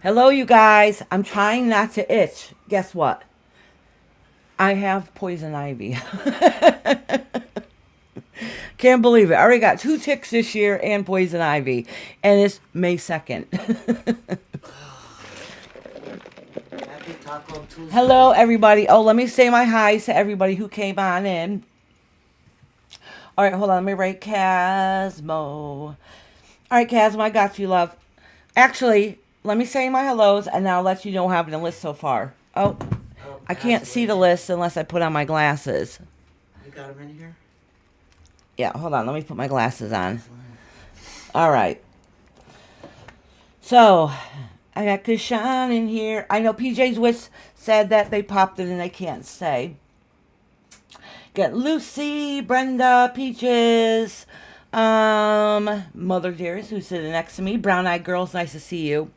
Hello, you guys. I'm trying not to itch. Guess what? I have poison ivy. Can't believe it. I already got 2 ticks this year and poison ivy. And it's May 2nd. Happy Taco Tuesday. Hello, everybody. Oh, let me say my highs to everybody who came on in. All right, hold on. Let me write Casmo. All right, Casmo, I got you, love. Actually, let me say my hellos, and I'll let you know what happened in the list so far. Oh, I can't see the list unless I put on my glasses. You got them in here? Yeah, hold on. Let me put my glasses on. All right. So, I got Kashan in here. I know PJ's Wish said that they popped it and they can't say. Got Lucy, Brenda, Peaches, Mother Dearest, who's sitting next to me. Brown Eyed Girls, nice to see you.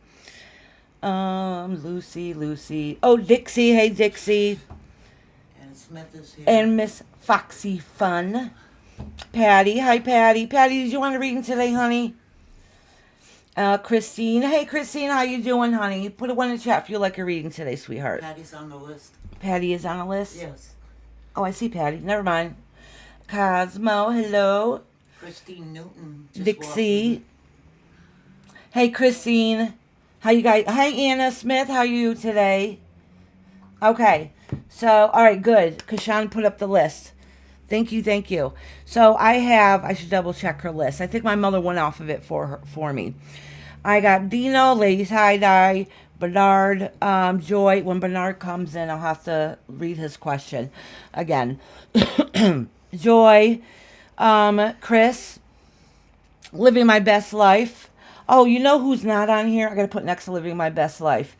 Lucy. Oh, Dixie. Hey, Dixie. And Smith is here. And Miss Foxy Fun. Patty. Hi, Patty. Patty, did you want a reading today, honey? Christine. Hey, Christine, how you doing, honey? Put a 1 in the chat if you like a reading today, sweetheart. Patty's on the list. Patty is on the list? Yes. Oh, I see Patty. Never mind. Cosmo, hello. Christine Newton. Dixie. Hey, Christine. How you guys? Hi, Anna Smith. How are you today? Okay. So, all right, good. Kashan put up the list. Thank you. So I should double check her list. I think my mother went off of it for me. I got Dino, Lady Tie-Dye, Bernard, Joy. When Bernard comes in, I'll have to read his question again. Joy, Chris, Living My Best Life. Oh, you know who's not on here? I got to put next to Living My Best Life.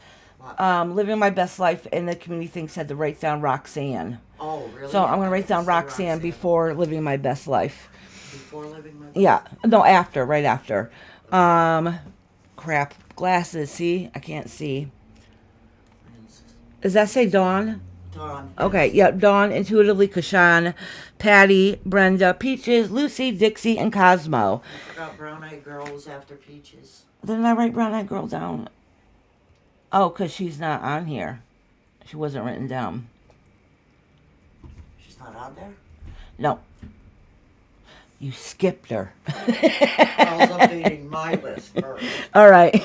Living My Best Life in the community thing said to write down Roxanne. Oh, really? So I'm going to write down Roxanne before Living My Best Life. Before Living My Best Life? Yeah. No, after. Right after. Crap. Glasses. See? I can't see. Does that say Dawn? Dawn. Okay. Yep. Dawn, Intuitively, Kashan, Patty, Brenda, Peaches, Lucy, Dixie, and Cosmo. I forgot Brown Eyed Girl was after Peaches. Didn't I write Brown Eyed Girl down? Oh, because she's not on here. She wasn't written down. She's not on there? No. You skipped her. I was updating my list first. All right.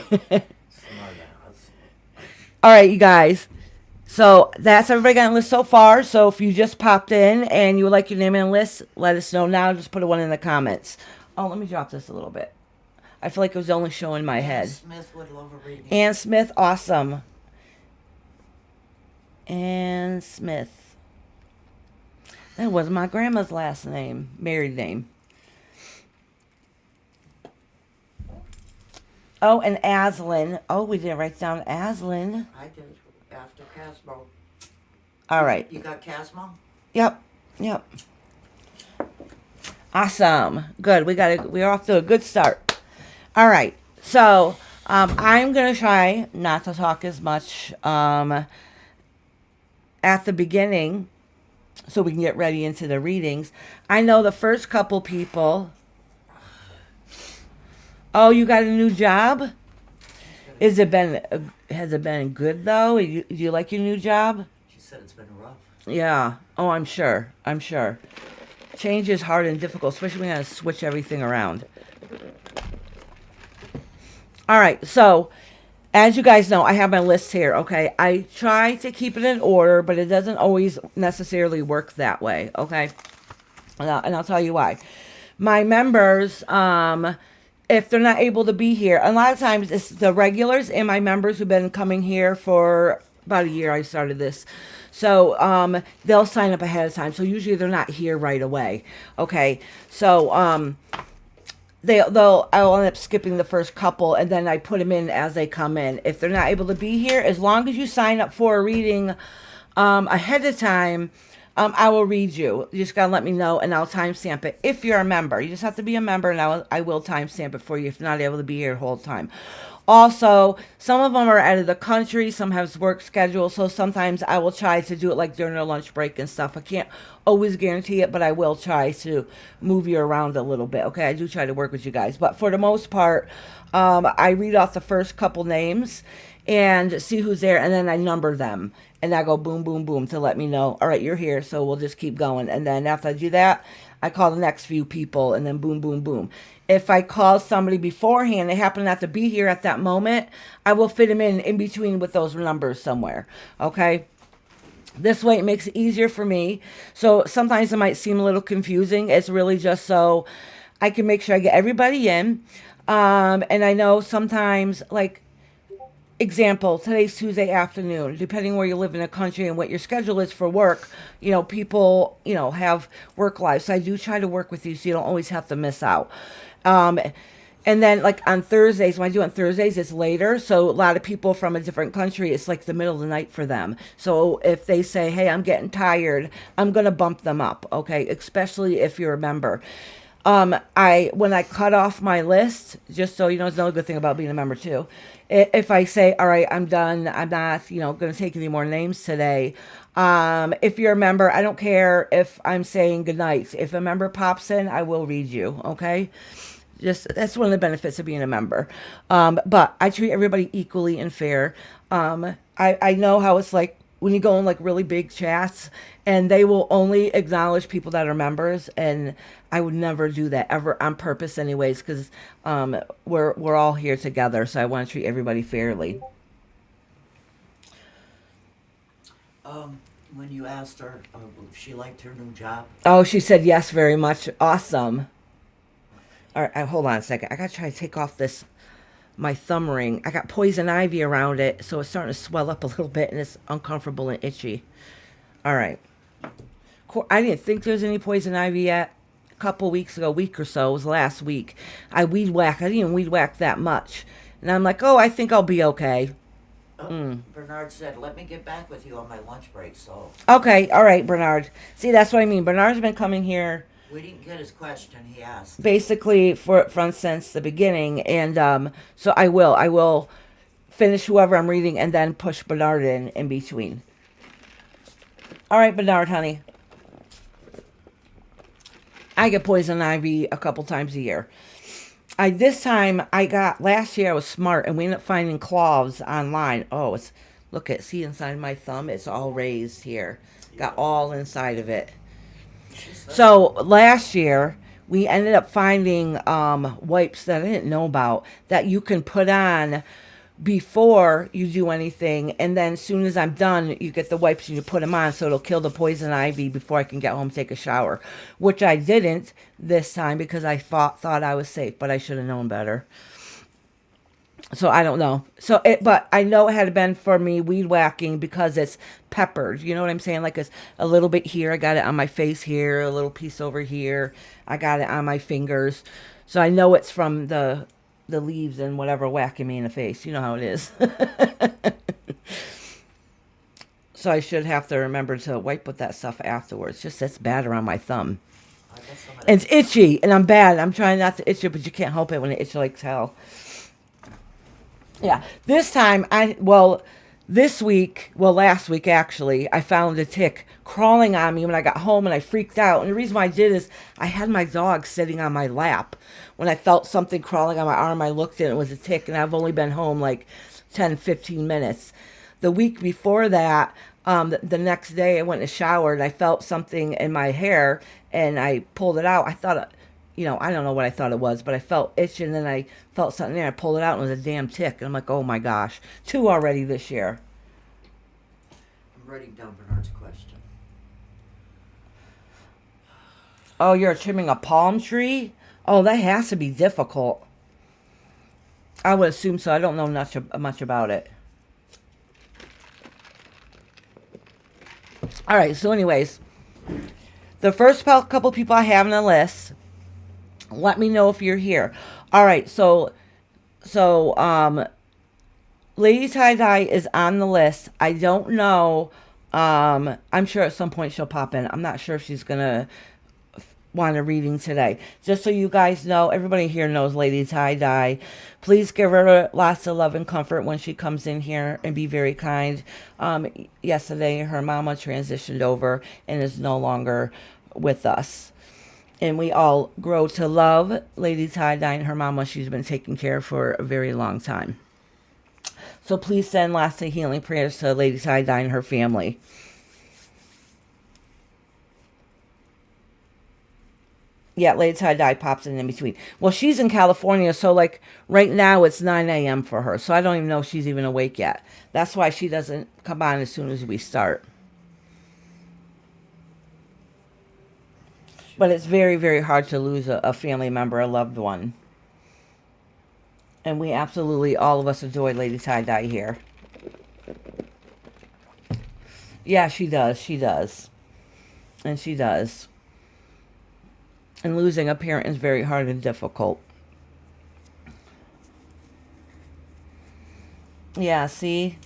All right, you guys. So that's everybody got on the list so far. So if you just popped in and you would like your name on the list, let us know now. Just put a 1 in the comments. Oh, let me drop this a little bit. I feel like it was only showing my head. Ann Smith would love a reading. Ann Smith, awesome. Ann Smith. That was my grandma's last name, married name. Oh, and Aslan. Oh, we didn't write down Aslan. I did, after Casmo. All right. You got Casmo? Yep. Awesome. Good. We're off to a good start. All right. So, I'm going to try not to talk as much at the beginning so we can get ready into the readings. I know the first couple people. Oh, you got a new job? Has it been good though? Do you like your new job? She said it's been rough. Yeah. Oh, I'm sure. Change is hard and difficult, especially when you have to switch everything around. All right. So, as you guys know, I have my list here. Okay. I try to keep it in order, but it doesn't always necessarily work that way. Okay. And I'll tell you why. My members, if they're not able to be here, a lot of times it's the regulars and my members who've been coming here for about a year. I started this. So they'll sign up ahead of time. So usually they're not here right away. Okay. So I'll end up skipping the first couple and then I put them in as they come in. If they're not able to be here, as long as you sign up for a reading ahead of time, I will read you. You just gotta let me know, and I'll timestamp it. If you're a member, you just have to be a member, and I will timestamp it for you if you're not able to be here the whole time. Also, some of them are out of the country, some have work schedules, so sometimes I will try to do it like during a lunch break and stuff. I can't always guarantee it, but I will try to move you around a little bit. Okay, I do try to work with you guys, but for the most part, I read off the first couple names and see who's there, and then I number them. And I go boom, boom, boom to let me know, all right, you're here, so we'll just keep going. And then after I do that, I call the next few people, and then boom, boom, boom. If I call somebody beforehand, they happen not to be here at that moment, I will fit them in between with those numbers somewhere, okay? This way it makes it easier for me. So sometimes it might seem a little confusing. It's really just so I can make sure I get everybody in. And I know sometimes, like, example, today's Tuesday afternoon. Depending where you live in the country and what your schedule is for work, people, have work lives. So I do try to work with you so you don't always have to miss out. Um, and then, like, on Thursdays, when I do on Thursdays, it's later. So a lot of people from a different country, it's like the middle of the night for them. So if they say, hey, I'm getting tired, I'm going to bump them up, okay? Especially if you're a member. When I cut off my list, just so you know, it's another good thing about being a member too. If I say, all right, I'm done, I'm not, going to take any more names today. If you're a member, I don't care if I'm saying goodnight. If a member pops in, I will read you. Okay. Just that's one of the benefits of being a member. But I treat everybody equally and fair. I know how it's like when you go in like really big chats and they will only acknowledge people that are members, and I would never do that ever on purpose anyways, because we're all here together, so I want to treat everybody fairly. When you asked her if she liked her new job, Oh, she said yes very much. Awesome. All right, hold on a second. I gotta try to take off this my thumb ring. I got poison ivy around it, so it's starting to swell up a little bit and it's uncomfortable and itchy. All right. I didn't think there was any poison ivy yet. A couple weeks ago, week or so, it was last week. I weed whacked. I didn't even weed whack that much. And I'm like, oh, I think I'll be okay. Bernard said, let me get back with you on my lunch break, so Okay, all right, Bernard. See, that's what I mean. Bernard's been coming here we didn't get his question he asked. basically from since the beginning, and so I will finish whoever I'm reading and then push Bernard in between. All right, Bernard, honey. I get poison ivy a couple times a year. This time last year I was smart and we ended up finding cloves online. Oh, see inside my thumb, it's all raised here. Got all inside of it. So last year we ended up finding wipes that I didn't know about that you can put on before you do anything, and then as soon as I'm done, you get the wipes and you put them on, so it'll kill the poison ivy before I can get home and take a shower, which I didn't this time because I thought I was safe, but I should have known better. So I don't know. But I know it had been for me weed whacking because it's peppered. You know what I'm saying? Like it's a little bit here. I got it on my face here, a little piece over here. I got it on my fingers. So I know it's from the leaves and whatever whacking me in the face. You know how it is. So I should have to remember to wipe with that stuff afterwards. Just that's bad around my thumb. And it's itchy, and I'm bad. I'm trying not to itch it, but you can't help it when it itches like hell. Yeah. Last week actually, I found a tick crawling on me when I got home and I freaked out. And the reason why I did is I had my dog sitting on my lap. When I felt something crawling on my arm, I looked and it was a tick, and I've only been home like 10, 15 minutes. The week before that, the next day I went and showered. I felt something in my hair and I pulled it out. I thought, I don't know what I thought it was, but I felt itching, and then I felt something there. I pulled it out, and it was a damn tick. And I'm like, oh my gosh, 2 already this year. I'm writing down Bernard's question. Oh, you're trimming a palm tree? Oh, that has to be difficult. I would assume so. I don't know much about it. All right, so anyways, the first couple people I have on the list, let me know if you're here. All right, so Lady Tie-Dye is on the list. I don't know. I'm sure at some point she'll pop in. I'm not sure if she's going to want a reading today. Just so you guys know, everybody here knows Lady Tie-Dye. Please give her lots of love and comfort when she comes in here and be very kind. Yesterday, her mama transitioned over and is no longer with us. And we all grow to love Lady Tie-Dye and her mama. She's been taken care of for a very long time. So please send lots of healing prayers to Lady Tie-Dye and her family. Yeah, Lady Tie-Dye pops in between. Well, she's in California, so like right now it's 9 a.m. for her. So I don't even know if she's even awake yet. That's why she doesn't come on as soon as we start. But it's very, very hard to lose a family member, a loved one. And we absolutely, all of us adore Lady Tie-Dye here. Yeah, she does. She does. And she does. And losing a parent is very hard and difficult. Yeah, see?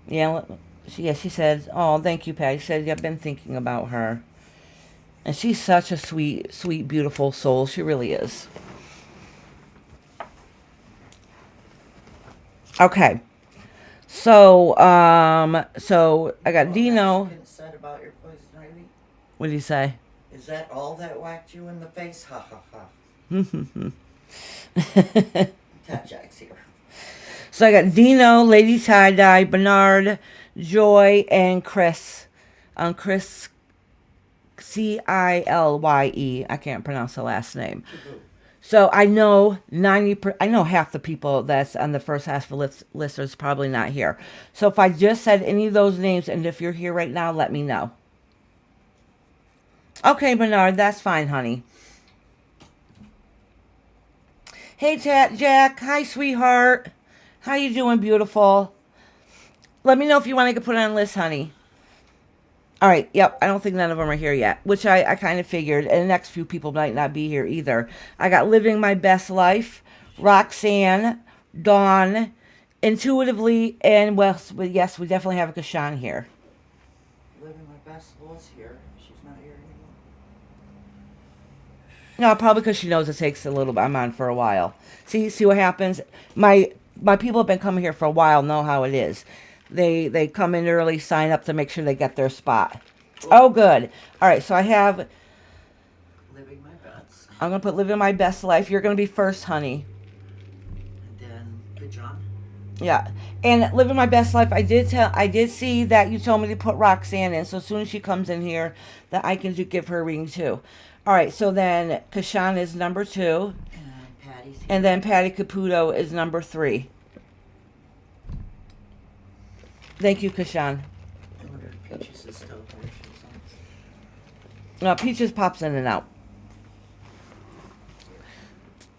Yeah, she said, oh, thank you, Patty. She said, I've been thinking about her. And she's such a sweet, sweet, beautiful soul. She really is. Okay. So I got Dino. Said about your poison ivy? What did he say? Is that all that whacked you in the face? Ha ha ha. Tat Jack's here. So I got Dino, Lady Tie-Dye, Bernard, Joy, and Chris. Chris, Cilye. I can't pronounce the last name. So I know I know half the people that's on the first half of the list is probably not here. So if I just said any of those names, and if you're here right now, let me know. Okay, Bernard, that's fine, honey. Hey, Jack. Hi, sweetheart. How you doing, beautiful? Let me know if you want to get put on a list, honey. All right, yep, I don't think none of them are here yet, which I kind of figured, and the next few people might not be here either. I got Living My Best Life, Roxanne, Dawn, Intuitively, and yes, we definitely have a Kashan here. Living My Best was here. She's not here anymore. No, probably because she knows it takes a little bit. I'm on for a while. See what happens? My people have been coming here for a while, know how it is. They come in early, sign up to make sure they get their spot. Oh, good. All right, so I have Living My Best. I'm going to put Living My Best Life. You're going to be first, honey. And then Good John. Yeah. And Living My Best Life, I did see that you told me to put Roxanne in, so as soon as she comes in here, that I can give her a reading too. All right, so then Kashan is number 2. And Patty's here. And then Patty Caputo is number 3. Thank you, Kashan. I wonder if Peaches is still here. She's on. Peaches pops in and out.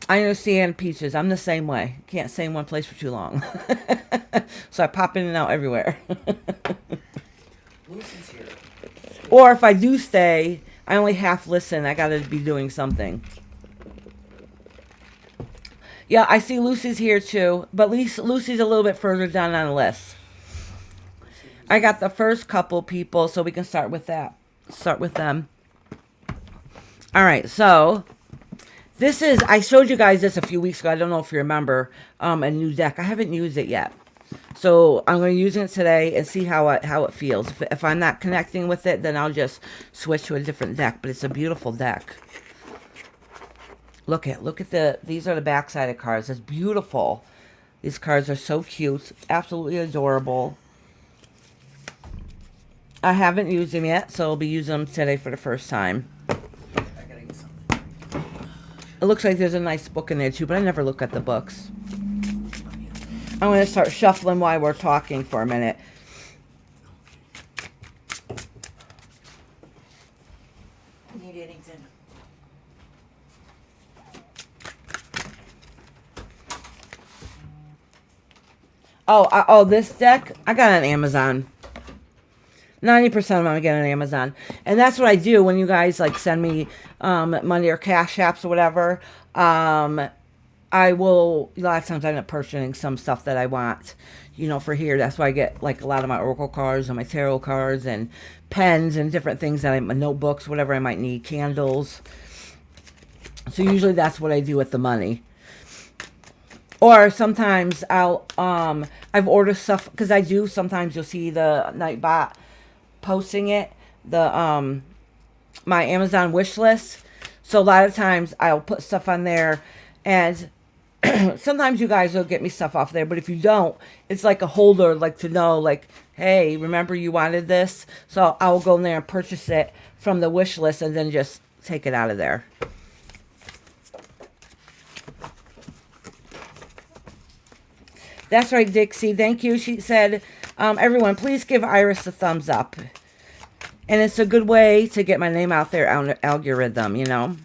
I understand Peaches. I'm the same way. Can't stay in one place for too long. So I pop in and out everywhere. Lucy's here. Or if I do stay, I only half listen. I got to be doing something. Yeah, I see Lucy's here too. But Lucy's a little bit further down on the list. I got the first couple people, so we can start with that. Start with them. All right, so this is, I showed you guys this a few weeks ago. I don't know if you remember, a new deck. I haven't used it yet. So I'm going to use it today and see how it feels. If I'm not connecting with it, then I'll just switch to a different deck. But it's a beautiful deck. Look at these are the backside of cards. It's beautiful. These cards are so cute. Absolutely adorable. I haven't used them yet, so I'll be using them today for the first time. I gotta get something. It looks like there's a nice book in there too, but I never look at the books. I'm going to start shuffling while we're talking for a minute. Need anything? Oh, this deck, I got it on Amazon. 90% of them I get on Amazon. And that's what I do when you guys like send me money or cash apps or whatever. I will, a lot of times I end up purchasing some stuff that I want, for here. That's why I get like a lot of my Oracle cards and my tarot cards and pens and different things that my notebooks, whatever I might need, candles. So usually that's what I do with the money. Or sometimes I've ordered stuff, because I do, sometimes you'll see the Nightbot posting it, my Amazon wish list. So a lot of times I'll put stuff on there, and sometimes you guys will get me stuff off there, but if you don't, it's like a holder, like to know, like, hey, remember you wanted this? So I'll go in there and purchase it from the wish list and then just take it out of there. That's right, Dixie. Thank you. She said, everyone, please give Iris a thumbs up. And it's a good way to get my name out there on the algorithm, you know.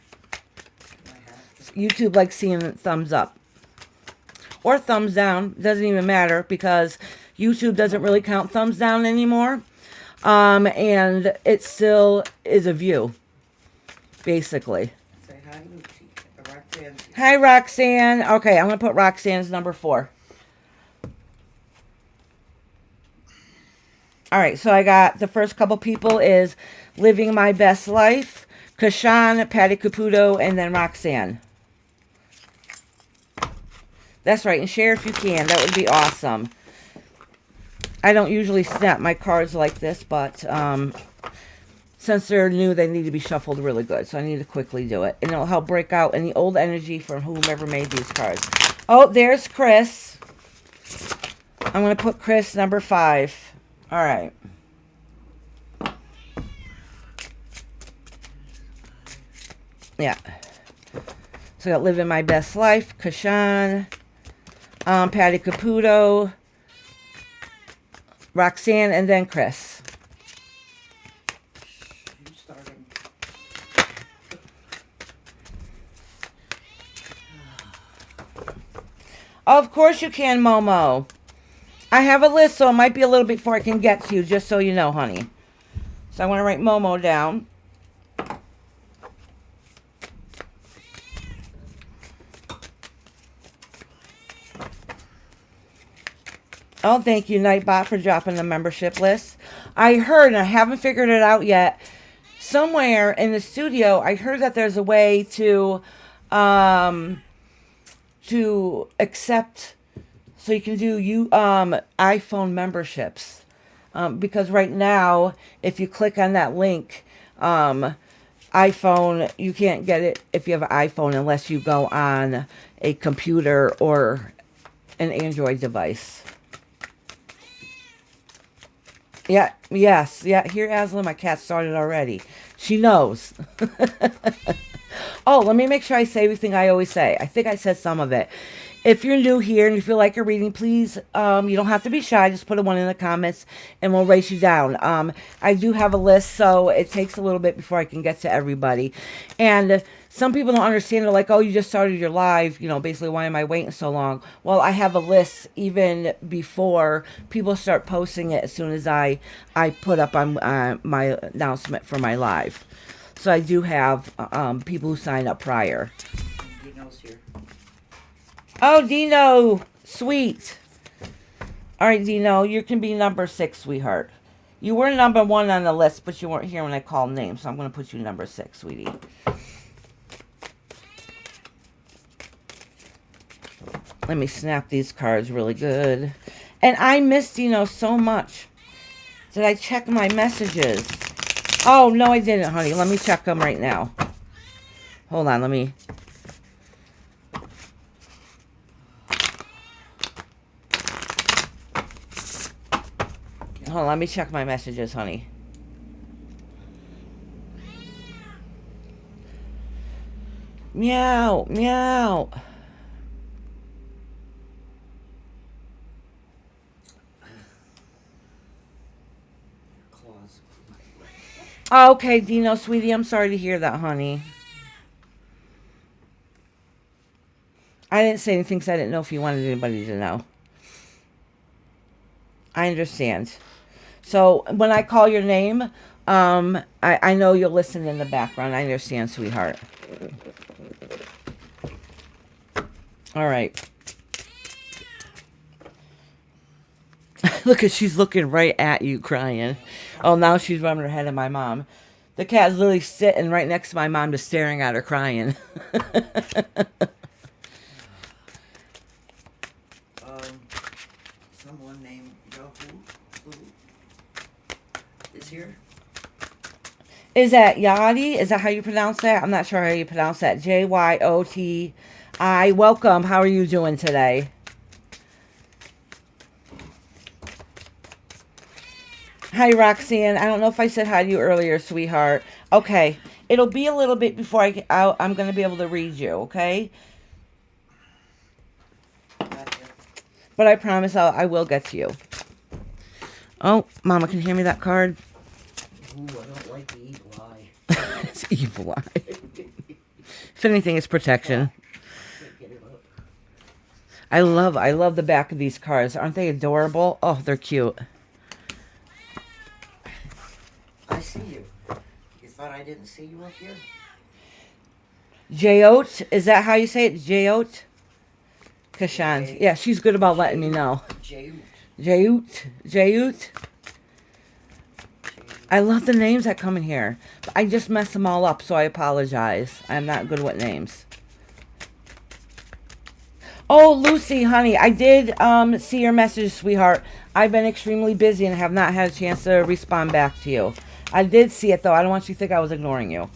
YouTube likes seeing thumbs up. Or thumbs down. Doesn't even matter, because YouTube doesn't really count thumbs down anymore. And it still is a view, basically. Say hi, Lucy. Roxanne. Hi, Roxanne. Okay, I'm going to put Roxanne's number 4. All right, so I got the first couple people is Living My Best Life, Kashan, Patty Caputo, and then Roxanne. That's right, and share if you can. That would be awesome. I don't usually snap my cards like this, but since they're new, they need to be shuffled really good. So I need to quickly do it. And it'll help break out any old energy from whomever made these cards. Oh, there's Chris. I'm going to put Chris number 5. All right. Yeah. So I got Living My Best Life, Kashan, Patty Caputo, Roxanne, and then Chris. You started. Of course you can, Momo. I have a list, so it might be a little bit before I can get to you, just so you know, honey. So I want to write Momo down. Oh, thank you, Nightbot, for dropping the membership list. I heard, and I haven't figured it out yet, somewhere in the studio, I heard that there's a way to accept, so you can do iPhone memberships. Because right now, if you click on that link, iPhone, you can't get it if you have an iPhone unless you go on a computer or an Android device. Yeah, yes, yeah. Here, Aslan, my cat started already. She knows. Oh, let me make sure I say everything I always say. I think I said some of it. If you're new here and you feel like you're reading, please, you don't have to be shy. Just put a 1 in the comments and we'll race you down. I do have a list, so it takes a little bit before I can get to everybody. And some people don't understand. They're like, oh, you just started your live. You know, basically, why am I waiting so long? Well, I have a list even before people start posting it as soon as I put up on my announcement for my live. So I do have people who sign up prior. Dino's here. Oh, Dino, sweet. All right, Dino, you can be number 6, sweetheart. You were number 1 on the list, but you weren't here when I called names, so I'm going to put you number 6, sweetie. Let me snap these cards really good. And I miss Dino so much. Did I check my messages? Oh, no, I didn't, honey. Let me check them right now. Hold on, let me... Hold on, let me check my messages, honey. Meow, meow. Claws. Okay, Dino, sweetie, I'm sorry to hear that, honey. I didn't say anything because I didn't know if you wanted anybody to know. I understand. So when I call your name, I know you'll listen in the background. I understand, sweetheart. All right. Look, she's looking right at you, crying. Oh, now she's running her head at my mom. The cat's literally sitting right next to my mom, just staring at her, crying. Someone named Yahoo who is here. Is that Yachty? Is that how you pronounce that? I'm not sure how you pronounce that. Jyoti. Welcome. How are you doing today? Hi, Roxanne. I don't know if I said hi to you earlier, sweetheart. Okay. It'll be a little bit before I get out. I'm going to be able to read you, okay? Gotcha. But I promise I will get to you. Oh, Mama, can you hand me that card? Ooh, I don't like the evil eye. It's evil eye. If anything, it's protection. Can't get it up. I love the back of these cards. Aren't they adorable? Oh, they're cute. I see you. You thought I didn't see you up here? Jayot, is that how you say it? Jayot? Kashan. Yeah, she's good about letting me know. Jayut. I love the names that come in here. I just mess them all up, so I apologize. I'm not good with names. Oh, Lucy, honey, I did see your message, sweetheart. I've been extremely busy and have not had a chance to respond back to you. I did see it, though. I don't want you to think I was ignoring you.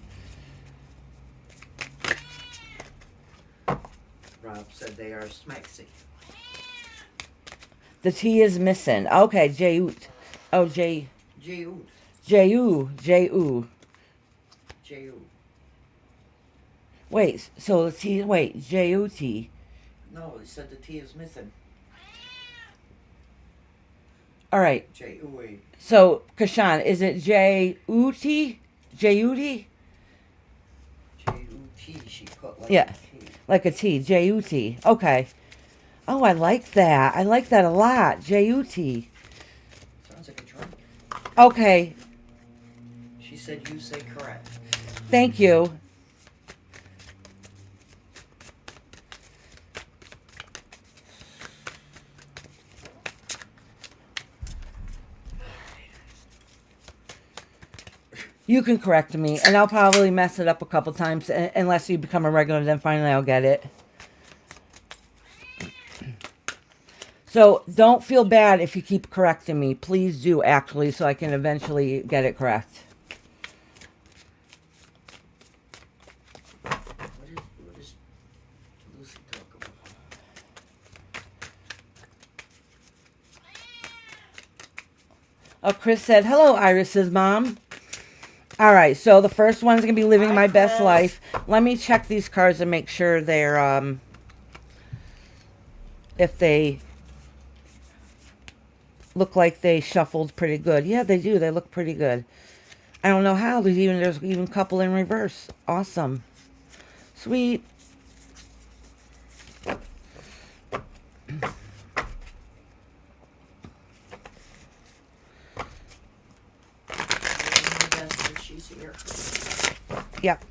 Rob said they are smexy. The T is missing. Okay, Jayut. Oh, Jay. J-U. J-U. J-U. Wait, so the T, wait, J-U-T. No, they said the T is missing. All right. J-U-A. So, Kashan, is it J-U-T? J-U-T? J-U-T, she put like Yeah, a T. like a T. J-U-T. Okay. Oh, I like that. I like that a lot. J-U-T. Sounds like a drink. Okay. She said you say correct. Thank you. You can correct me, and I'll probably mess it up a couple times, unless you become a regular, then finally I'll get it. So don't feel bad if you keep correcting me. Please do, actually, so I can eventually get it correct. What is Lucy talking about? Oh, Chris said, hello, Iris's mom. All right, so the first one's going to be living my best life. Let me check these cards and make sure they're, if they look like they shuffled pretty good. Yeah, they do. They look pretty good. I don't know how. There's even a couple in reverse. Awesome. Sweet. She's here. Yep.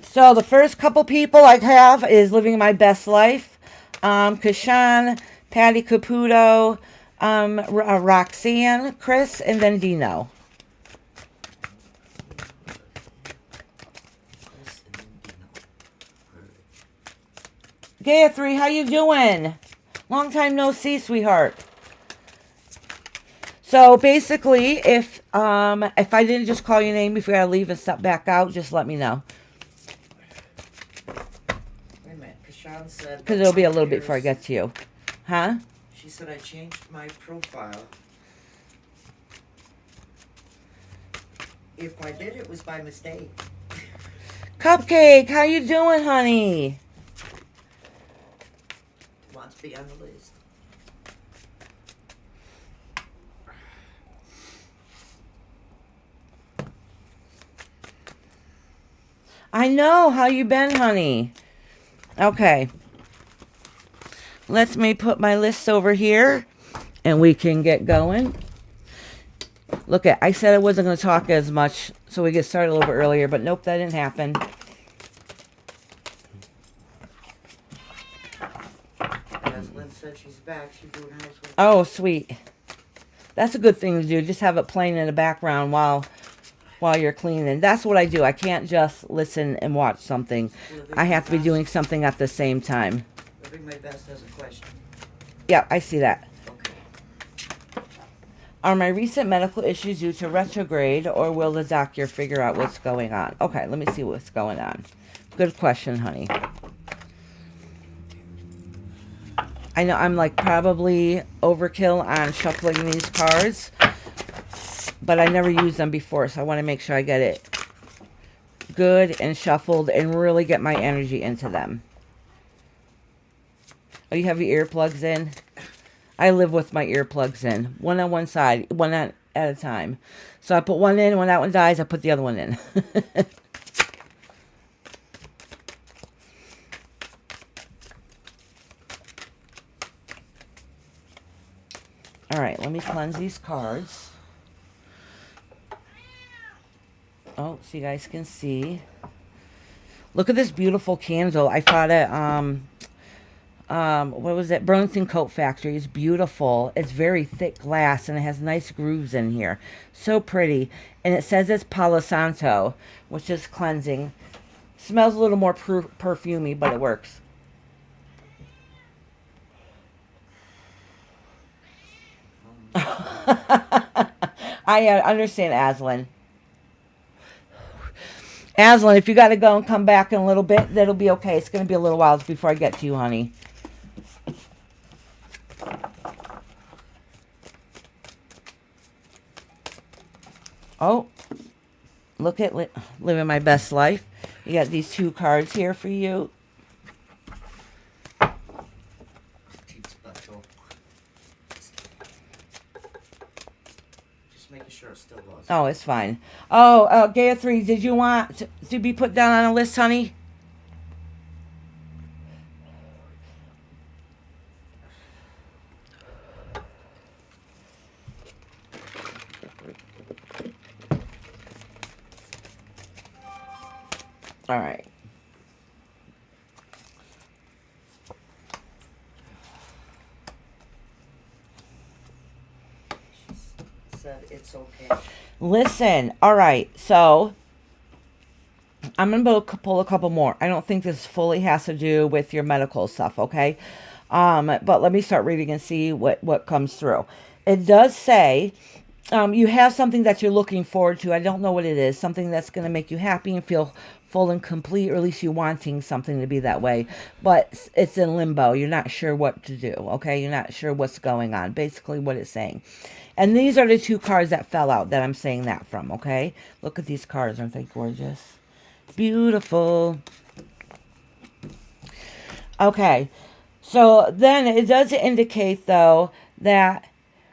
So the first couple people I have is living my best life. Kashan, Patty Caputo, Roxanne, Chris, and then Dino. Gayatri, how you doing? Long time no see, sweetheart. So basically, if I didn't just call your name before I leave and step back out, just let me know. Wait a minute, Kashan said... Because it'll be a little bit before I get to you. Huh? She said I changed my profile. If I did, it was by mistake. Cupcake, how you doing, honey? Wants to be on the list. I know. How you been, honey? Okay. Let me put my list over here, and we can get going. Look, I said I wasn't going to talk as much, so we get started a little bit earlier, but nope, that didn't happen. As Lynn said, she's back. She's doing housework. Oh, sweet. That's a good thing to do. Just have it playing in the background while while you're cleaning. That's what I do. I can't just listen and watch something. I have to be doing something at the same time. Living my best has a question. Yeah, I see that. Okay. Are my recent medical issues due to retrograde, or will the doctor figure out what's going on? Okay, let me see what's going on. Good question, honey. I know I'm like probably overkill on shuffling these cards, but I never used them before, so I want to make sure I get it good and shuffled and really get my energy into them. Oh, you have your earplugs in? I live with my earplugs in. One on one side, one at a time. So I put one in, when that one dies, I put the other one in. All right, let me cleanse these cards. Oh, so you guys can see. Look at this beautiful candle. I thought it, what was it? Burlington Coat Factory. It's beautiful. It's very thick glass and it has nice grooves in here. So pretty. And it says it's Palo Santo, which is cleansing. Smells a little more perfumey, but it works. I understand, Aslan. Aslan, if you got to go and come back in a little bit, that'll be okay. It's going to be a little while before I get to you, honey. Oh, look at living my best life. You got these two cards here for you. Just making sure it still was. Oh, it's fine. Oh, Gaia 3, did you want to be put down on a list, honey? All right. She said it's okay. Listen, all right, so I'm going to pull a couple more. I don't think this fully has to do with your medical stuff, okay? But let me start reading and see what comes through. It does say you have something that you're looking forward to. I don't know what it is. Something that's going to make you happy and feel full and complete, or at least you're wanting something to be that way. But it's in limbo. You're not sure what to do, okay? You're not sure what's going on. Basically what it's saying. And these are the two cards that fell out that I'm saying that from, okay? Look at these cards. Aren't they gorgeous? Beautiful. Okay. So then it does indicate, though, that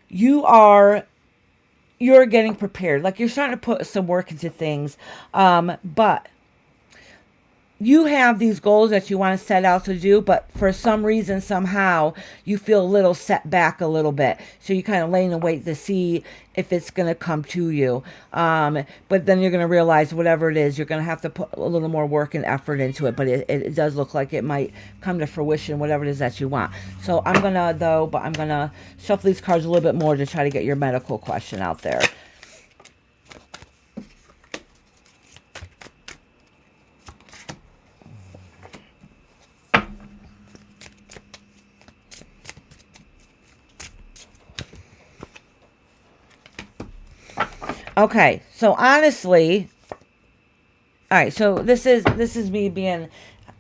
you're getting prepared. Like you're starting to put some work into things. But you have these goals that you want to set out to do, but for some reason, somehow, you feel a little set back a little bit. So you kind of laying in wait to see if it's going to come to you. But then you're going to realize whatever it is, you're going to have to put a little more work and effort into it. But it does look like it might come to fruition, whatever it is that you want. So I'm going to shuffle these cards a little bit more to try to get your medical question out there. Okay, so honestly, all right, so this is me being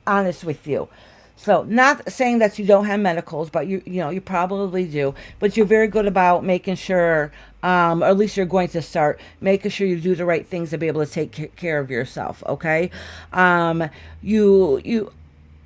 honest with you. So not saying that you don't have medicals, but you probably do, but you're very good about making sure, or at least you're going to start making sure you do the right things to be able to take care of yourself. Okay, you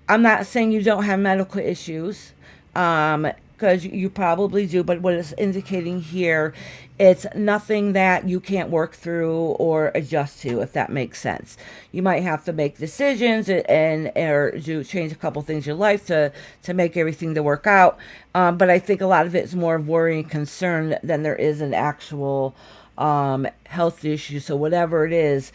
I'm not saying you don't have medical issues, because you probably do, but what it's indicating here, it's nothing that you can't work through or adjust to, if that makes sense. You might have to make decisions and or change a couple things in your life to make everything to work out. But I think a lot of it's more worry and concern than there is an actual health issue. So whatever it is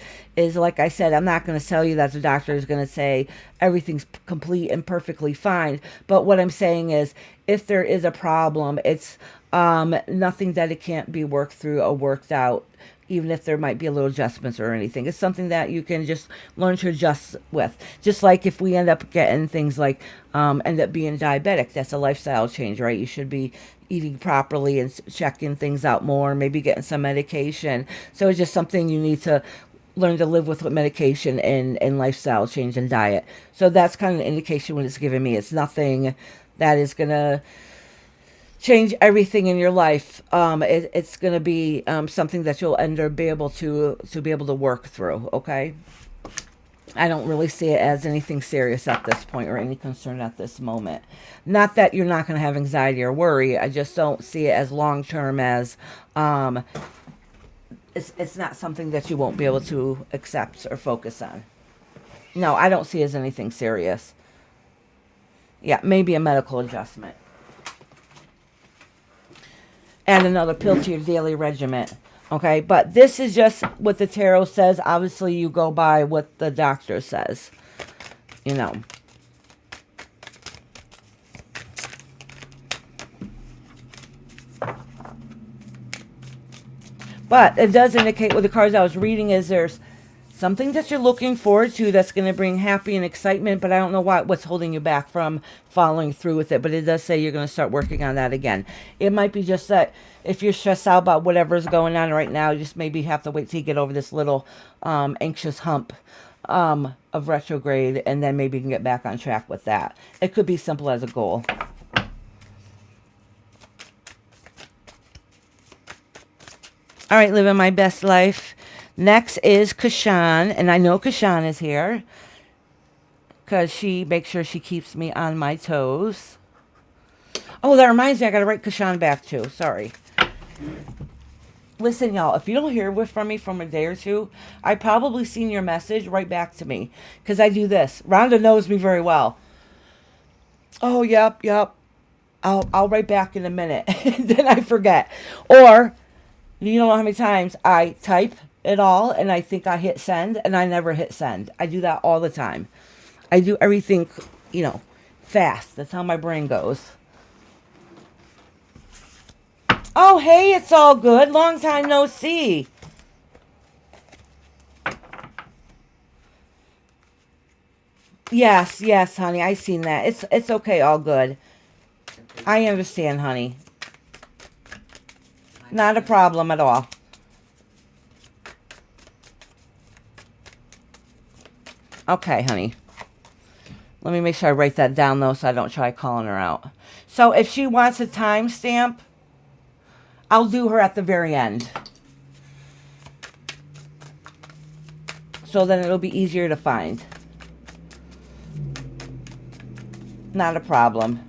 like I said, I'm not going to tell you that the doctor is going to say everything's complete and perfectly fine. But what I'm saying is, if there is a problem, it's nothing that it can't be worked through or worked out even if there might be a little adjustments or anything. It's something that you can just learn to adjust with. Just like if we end up getting things like end up being diabetic, that's a lifestyle change, right? You should be eating properly and checking things out more, maybe getting some medication. So it's just something you need to learn to live with medication and lifestyle change and diet. So that's kind of an indication what it's giving me. It's nothing that is going to change everything in your life. It's going to be something that you'll end up be able to be able to work through. Okay. I don't really see it as anything serious at this point or any concern at this moment. Not that you're not going to have anxiety or worry. I just don't see it as long term as it's not something that you won't be able to accept or focus on. No, I don't see it as anything serious. Yeah, maybe a medical adjustment. Add another pill to your daily regimen. Okay, but this is just what the tarot says. Obviously, you go by what the doctor says. You know. But it does indicate with the cards I was reading is there's something that you're looking forward to that's going to bring happy and excitement, but I don't know what's holding you back from following through with it. But it does say you're going to start working on that again. It might be just that if you're stressed out about whatever's going on right now, you just maybe have to wait till you get over this little anxious hump of retrograde, and then maybe you can get back on track with that. It could be simple as a goal. All right, living my best life. Next is Kashan, and I know Kashan is here because she makes sure she keeps me on my toes. Oh, that reminds me, I got to write Kashan back too. Sorry. Listen, y'all, if you don't hear from me from a day or two, I probably seen your message right back to me because I do this. Rhonda knows me very well. Oh, yep. I'll write back in a minute. Then I forget. Or you don't know how many times I type it all and I think I hit send and I never hit send. I do that all the time. I do everything, fast. That's how my brain goes. Oh, hey, it's all good. Long time no see. Yes, honey. I seen that. It's okay. All good. I understand, honey. Not a problem at all. Okay, honey. Let me make sure I write that down, though, so I don't try calling her out. So if she wants a timestamp, I'll do her at the very end. So then it'll be easier to find. Not a problem.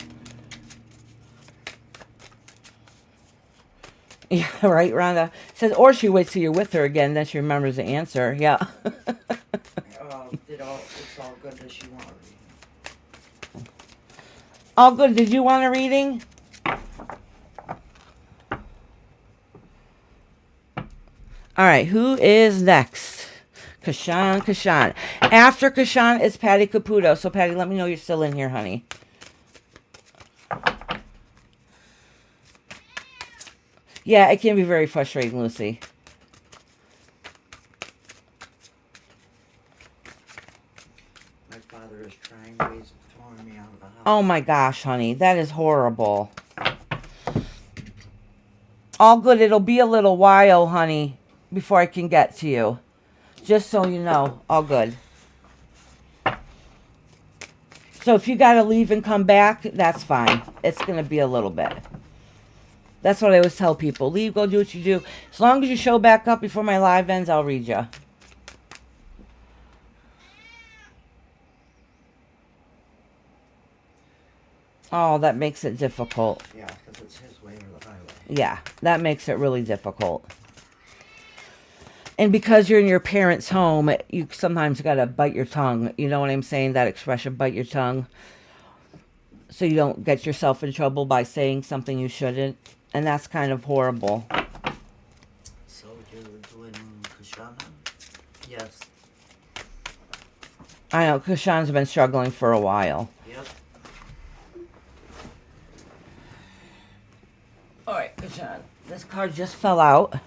Yeah, right, Rhonda says, or she waits till you're with her again, then she remembers the answer. Yeah. It's all good. Does she want a reading? All good. Did you want a reading? All right, who is next? Kashan. After Kashan is Patty Caputo. So, Patty, let me know you're still in here, honey. Yeah, it can be very frustrating, Lucy. My father is trying ways of throwing me out of the house. Oh my gosh, honey, that is horrible. All good. It'll be a little while, honey, before I can get to you. Just so you know, all good. So if you got to leave and come back, that's fine. It's going to be a little bit. That's what I always tell people. Leave, go do what you do. As long as you show back up before my live ends, I'll read you. Oh, that makes it difficult. Yeah, because it's his way or the highway. Yeah, that makes it really difficult. And because you're in your parents' home, you sometimes got to bite your tongue. You know what I'm saying? That expression, bite your tongue. So you don't get yourself in trouble by saying something you shouldn't. And that's kind of horrible. So you're doing Kashana? Yes. I know, Kashan's been struggling for a while. Yep. Alright, Kashan. This card just fell out.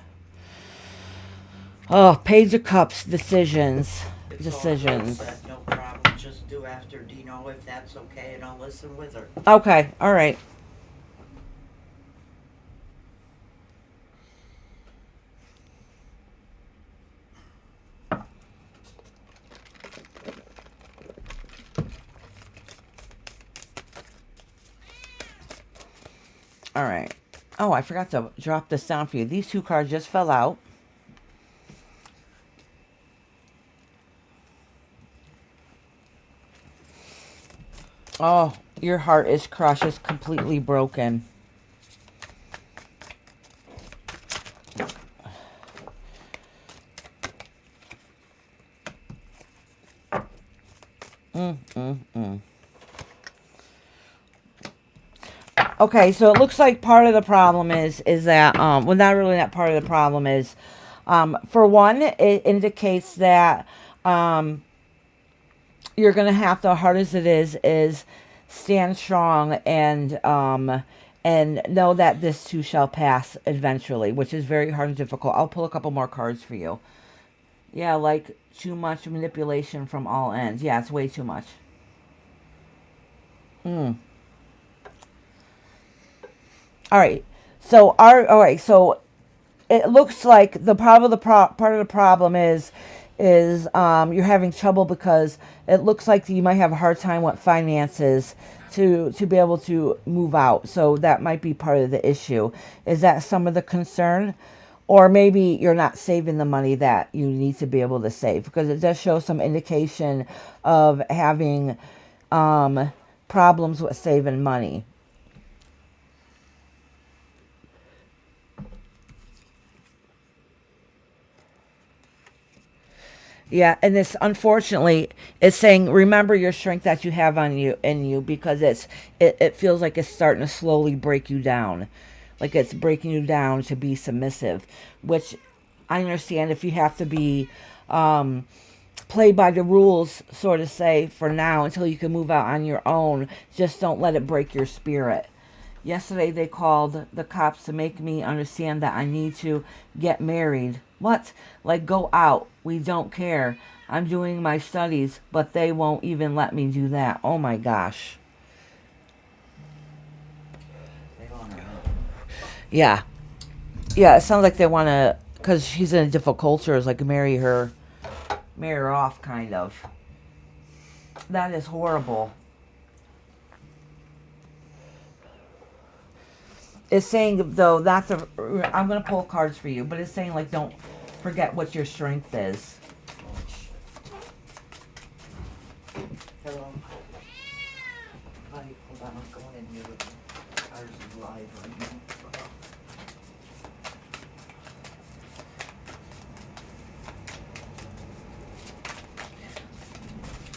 Oh, Page of Cups, decisions. It's all good, Decisions. said, no problem. Just do after Dino if that's okay, and I'll listen with her. Okay, all right. All right. Oh, I forgot to drop this down for you. These two cards just fell out. Oh, your heart is crushed. It's completely broken. Mm, mm, mm. Okay, so it looks like part of the problem is that well, not really that part of the problem is for one, it indicates that you're gonna have to, hard as it is stand strong and know that this too shall pass eventually, which is very hard and difficult. I'll pull a couple more cards for you. Yeah, like too much manipulation from all ends. Yeah, it's way too much. Mm. All right. All right. So it looks like the part of the problem is you're having trouble because it looks like you might have a hard time with finances to be able to move out. So that might be part of the issue. Is that some of the concern? Or maybe you're not saving the money that you need to be able to save, because it does show some indication of having problems with saving money. Yeah, and this, unfortunately, it's saying remember your strength that you have on you in you, because it feels like it's starting to slowly break you down. Like it's breaking you down to be submissive, which I understand if you have to be play by the rules, sort of say, for now until you can move out on your own. Just don't let it break your spirit. Yesterday they called the cops to make me understand that I need to get married. What? Like, go out. We don't care. I'm doing my studies, but they won't even let me do that. Oh my gosh. They want her. Yeah. Yeah, it sounds like they want to, because she's in a different culture, is like marry her off, kind of. That is horrible. It's saying, though, that's a, I'm going to pull cards for you, but it's saying, like, don't forget what your strength is. Hello. Hi, hold on, I'm going in here with my cars is live right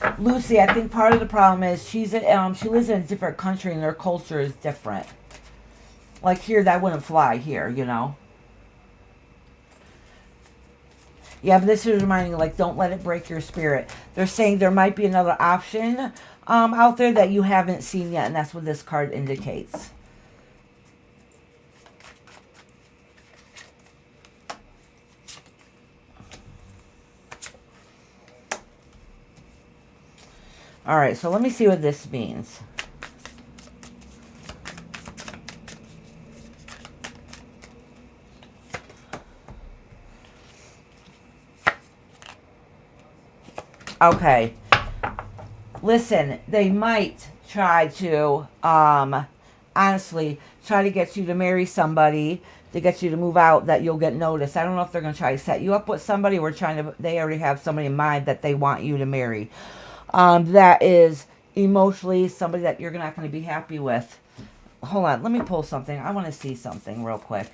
now. Lucy, I think part of the problem is she lives in a different country and their culture is different. Like here, that wouldn't fly here, you know? Yeah, but this is reminding you, like, don't let it break your spirit. They're saying there might be another option out there that you haven't seen yet, and that's what this card indicates. All right, so let me see what this means. Okay. Listen, they might try to, honestly, try to get you to marry somebody to get you to move out that you'll get noticed. I don't know if they're going to try to set you up with somebody or they already have somebody in mind that they want you to marry. That is emotionally somebody that you're not going to be happy with. Hold on, let me pull something. I want to see something real quick.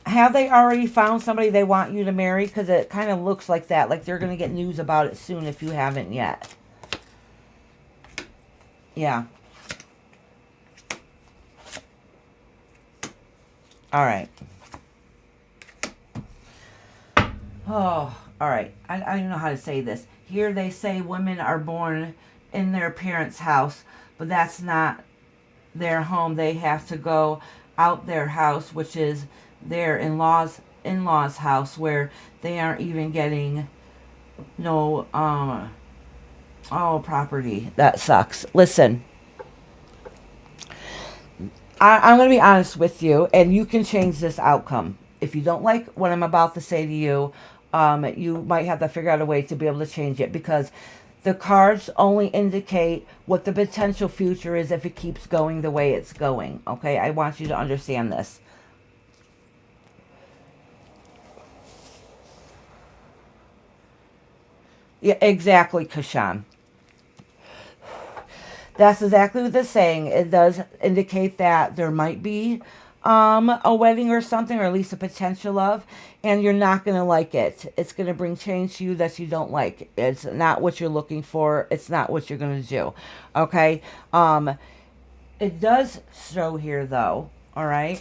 Have they already found somebody they want you to marry? Because it kind of looks like that. Like they're going to get news about it soon if you haven't yet. Yeah. All right. Oh, all right. I don't even know how to say this. Here they say women are born in their parents' house, but that's not their home. They have to go out their house, which is their in-laws house where they aren't even getting no property. That sucks. Listen, I'm going to be honest with you, and you can change this outcome. If you don't like what I'm about to say to you, you might have to figure out a way to be able to change it, because the cards only indicate what the potential future is if it keeps going the way it's going. Okay, I want you to understand this. Yeah, exactly, Kashan. That's exactly what it's saying. It does indicate that there might be a wedding or something, or at least a potential of, and you're not going to like it. It's going to bring change to you that you don't like. It's not what you're looking for. It's not what you're going to do. Okay? It does show here, though. All right?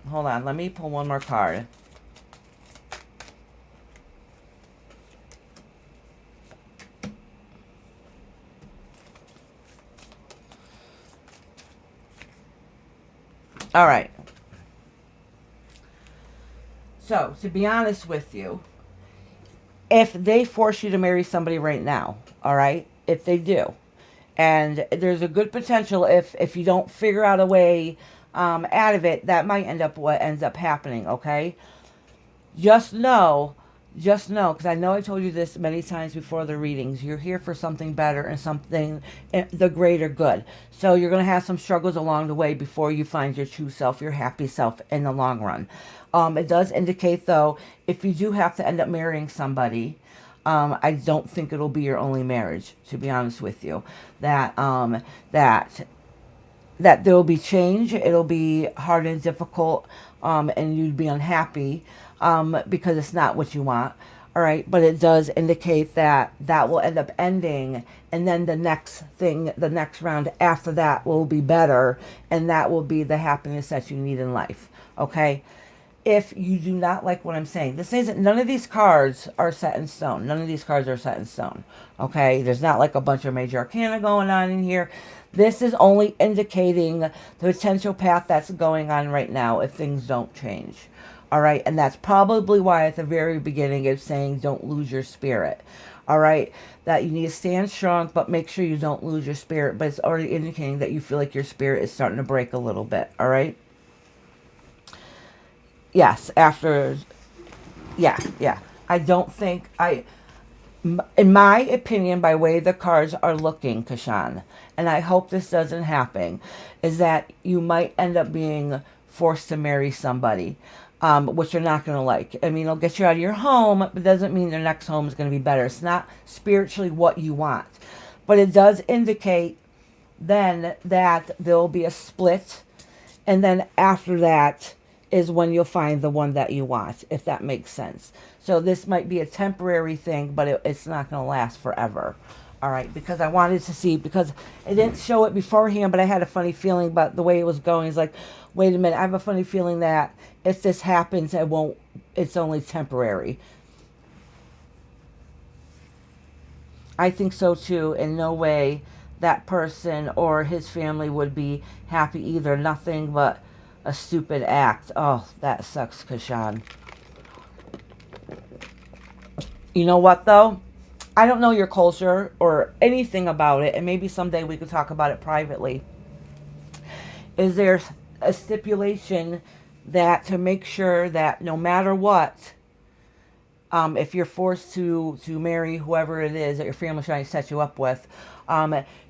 Hold on. Let me pull one more card. All right. So, to be honest with you, if they force you to marry somebody right now, all right? If they do, and there's a good potential, if you don't figure out a way out of it, that might end up what ends up happening. Okay, just know, because I know I told you this many times before the readings, you're here for something better and something, the greater good. So you're going to have some struggles along the way before you find your true self, your happy self in the long run. It does indicate, though, if you do have to end up marrying somebody, I don't think it'll be your only marriage, to be honest with you. That that there will be change. It'll be hard and difficult, and you'd be unhappy, because it's not what you want. All right, but it does indicate that that will end up ending, and then the next thing, the next round after that will be better, and that will be the happiness that you need in life. Okay, if you do not like what I'm saying, this isn't, none of these cards are set in stone. None of these cards are set in stone. Okay, there's not like a bunch of major arcana going on in here. This is only indicating the potential path that's going on right now if things don't change. All right, and that's probably why at the very beginning it's saying don't lose your spirit. All right, that you need to stand strong, but make sure you don't lose your spirit. But it's already indicating that you feel like your spirit is starting to break a little bit. All right. Yes, after, yeah. I don't think in my opinion, by way the cards are looking, Kashan, and I hope this doesn't happen, is that you might end up being forced to marry somebody, which you're not going to like. I mean, it'll get you out of your home, but it doesn't mean your next home is going to be better. It's not spiritually what you want, but it does indicate then that there'll be a split, and then after that is when you'll find the one that you want, if that makes sense. So this might be a temporary thing, but it's not going to last forever. All right, because I wanted to see, because it didn't show it beforehand, but I had a funny feeling about the way it was going. It's like, wait a minute, I have a funny feeling that if this happens, it's only temporary. I think so too. In no way that person or his family would be happy either. Nothing but a stupid act. Oh, that sucks, Kashan. You know what, though? I don't know your culture or anything about it, and maybe someday we could talk about it privately. Is there a stipulation that to make sure that no matter what, if you're forced to marry whoever it is that your family's trying to set you up with,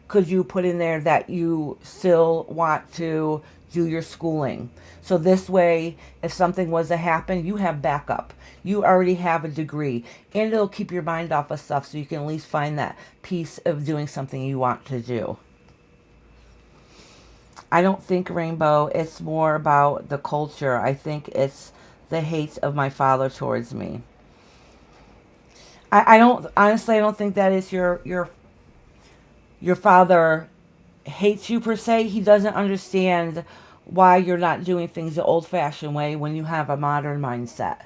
could you put in there that you still want to do your schooling? So this way, if something was to happen, you have backup. You already have a degree, and it'll keep your mind off of stuff so you can at least find that piece of doing something you want to do. I don't think, Rainbow, it's more about the culture. I think it's the hate of my father towards me. I don't, honestly, I don't think that is your father hates you per se. He doesn't understand why you're not doing things the old fashioned way when you have a modern mindset.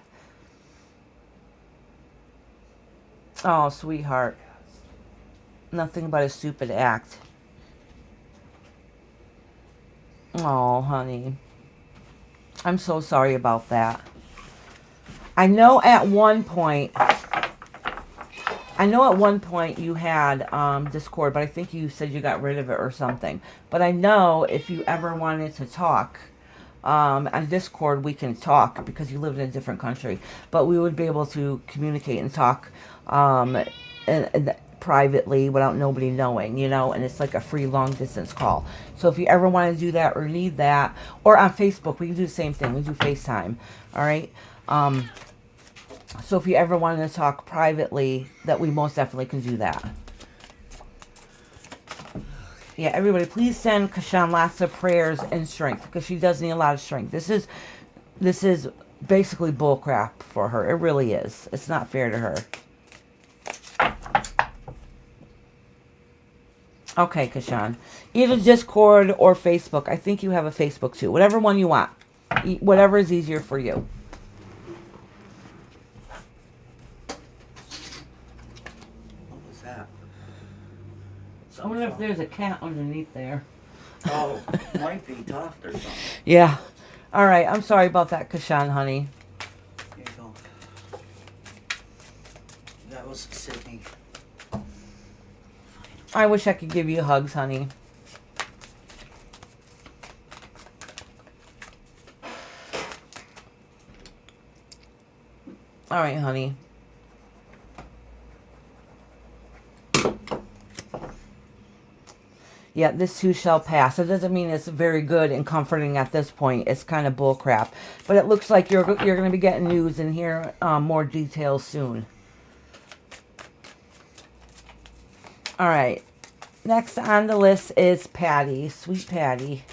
Oh, sweetheart. Nothing but a stupid act. Oh, honey. I'm so sorry about that. I know at one point you had Discord, but I think you said you got rid of it or something. But I know if you ever wanted to talk on Discord, we can talk because you live in a different country. But we would be able to communicate and talk and privately without nobody knowing, you know, and it's like a free long distance call. So if you ever want to do that or need that, or on Facebook, we can do the same thing. We do FaceTime, all right? So if you ever wanted to talk privately, that we most definitely can do that. Yeah, everybody, please send Kashan lots of prayers and strength because she does need a lot of strength. This is basically bullcrap for her. It really is. It's not fair to her. Okay, Kashan. Either Discord or Facebook. I think you have a Facebook too. Whatever one you want. Whatever is easier for you. What was that? I wonder if there's a cat underneath there. Oh, might be Toft or something. Yeah. All right. I'm sorry about that, Kashan, honey. Here you go. That was Sydney. I wish I could give you hugs, honey. All right, honey. Yeah, this too shall pass. It doesn't mean it's very good and comforting at this point. It's kind of bull crap. But it looks like you're going to be getting news and hear more details soon. All right. Next on the list is Patty. Sweet Patty.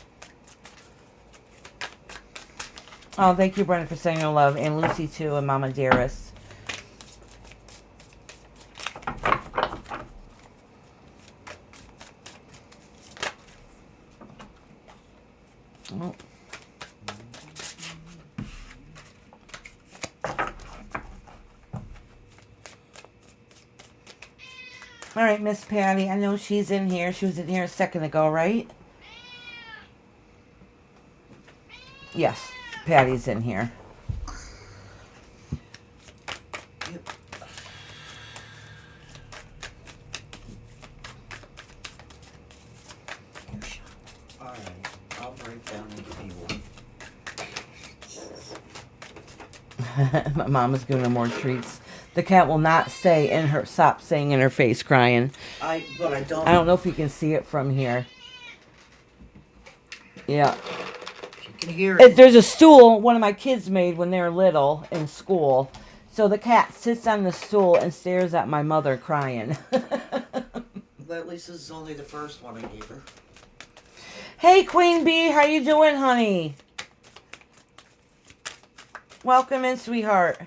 Oh, thank you, Brenda, for sending your love. And Lucy, too, and Mama Dearest. Oh. All right, Miss Patty. I know she's in here. She was in here a second ago, right? Yes, Patty's in here. Yep. Alright, I'll break down the keyboard. My mom is giving her more treats. The cat will not stop staying in her face crying. But I don't. I don't know if you can see it from here. Yeah. You can hear it. There's a stool one of my kids made when they were little in school. So the cat sits on the stool and stares at my mother crying. But at least this is only the first one I gave her. Hey, Queen Bee, how you doing, honey? Welcome in, sweetheart.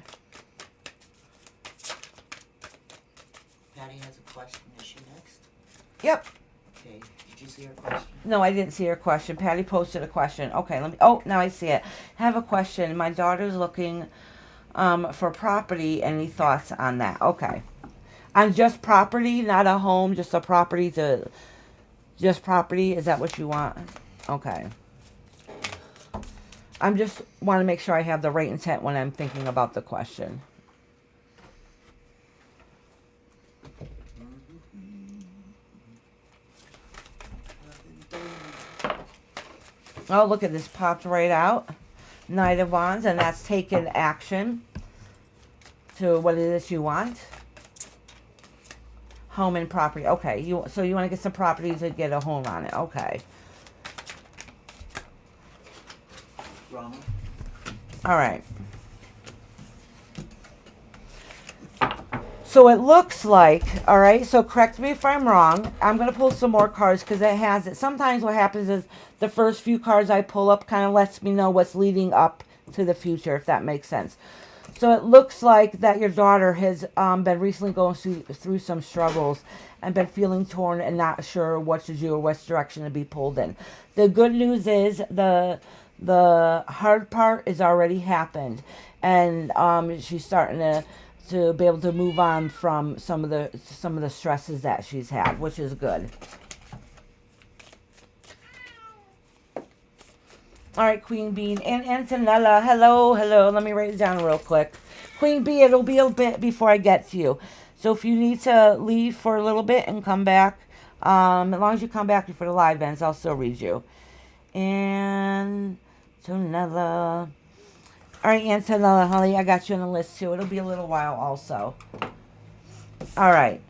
Patty has a question. Is she next? Yep. Okay. Did you see her question? No, I didn't see her question. Patty posted a question. Okay, let me. Oh, now I see it. I have a question. My daughter's looking for property. Any thoughts on that? Okay. On just property, not a home, just a property to. Just property. Is that what you want? Okay. I'm just want to make sure I have the right intent when I'm thinking about the question. Oh, look at this. Popped right out. Knight of Wands. And that's taken action to what it is you want. Home and property. Okay. So you want to get some property to get a home on it. Okay. Wrong. All right. So it looks like, all right, so correct me if I'm wrong. I'm going to pull some more cards because it has it. Sometimes what happens is the first few cards I pull up kind of lets me know what's leading up to the future, if that makes sense. So it looks like that your daughter has been recently going through some struggles and been feeling torn and not sure what to do or which direction to be pulled in. The good news is the hard part is already happened, and she's starting to be able to move on from some of the stresses that she's had, which is good. All right, Queen Bean and Antonella. Hello, hello. Let me write it down real quick. Queen Bee, it'll be a bit before I get to you. So if you need to leave for a little bit and come back, as long as you come back before the live ends, I'll still read you. And Antonella. All right, Antonella, honey, I got you on the list too. It'll be a little while also. All right.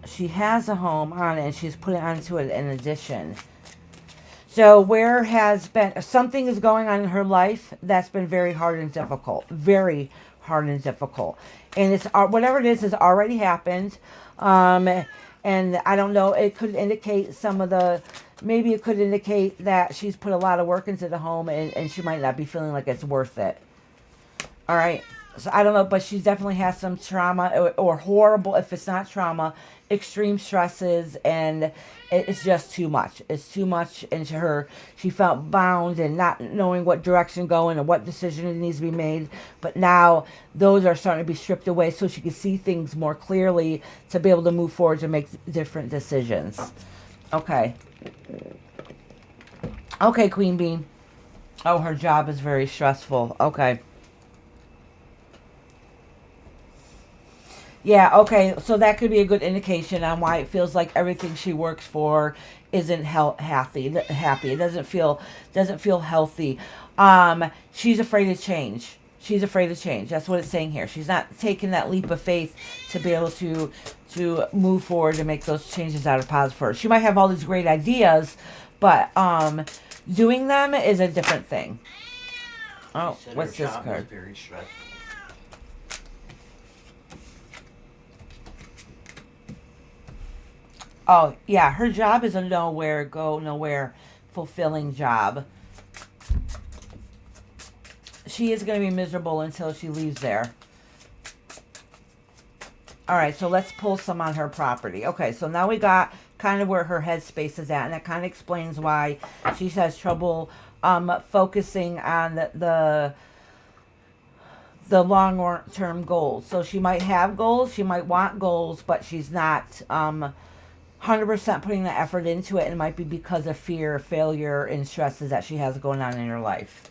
She has a home on it and she's put it onto it in addition. So where has been, something is going on in her life that's been very hard and difficult. Very hard and difficult. And it's whatever it is has already happened. And I don't know, it could indicate some of the, maybe it could indicate that she's put a lot of work into the home and she might not be feeling like it's worth it. All right. So I don't know, but she definitely has some trauma or horrible, if it's not trauma, extreme stresses, and it's just too much. It's too much into her. She felt bound and not knowing what direction going and what decision needs to be made. But now those are starting to be stripped away so she can see things more clearly to be able to move forward to make different decisions. Okay. Okay, Queen Bean. Oh, her job is very stressful. Okay. Yeah, okay. So that could be a good indication on why it feels like everything she works for isn't happy. Happy. It doesn't feel healthy. She's afraid to change. She's afraid to change. That's what it's saying here. She's not taking that leap of faith to be able to move forward and make those changes that are positive for her. She might have all these great ideas, but doing them is a different thing. Oh, what's this card? Very stressful. Oh, yeah, her job is a nowhere, go nowhere, fulfilling job. She is going to be miserable until she leaves there. All right, so let's pull some on her property. Okay, so now we got kind of where her headspace is at, and that kind of explains why she has trouble focusing on the long-term goals. So she might have goals, she might want goals, but she's not 100% putting the effort into it, and it might be because of fear, failure, and stresses that she has going on in her life.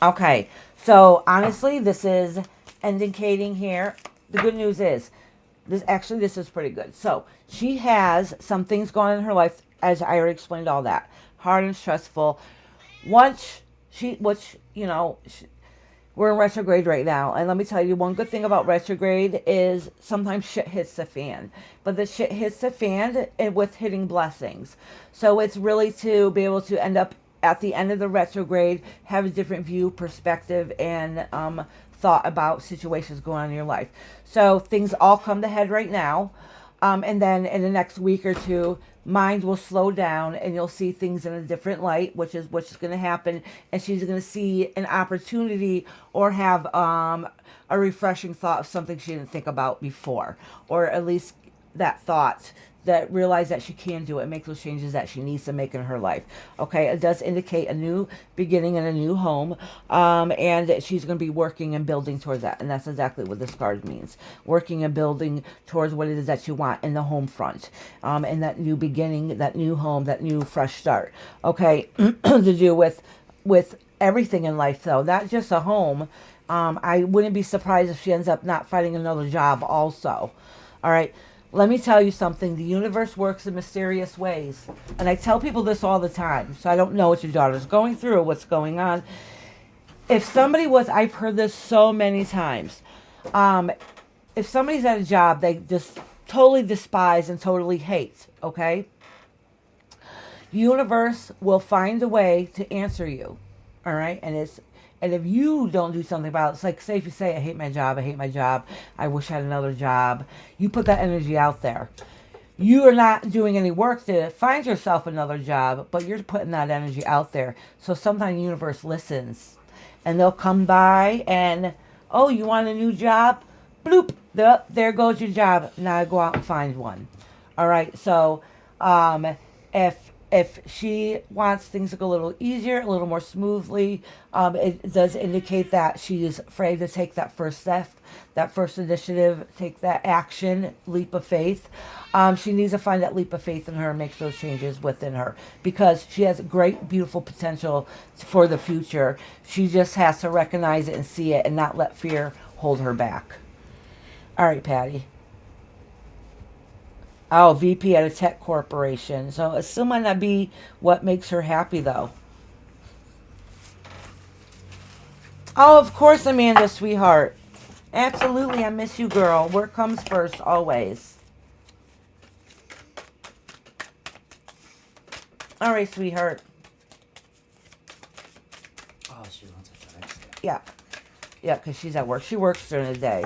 Okay, so honestly, this is indicating here. The good news is, this is pretty good. So she has some things going on in her life, as I already explained all that. Hard and stressful. We're in retrograde right now, and let me tell you, one good thing about retrograde is sometimes shit hits the fan. But the shit hits the fan with hitting blessings. So it's really to be able to end up at the end of the retrograde, have a different view, perspective, and thought about situations going on in your life. So things all come to head right now. And then in the next week or two, mind will slow down and you'll see things in a different light, which is going to happen. And she's going to see an opportunity or have a refreshing thought of something she didn't think about before, or at least that thought that realize that she can do it, make those changes that she needs to make in her life. Okay, it does indicate a new beginning and a new home, and she's going to be working and building towards that, and that's exactly what this card means. Working and building towards what it is that you want in the home front, and that new beginning, that new home, that new fresh start. Okay, to do with everything in life, though, not just a home. I wouldn't be surprised if she ends up not finding another job also. All right. Let me tell you something. The universe works in mysterious ways. And I tell people this all the time. So I don't know what your daughter's going through or what's going on. If somebody I've heard this so many times. If somebody's at a job they just totally despise and totally hate, okay? The universe will find a way to answer you. All right? And if you don't do something about it, it's like, say if you say, I hate my job, I wish I had another job. You put that energy out there. You are not doing any work to find yourself another job, but you're putting that energy out there. So sometimes the universe listens. And they'll come by and, oh, you want a new job? Bloop, there goes your job. Now go out and find one. All right, so if if she wants things to go a little easier, a little more smoothly, it does indicate that she is afraid to take that first step, that first initiative, take that action, leap of faith. She needs to find that leap of faith in her and make those changes within her because she has great, beautiful potential for the future. She just has to recognize it and see it and not let fear hold her back. All right, Patty. Oh, VP at a tech corporation. So it still might not be what makes her happy, though. Oh, of course, Amanda, sweetheart. Absolutely, I miss you, girl. Work comes first, always. All right, sweetheart. Oh, she wants a time stamp. Yeah. Yeah, because she's at work. She works during the day.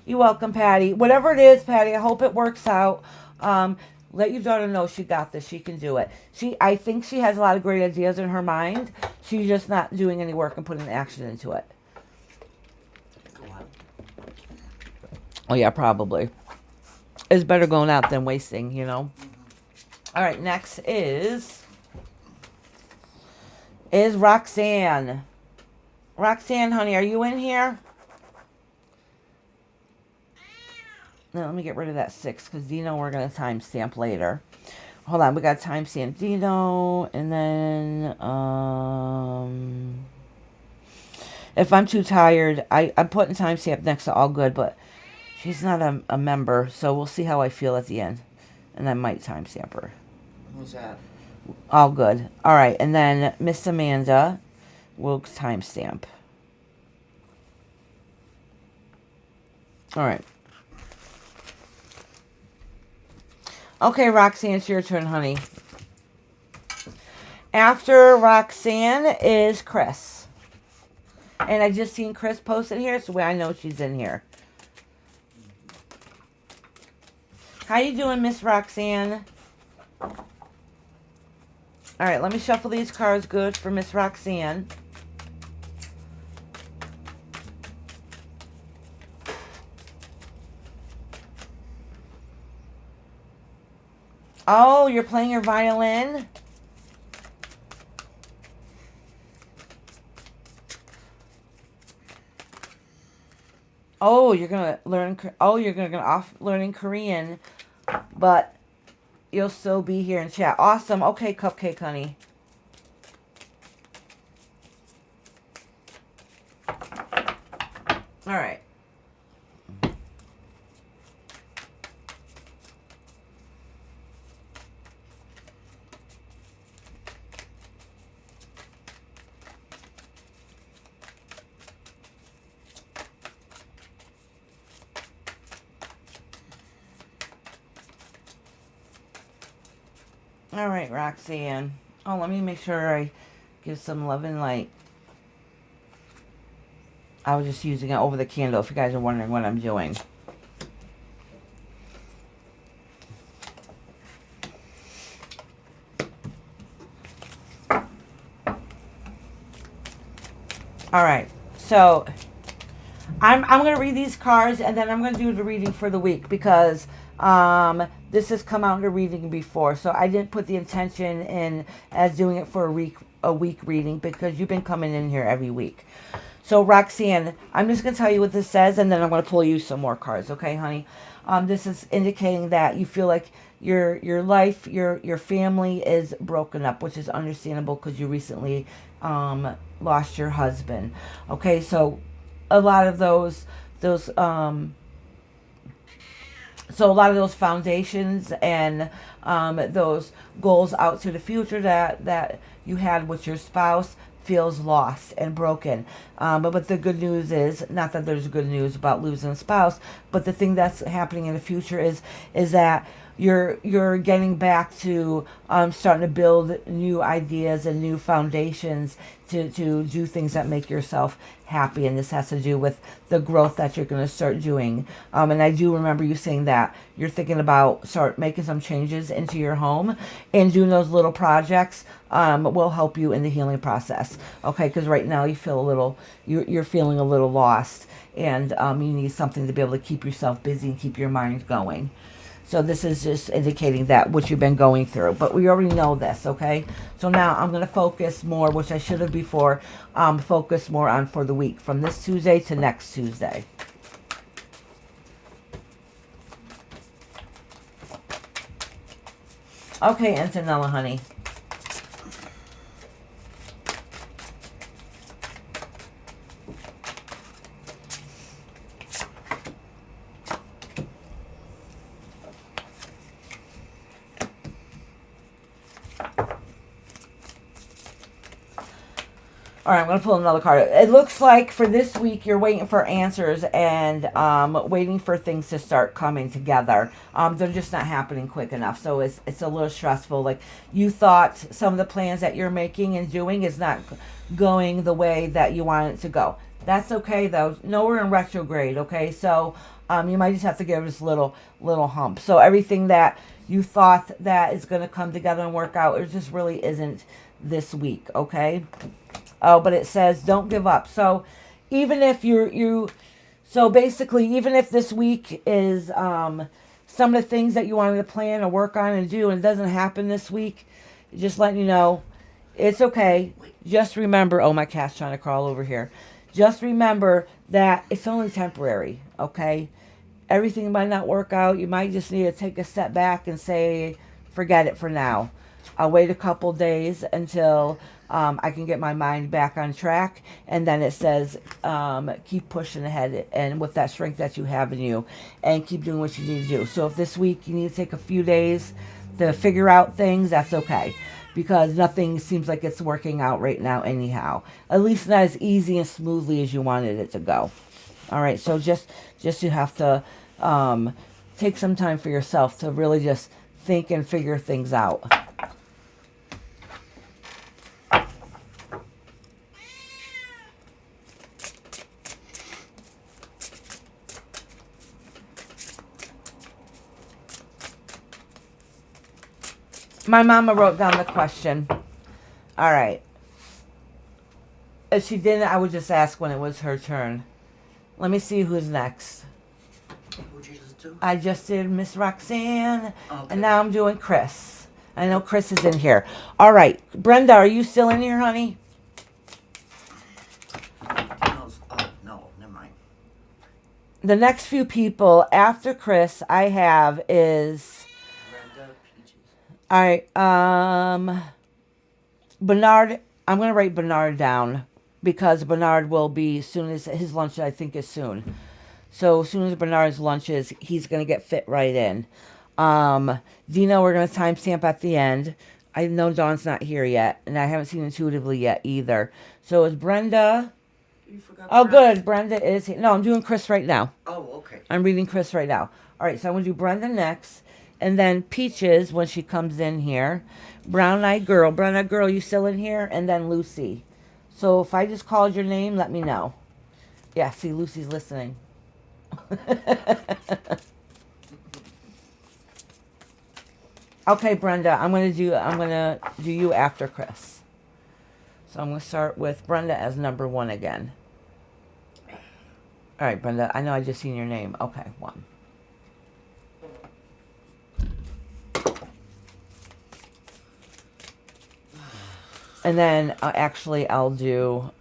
You're welcome, Patty. Whatever it is, Patty, I hope it works out. Let your daughter know she got this. She can do it. I think she has a lot of great ideas in her mind. She's just not doing any work and putting action into it. Go on. Oh, yeah, probably. It's better going out than wasting, you know. All right, next is Roxanne. Roxanne, honey, are you in here? No, let me get rid of that 6 because Dino we're going to timestamp later. Hold on, we got timestamp Dino, and then if I'm too tired, I'm putting timestamp next to all good, but she's not a member, so we'll see how I feel at the end, and I might timestamp her. Who's that? All good. All right, and then Miss Amanda will timestamp. All right. Okay, Roxanne, it's your turn, honey. After Roxanne is Chris. And I just seen Chris posted here, so I know she's in here. How you doing, Miss Roxanne? All right, let me shuffle these cards good for Miss Roxanne. Oh, you're playing your violin? Oh, you're gonna learn. Oh, you're gonna go off learning Korean, but you'll still be here in chat. Awesome. Okay, Cupcake, honey. All right. All right, Roxanne. Oh, let me make sure I give some love and light. I was just using it over the candle if you guys are wondering what I'm doing. All right, so I'm going to read these cards and then I'm going to do the reading for the week because this has come out in a reading before. So I didn't put the intention in as doing it for a week reading because you've been coming in here every week. So Roxanne, I'm just going to tell you what this says and then I'm going to pull you some more cards, okay, honey? This is indicating that you feel like your life, your family is broken up, which is understandable because you recently lost your husband. Okay, so a lot of those foundations and those goals out to the future that you had with your spouse feels lost and broken. But the good news is, not that there's good news about losing a spouse, but the thing that's happening in the future is that you're getting back to starting to build new ideas and new foundations to do things that make yourself happy, and this has to do with the growth that you're going to start doing. And I do remember you saying that you're thinking about start making some changes into your home, and doing those little projects will help you in the healing process. Okay, because right now you feel you're feeling a little lost, and you need something to be able to keep yourself busy and keep your mind going. So this is just indicating that what you've been going through. But we already know this, okay? So now I'm going to focus more, which I should have before, focus more on for the week from this Tuesday to next Tuesday. Okay, Antonella, honey. All right, I'm going to pull another card. It looks like for this week, you're waiting for answers and waiting for things to start coming together. They're just not happening quick enough. So it's a little stressful. Like you thought some of the plans that you're making and doing is not going the way that you want it to go. That's okay, though. No, we're in retrograde, okay? So you might just have to give us a little hump. So everything that you thought that is going to come together and work out, it just really isn't this week, okay? Oh, but it says don't give up. So even if so basically, even if this week is some of the things that you wanted to plan or work on and do and it doesn't happen this week, just letting you know, it's okay. Just remember, oh, my cat's trying to crawl over here. Just remember that it's only temporary, okay? Everything might not work out. You might just need to take a step back and say, forget it for now. I'll wait a couple days until I can get my mind back on track. And then it says, keep pushing ahead and with that strength that you have in you and keep doing what you need to do. So if this week you need to take a few days to figure out things, that's okay. Because nothing seems like it's working out right now anyhow. At least not as easy and smoothly as you wanted it to go. All right, so just you have to take some time for yourself to really just think and figure things out. My mama wrote down the question. All right. If she didn't, I would just ask when it was her turn. Let me see who's next. What'd you just do? I just did Miss Roxanne, Okay. and now I'm doing Chris. I know Chris is in here. All right. Brenda, are you still in here, honey? No, never mind. The next few people after Chris I have is... Brenda, Peaches. All right, Bernard, I'm going to write Bernard down because Bernard will be soon as his lunch, I think, is soon. So as soon as Bernard's lunch is, he's going to get fit right in. Dino, we're going to timestamp at the end. I know Dawn's not here yet, and I haven't seen Intuitively yet either. So is Brenda... You forgot Oh, Chris. good. Brenda is here. No, I'm doing Chris right now. Oh, okay. I'm reading Chris right now. All right, so I'm going to do Brenda next. And then Peaches when she comes in here. Brown-eyed girl. Brown-eyed girl, you still in here? And then Lucy. So if I just called your name, let me know. Yeah, see, Lucy's listening. Okay, Brenda, I'm gonna do you after Chris. So I'm gonna start with Brenda as number 1 again. All right, Brenda, I know I just seen your name. Okay, 1. And then actually I'll do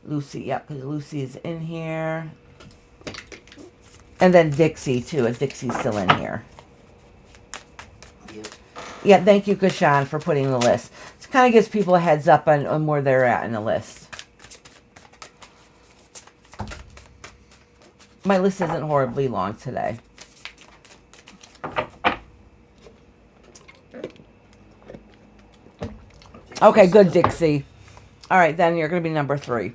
Lucy, yep, because Lucy's in here. And then Dixie, too. Dixie's still in here. Yep. Yeah, thank you, Kashan, for putting the list. It kind of gives people a heads up on where they're at in the list. My list isn't horribly long today. Okay, good, Dixie. All right, then you're going to be number 3.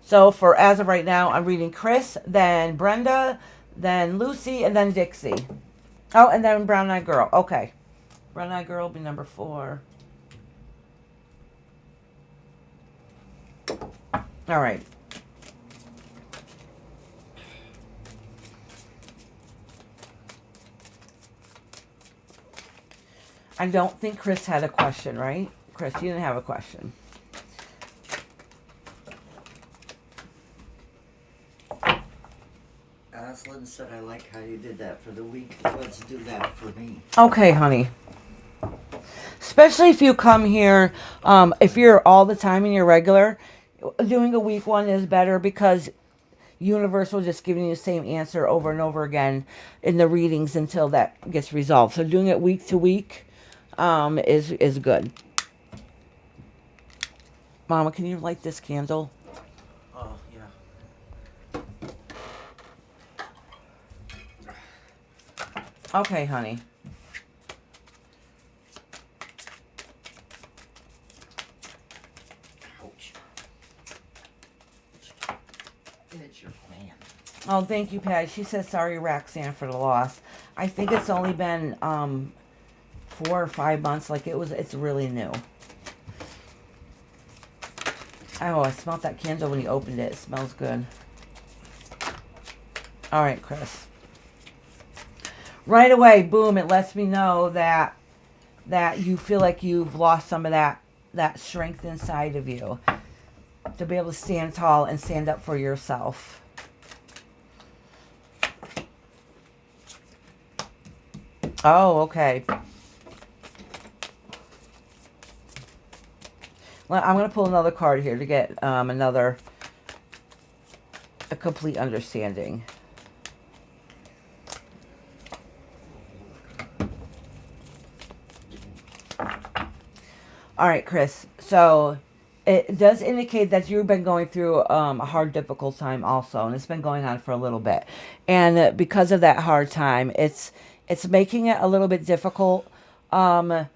So for as of right now, I'm reading Chris, then Brenda, then Lucy, and then Dixie. Oh, and then Brown Eyed Girl. Okay. Brown Eyed Girl will be number 4. All right. I don't think Chris had a question, right? Chris, you didn't have a question. Jocelyn said, I like how you did that for the week. Let's do that for me. Okay, honey. Especially if you come here, if you're all the time and you're regular, doing a week one is better because universe will just giving you the same answer over and over again in the readings until that gets resolved. So doing it week to week is good. Mama, can you light this candle? Oh, yeah. Okay, honey. Ouch. It's your plan. Oh, thank you, Patty. She says sorry, Roxanne, for the loss. I think it's only been 4 or 5 months. Like it's really new. Oh, I smelled that candle when you opened it. It smells good. All right, Chris. Right away, boom! It lets me know that you feel like you've lost some of that strength inside of you to be able to stand tall and stand up for yourself. Oh, okay. Well, I'm going to pull another card here to get a complete understanding. All right, Chris. So it does indicate that you've been going through a hard, difficult time also, and it's been going on for a little bit. And because of that hard time, it's making it a little bit difficult for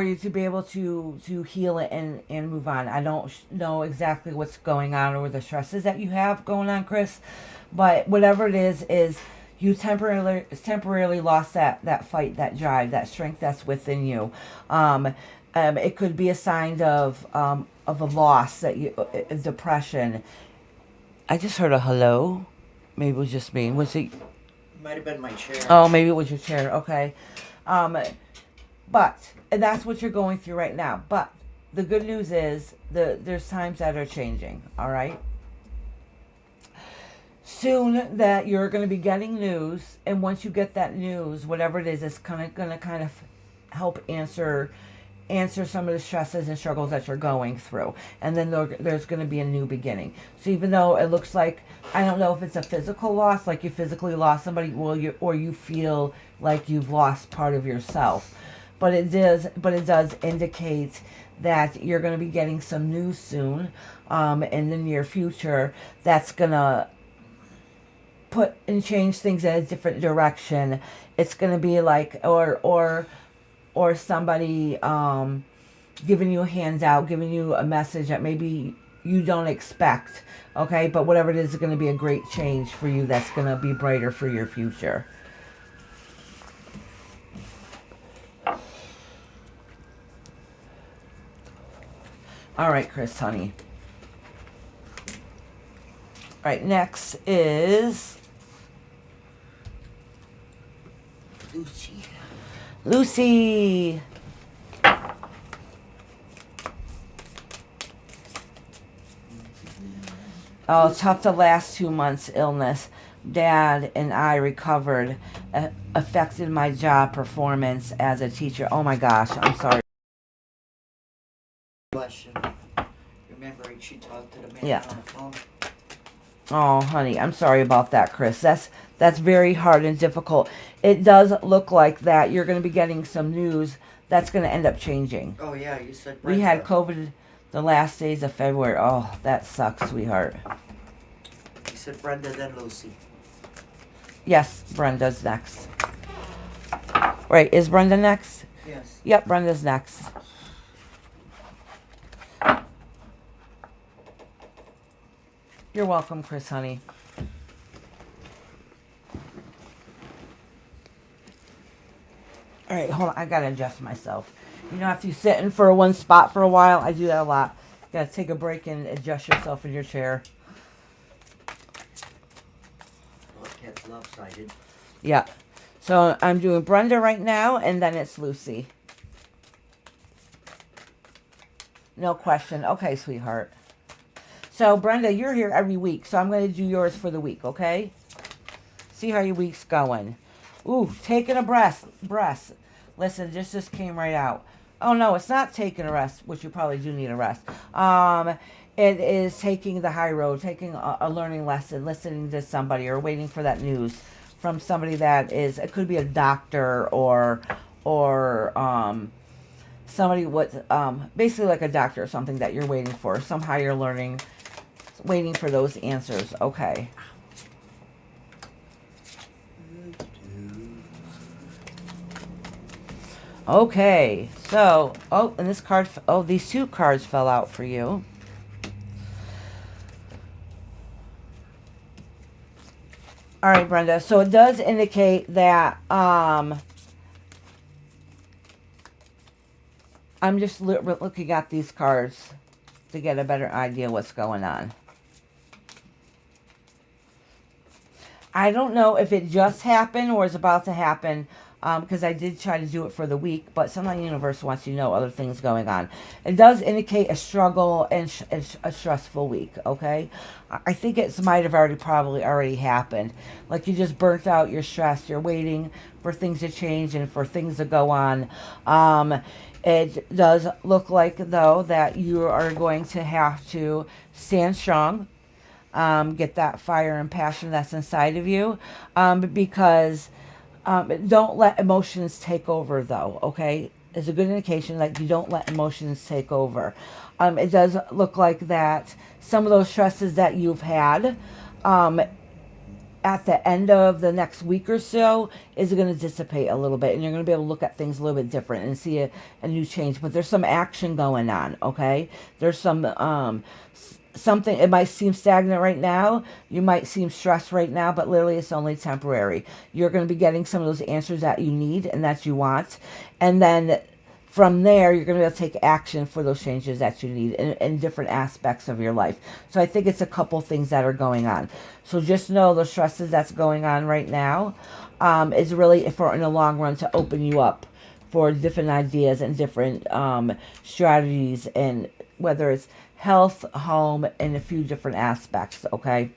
you to be able to heal it and move on. I don't know exactly what's going on or the stresses that you have going on, Chris, but whatever it is you temporarily lost that fight, that drive, that strength that's within you. It could be a sign of a loss, that you depression. I just heard a hello. Maybe it was just me. Was it? Might have been my chair. Oh, maybe it was your chair. Okay. And that's what you're going through right now. But the good news is there's times that are changing. All right. Soon that you're going to be getting news, and once you get that news, whatever it is, it's going to kind of help answer some of the stresses and struggles that you're going through, and then there's going to be a new beginning. So even though it looks like, I don't know if it's a physical loss, like you physically lost somebody, or you feel like you've lost part of yourself, but it does indicate that you're going to be getting some news soon, in the near future, that's going to put and change things in a different direction. It's going to be like, or somebody giving you a handout, giving you a message that maybe you don't expect, okay? But whatever it is going to be a great change for you that's going to be brighter for your future. All right, Chris, honey. All right, next is Lucy. Oh, tough the last 2 months illness. Dad and I recovered. Affected my job performance as a teacher. Oh my gosh, I'm sorry. Question. Remembering she talked to the man Yeah. on the phone. Oh, honey, I'm sorry about that, Chris. That's very hard and difficult. It does look like that you're going to be getting some news that's going to end up changing. Oh yeah, you said We Brenda. had COVID the last days of February. Oh, that sucks, sweetheart. You said Brenda, then Lucy. Yes, Brenda's next. Right, is Brenda next? Yes. Yep, Brenda's next. You're welcome, Chris, honey. All right, hold on. I got to adjust myself. You know, after you sit in for one spot for a while, I do that a lot. You got to take a break and adjust yourself in your chair. Well, the cat's lopsided. Yeah. So I'm doing Brenda right now, and then it's Lucy. No question. Okay, sweetheart. So, Brenda, you're here every week, so I'm going to do yours for the week, okay? See how your week's going. Ooh, taking a breath. Listen, this came right out. Oh, no, it's not taking a rest, which you probably do need a rest. It is taking the high road, taking a learning lesson, listening to somebody, or waiting for that news from somebody that is, it could be a doctor or somebody with, basically like a doctor or something that you're waiting for, some higher learning, waiting for those answers. Okay. Okay, so, oh, and this card, oh, these two cards fell out for you. All right, Brenda, so it does indicate that, I'm just looking at these cards to get a better idea what's going on. I don't know if it just happened or is about to happen, because I did try to do it for the week, but sometimes the universe wants you to know other things going on. It does indicate a struggle and a stressful week, okay? I think it might have probably already happened. Like you just burnt out, you're stressed, you're waiting for things to change and for things to go on. It does look like, though, that you are going to have to stand strong. Get that fire and passion that's inside of you, because don't let emotions take over, though, okay? It's a good indication that you don't let emotions take over. It does look like that some of those stresses that you've had, at the end of the next week or so is going to dissipate a little bit, and you're going to be able to look at things a little bit different and see a new change. But there's some action going on, okay? There's some something. It might seem stagnant right now, you might seem stressed right now, but literally it's only temporary. You're going to be getting some of those answers that you need and that you want, and then from there, you're going to be able to take action for those changes that you need in different aspects of your life. So I think it's a couple things that are going on. So just know the stresses that's going on right now, is really for in the long run to open you up for different ideas and different strategies, and whether it's health, home, and a few different aspects, okay?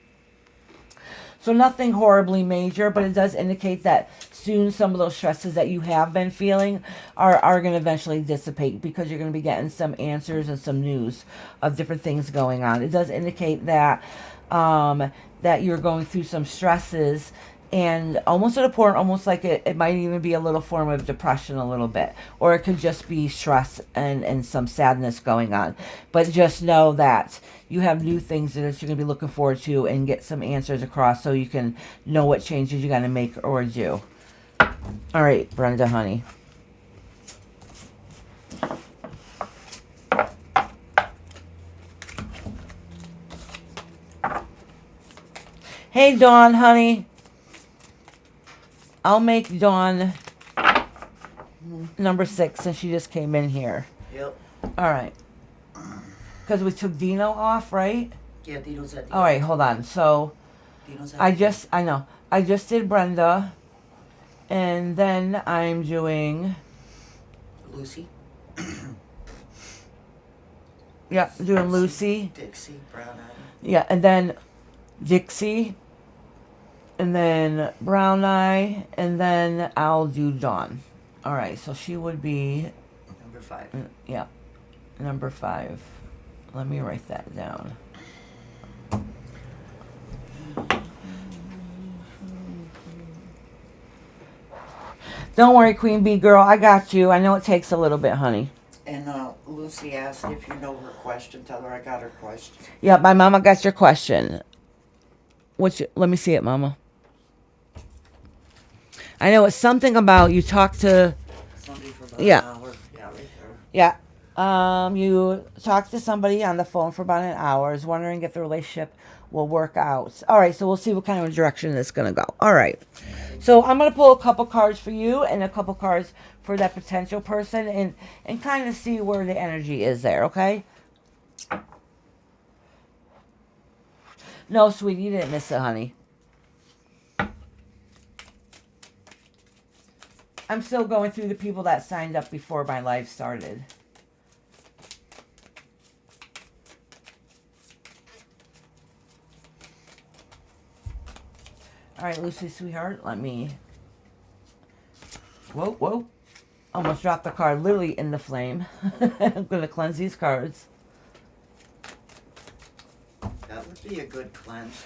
So nothing horribly major, but it does indicate that soon some of those stresses that you have been feeling are going to eventually dissipate, because you're going to be getting some answers and some news of different things going on. It does indicate that that you're going through some stresses, and almost at a point, almost like it might even be a little form of depression a little bit, or it could just be stress and some sadness going on. But just know that you have new things that you're going to be looking forward to and get some answers across, so you can know what changes you got to make or do. All right, Brenda, honey. Hey, Dawn, honey. I'll make Dawn number 6 since she just came in here. Yep. All right. Because we took Dino off, right? Yeah, Dino's at the All right, hold on. So Dino's at I just did Brenda, and then I'm doing, Lucy. yeah, doing Lucy. Dixie, Brown Eye. Yeah, and then Dixie, and then Brown Eye, and then I'll do Dawn. All right, so she would be, Number 5. yeah, number 5. Let me write that down. Don't worry, Queen Bee girl, I got you. I know it takes a little bit, honey. And Lucy asked if you know her question. Tell her I got her question. Yeah, my mama got your question. Let me see it, Mama. I know it's something about you talked to. Somebody for about Yeah. an hour. Yeah, right there. Yeah. You talked to somebody on the phone for about an hour. Is wondering if the relationship will work out. All right, so we'll see what kind of direction it's gonna go. All right. So I'm gonna pull a couple cards for you and a couple cards for that potential person, and kind of see where the energy is there. Okay. No, sweetie, you didn't miss it, honey. I'm still going through the people that signed up before my live started. right, Lucy, sweetheart, let me... Whoa, whoa. Almost dropped the card literally in the flame. I'm going to cleanse these cards. That would be a good cleanse.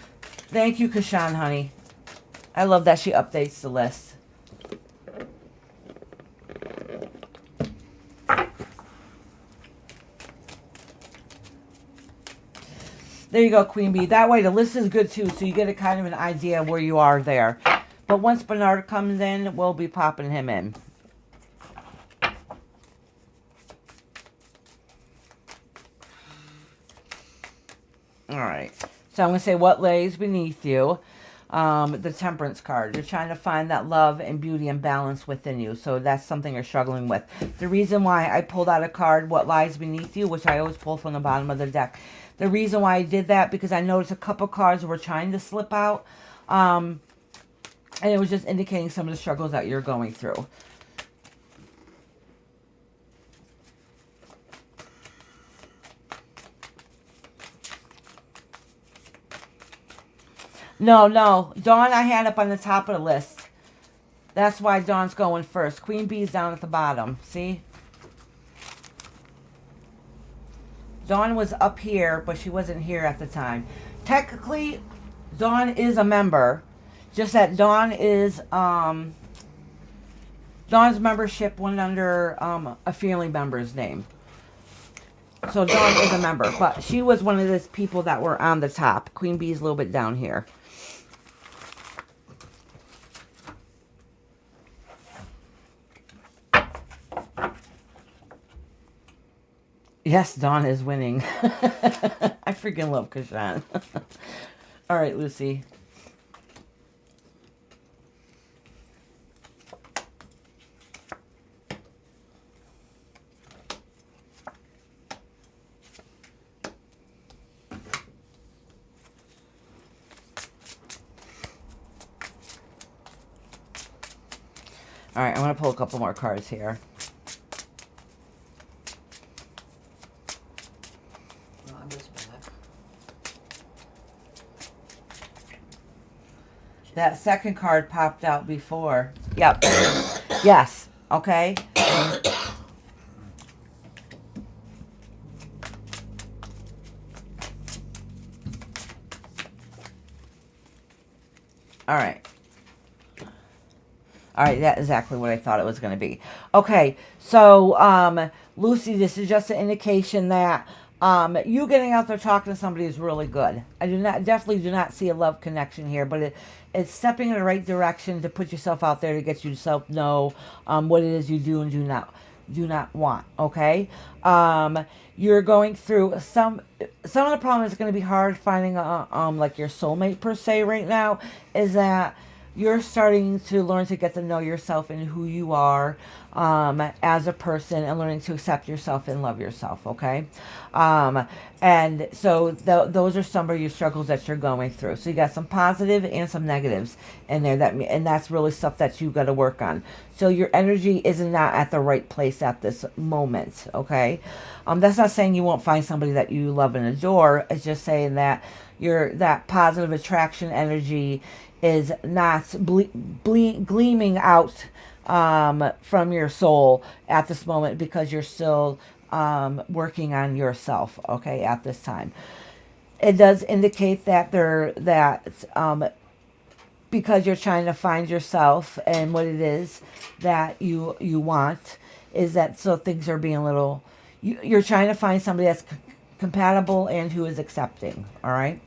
Thank you, Kashan, honey. I love that she updates the list. There you go, Queen Bee. That way the list is good too, so you get a kind of an idea where you are there. But once Bernard comes in, we'll be popping him in. Alright. So I'm going to say what lays beneath you. The Temperance card. You're trying to find that love and beauty and balance within you. So that's something you're struggling with. The reason why I pulled out a card, what lies beneath you, which I always pull from the bottom of the deck. The reason why I did that, because I noticed a couple cards were trying to slip out. And it was just indicating some of the struggles that you're going through. No, no. Dawn I had up on the top of the list. That's why Dawn's going first. Queen Bee's down at the bottom. See? Dawn was up here, but she wasn't here at the time. Technically, Dawn is a member. Just that Dawn is, Dawn's membership went under a family member's name. So Dawn is a member. But she was one of those people that were on the top. Queen Bee's a little bit down here. Yes, Dawn is winning. I freaking love Kashan. All right, Lucy. All right, I'm going to pull a couple more cards here. That second card popped out before. Yep. Yes. Okay. All right. All right, that's exactly what I thought it was going to be. Okay, so, Lucy, this is just an indication that you getting out there talking to somebody is really good. I definitely do not see a love connection here, but it's stepping in the right direction to put yourself out there to get yourself know what it is you do and do not want. Okay, you're going through some of the problem is going to be hard finding like your soulmate per se right now. Is that you're starting to learn to get to know yourself and who you are as a person, and learning to accept yourself and love yourself, okay? And so those are some of your struggles that you're going through. So you got some positive and some negatives in there, and that's really stuff that you got to work on. So your energy is not at the right place at this moment, okay? That's not saying you won't find somebody that you love and adore. It's just saying that that positive attraction energy is not gleaming out from your soul at this moment, because you're still working on yourself, okay, at this time. It does indicate that because you're trying to find yourself and what it is that you want, is that so things are being a little, you're trying to find somebody that's compatible and who is accepting, all right?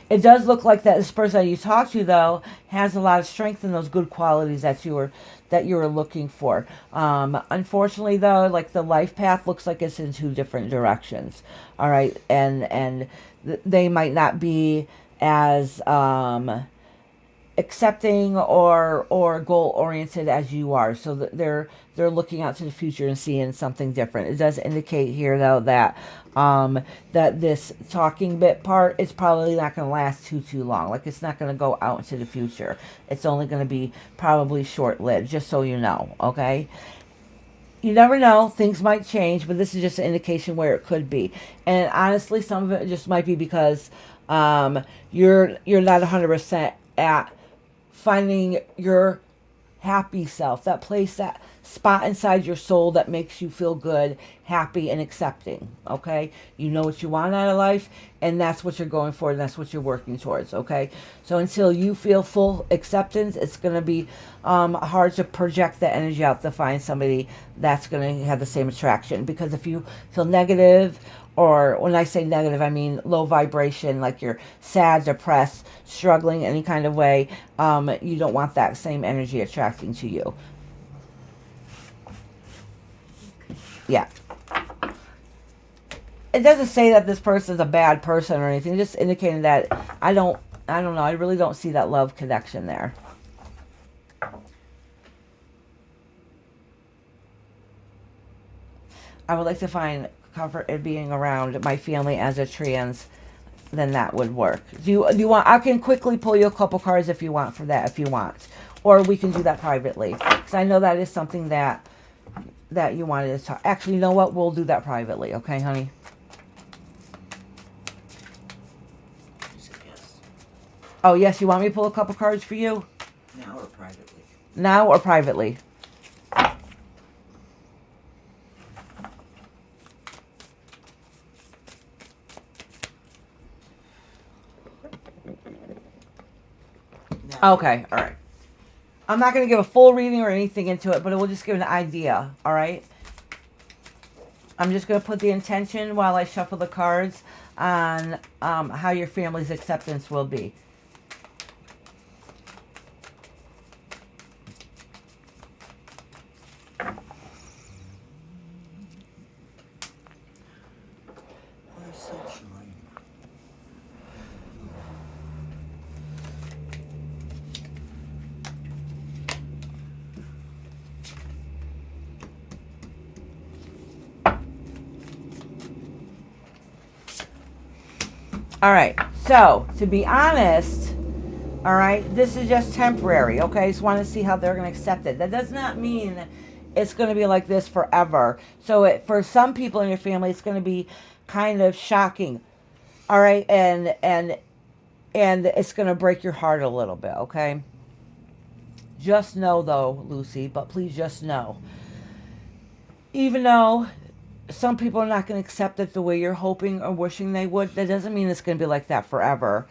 It does look like that this person that you talk to, though, has a lot of strength in those good qualities that you were looking for. Unfortunately, though, like the life path looks like it's in two different directions. All right, and they might not be as accepting or goal oriented as you are. So they're looking out to the future and seeing something different. It does indicate here, though, that that this talking bit part is probably not going to last too long. Like, it's not going to go out into the future. It's only going to be probably short-lived, just so you know, okay? You never know. Things might change, but this is just an indication where it could be. And honestly, some of it just might be because you're not 100% at finding your happy self, that place, that spot inside your soul that makes you feel good, happy, and accepting. Okay, you know what you want out of life, and that's what you're going for, and that's what you're working towards. Okay, so until you feel full acceptance, it's going to be hard to project that energy out to find somebody that's going to have the same attraction. Because if you feel negative, or when I say negative, I mean low vibration, like you're sad, depressed, struggling any kind of way, you don't want that same energy attracting to you. Yeah. It doesn't say that this person's a bad person or anything, just indicating that I don't know, I really don't see that love connection there. I would like to find comfort in being around my family as a trans, then that would work. Do you want, I can quickly pull you a couple cards if you want for that, if you want. Or we can do that privately. Because I know that is something that you wanted to talk. Actually, you know what? We'll do that privately. Okay, honey? Yes. Oh, yes. You want me to pull a couple cards for you? Now or privately? Now or privately? Now. Okay, all right. I'm not going to give a full reading or anything into it, but we'll just give an idea, all right? I'm just going to put the intention while I shuffle the cards on how your family's acceptance will be. Sunshine. All right, so to be honest, all right, this is just temporary, okay? Just want to see how they're going to accept it. That does not mean it's going to be like this forever. So for some people in your family, it's going to be kind of shocking, all right? And it's going to break your heart a little bit, okay? Just know, though, Lucy, but please just know, even though some people are not going to accept it the way you're hoping or wishing they would, that doesn't mean it's going to be like that forever.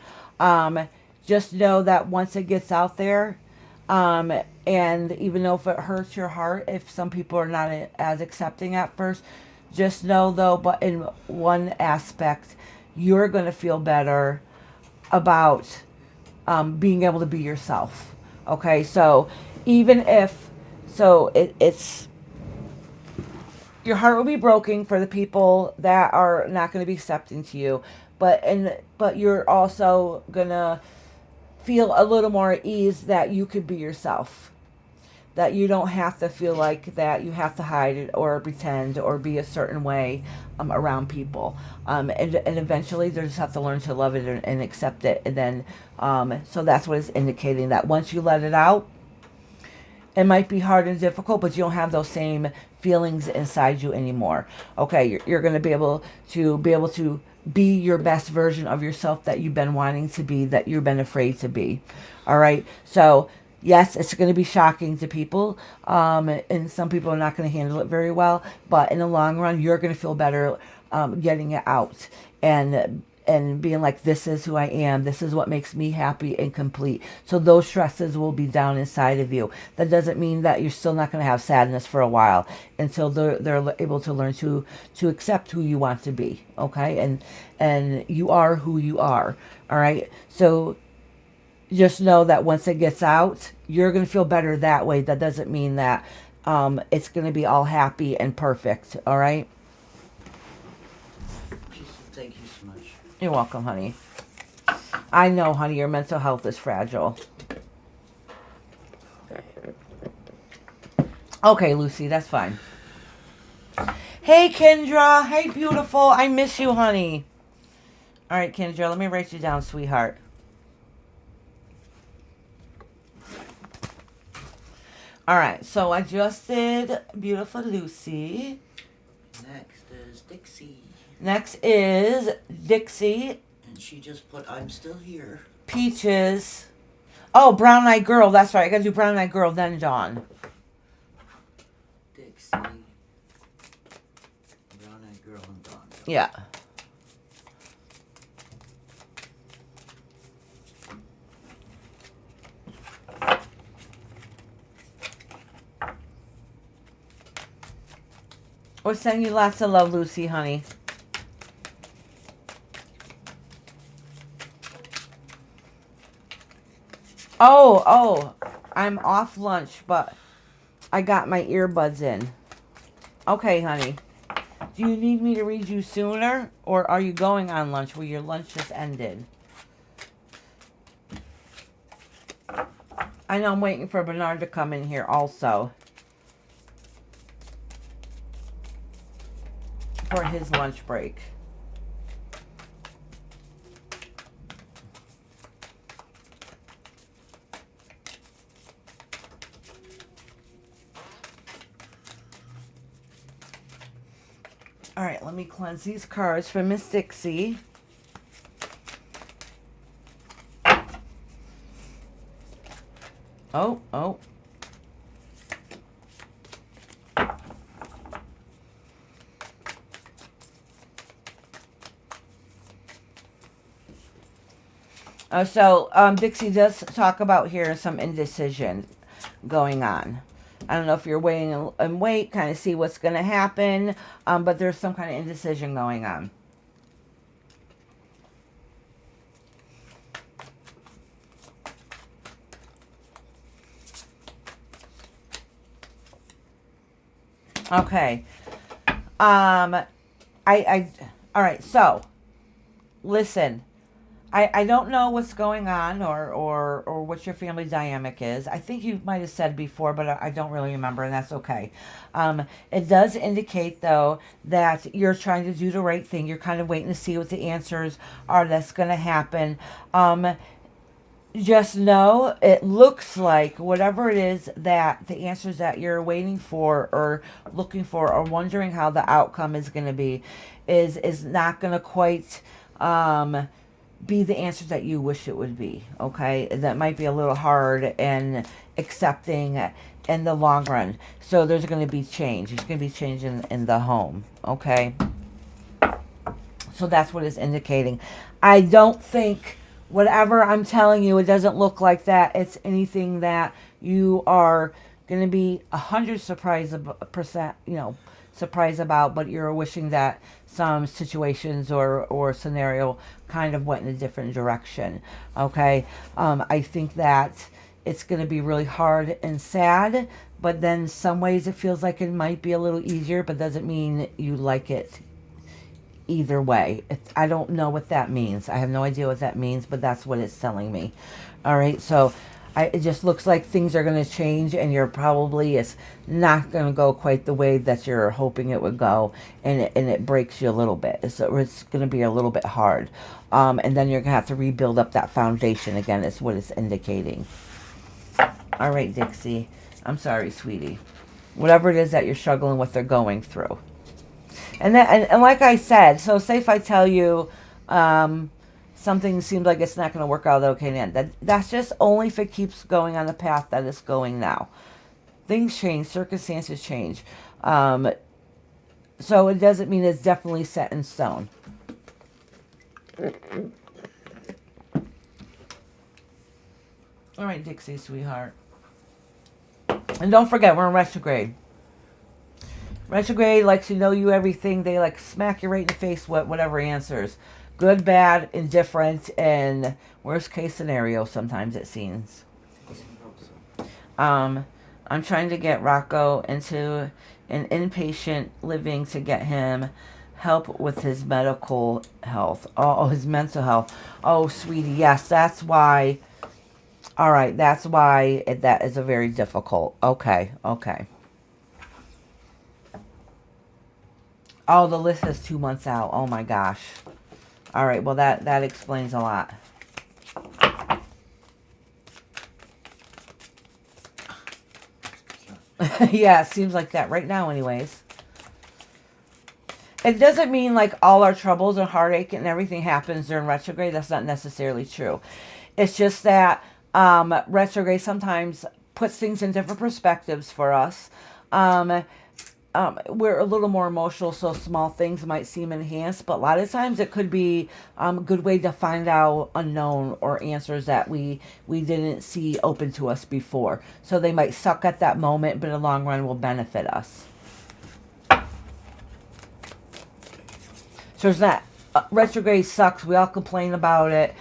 Just know that once it gets out there, and even though if it hurts your heart, if some people are not as accepting at first, just know, though, but in one aspect, you're going to feel better about being able to be yourself. Okay, so even if, so it's, your heart will be broken for the people that are not going to be accepting to you, but you're also gonna feel a little more at ease that you could be yourself, that you don't have to feel like that you have to hide it or pretend or be a certain way around people, and eventually they just have to learn to love it and accept it, and then so that's what it's indicating, that once you let it out, it might be hard and difficult, but you don't have those same feelings inside you anymore. Okay, you're going to be able to be your best version of yourself that you've been wanting to be, that you've been afraid to be. All right, so yes, it's going to be shocking to people, and some people are not going to handle it very well. But in the long run, you're going to feel better getting it out and being like, this is who I am. This is what makes me happy and complete. So those stresses will be down inside of you. That doesn't mean that you're still not going to have sadness for a while until they're able to learn to accept who you want to be. Okay, and you are who you are. All right. So just know that once it gets out, you're going to feel better that way. That doesn't mean that it's going to be all happy and perfect. All right. Thank you so much. You're welcome, honey. I know, honey, your mental health is fragile. Okay, Lucy, that's fine. Hey, Kendra. Hey, beautiful. I miss you, honey. All right, Kendra, let me write you down, sweetheart. All right, so I just did beautiful Lucy. Next is Dixie. Next is Dixie. And she just put, I'm still here. Peaches. Oh, Brown Eyed Girl. That's right. I gotta do Brown Eyed Girl, then Dawn. Dixie. Brown Eyed Girl and Dawn. Yeah. We're sending you lots of love, Lucy, honey. Oh, I'm off lunch, but I got my earbuds in. Okay, honey. Do you need me to read you sooner, or are you going on lunch where your lunch just ended? I know I'm waiting for Bernard to come in here also for his lunch break. All right, let me cleanse these cards for Miss Dixie. Oh. Dixie does talk about here some indecision going on. I don't know if you're waiting and wait, kind of see what's going to happen, but there's some kind of indecision going on. Okay. All right, so, listen. I don't know what's going on or what your family dynamic is. I think you might have said before, but I don't really remember, and that's okay. It does indicate, though, that you're trying to do the right thing. You're kind of waiting to see what the answers are that's going to happen. Just know it looks like whatever it is that the answers that you're waiting for or looking for or wondering how the outcome is going to be is not going to quite be the answer that you wish it would be. Okay, that might be a little hard and accepting in the long run. So there's going to be change. There's going to be change in the home. Okay, so that's what it's indicating. I don't think whatever I'm telling you, it doesn't look like that it's anything that you are going to be 100% surprised about, but you're wishing that some situations or scenario kind of went in a different direction. Okay, I think that it's going to be really hard and sad, but then some ways it feels like it might be a little easier, but doesn't mean you like it either way. I don't know what that means. I have no idea what that means, but that's what it's telling me. All right, so it just looks like things are going to change, and it's not going to go quite the way that you're hoping it would go, and it breaks you a little bit. So it's going to be a little bit hard, and then you're going to have to rebuild up that foundation again. Is what it's indicating. All right, Dixie. I'm sorry, sweetie. Whatever it is that you're struggling with or going through. And like I said, so say if I tell you something seems like it's not going to work out okay, then that's just only if it keeps going on the path that it's going now. Things change, circumstances change. So it doesn't mean it's definitely set in stone. All right, Dixie, sweetheart. And don't forget, we're in retrograde. Retrograde likes to know you everything. They like smack you right in the face with whatever answers. Good, bad, indifferent, and worst case scenario sometimes it seems. I'm trying to get Rocco into an inpatient living to get him help with his medical health. Oh, his mental health. Oh, sweetie, yes, that's why. All right, that's why that is a very difficult. Okay. Oh, the list is 2 months out. Oh my gosh. All right, well that explains a lot. Yeah, it seems like that right now anyways. It doesn't mean like all our troubles and heartache and everything happens during retrograde. That's not necessarily true. It's just that Retrograde sometimes puts things in different perspectives for us. Um, we're a little more emotional, so small things might seem enhanced, but a lot of times it could be a good way to find out unknown or answers that we didn't see open to us before. So they might suck at that moment, but in the long run will benefit us. So it's not retrograde sucks. We all complain about it.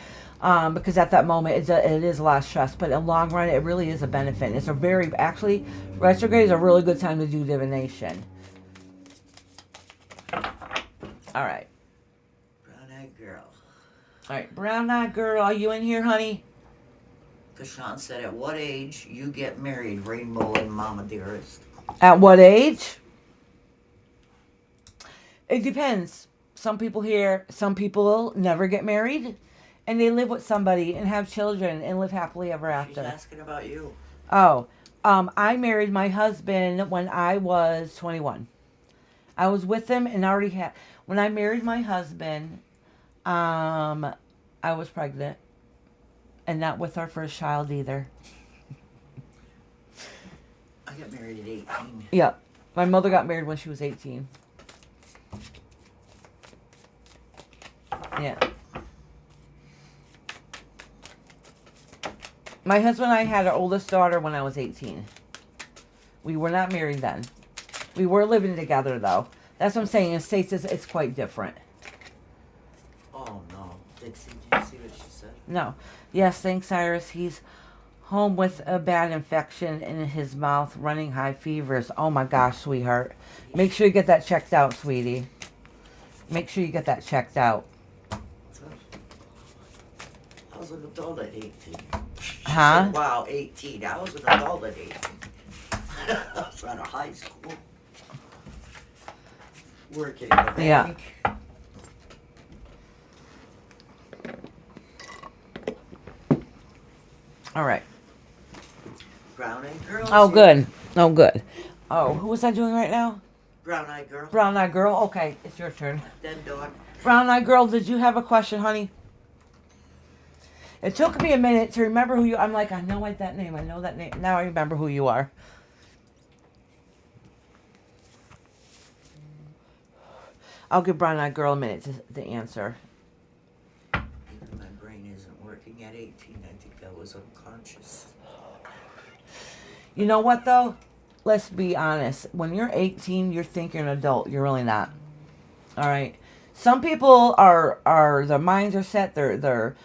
Because at that moment it is a lot of stress, but in the long run it really is a benefit. It's a very, actually, retrograde is a really good time to do divination. All right. Brown-eyed girl. All right, brown-eyed girl, are you in here, honey? Kashan said, at what age you get married, Rainbow and Mama Dearest? At what age? It depends. Some people never get married, and they live with somebody and have children and live happily ever after. She's asking about you. Oh, I married my husband when I was 21. I was with him and already had. When I married my husband, I was pregnant, and not with our first child either. I got married at 18. Yeah, my mother got married when she was 18. Yeah. My husband and I had our oldest daughter when I was 18. We were not married then. We were living together, though. That's what I'm saying. In the States, it's quite different. Oh, no. Did you see what she said? No. Yes, thanks, Iris. He's home with a bad infection in his mouth, running high fevers. Oh, my gosh, sweetheart. Make sure you get that checked out, sweetie. Make sure you get that checked out. I was an adult at 18. Huh? Said, wow, 18. I was an adult at 18. I was out of high school. Working in a bank. Yeah. All right. Brown-eyed girl. Oh, good. Oh, good. Oh, who was I doing right now? Brown-eyed girl. Brown-eyed girl. Okay, it's your turn. Then Dawn. Brown-eyed girl, did you have a question, honey? It took me a minute to remember who you... I'm like, I know that name. I know that name. Now I remember who you are. I'll give brown-eyed girl a minute to answer. Even my brain isn't working at 18. I think I was unconscious. You know what, though? Let's be honest. When you're 18, you think you're an adult. You're really not. All right? Some people are their minds are set. They're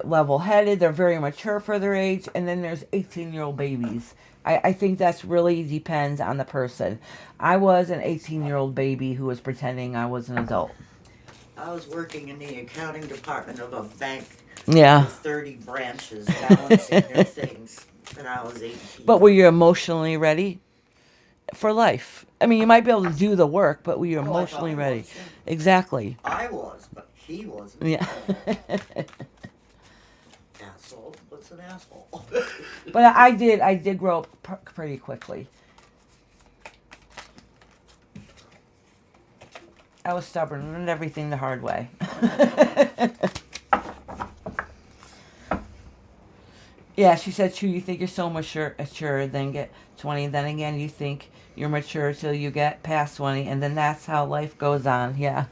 level-headed. They're very mature for their age. And then there's 18-year-old babies. I think that's really depends on the person. I was an 18-year-old baby who was pretending I was an adult. I was working in the accounting department of a bank Yeah. with 30 branches balancing their things. And I was 18. But were you emotionally ready for life? I mean, you might be able to do the work, but were you Oh, I thought emotionally I ready? was, yeah. Exactly. I was, but he wasn't. Yeah. Asshole. What's an asshole? But I did grow up pretty quickly. I was stubborn and learned everything the hard way. Yeah, she said, "True. You think you're so mature, then get 20. Then again, you think you're mature till you get past 20, and then that's how life goes on." Yeah.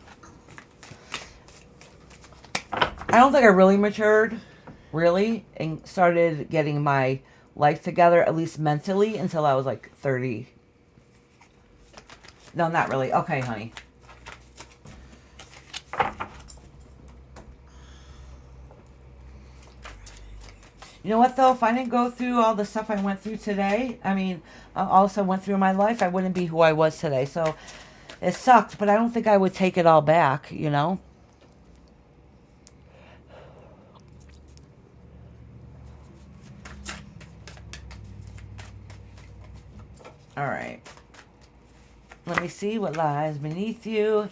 I don't think I really matured, and started getting my life together, at least mentally, until I was like 30. No, not really. Okay, honey. You know what, though? If I didn't go through all the stuff I went through today, I mean, also went through in my life, I wouldn't be who I was today. So it sucked, but I don't think I would take it all back, you know? All right. Let me see what lies beneath you.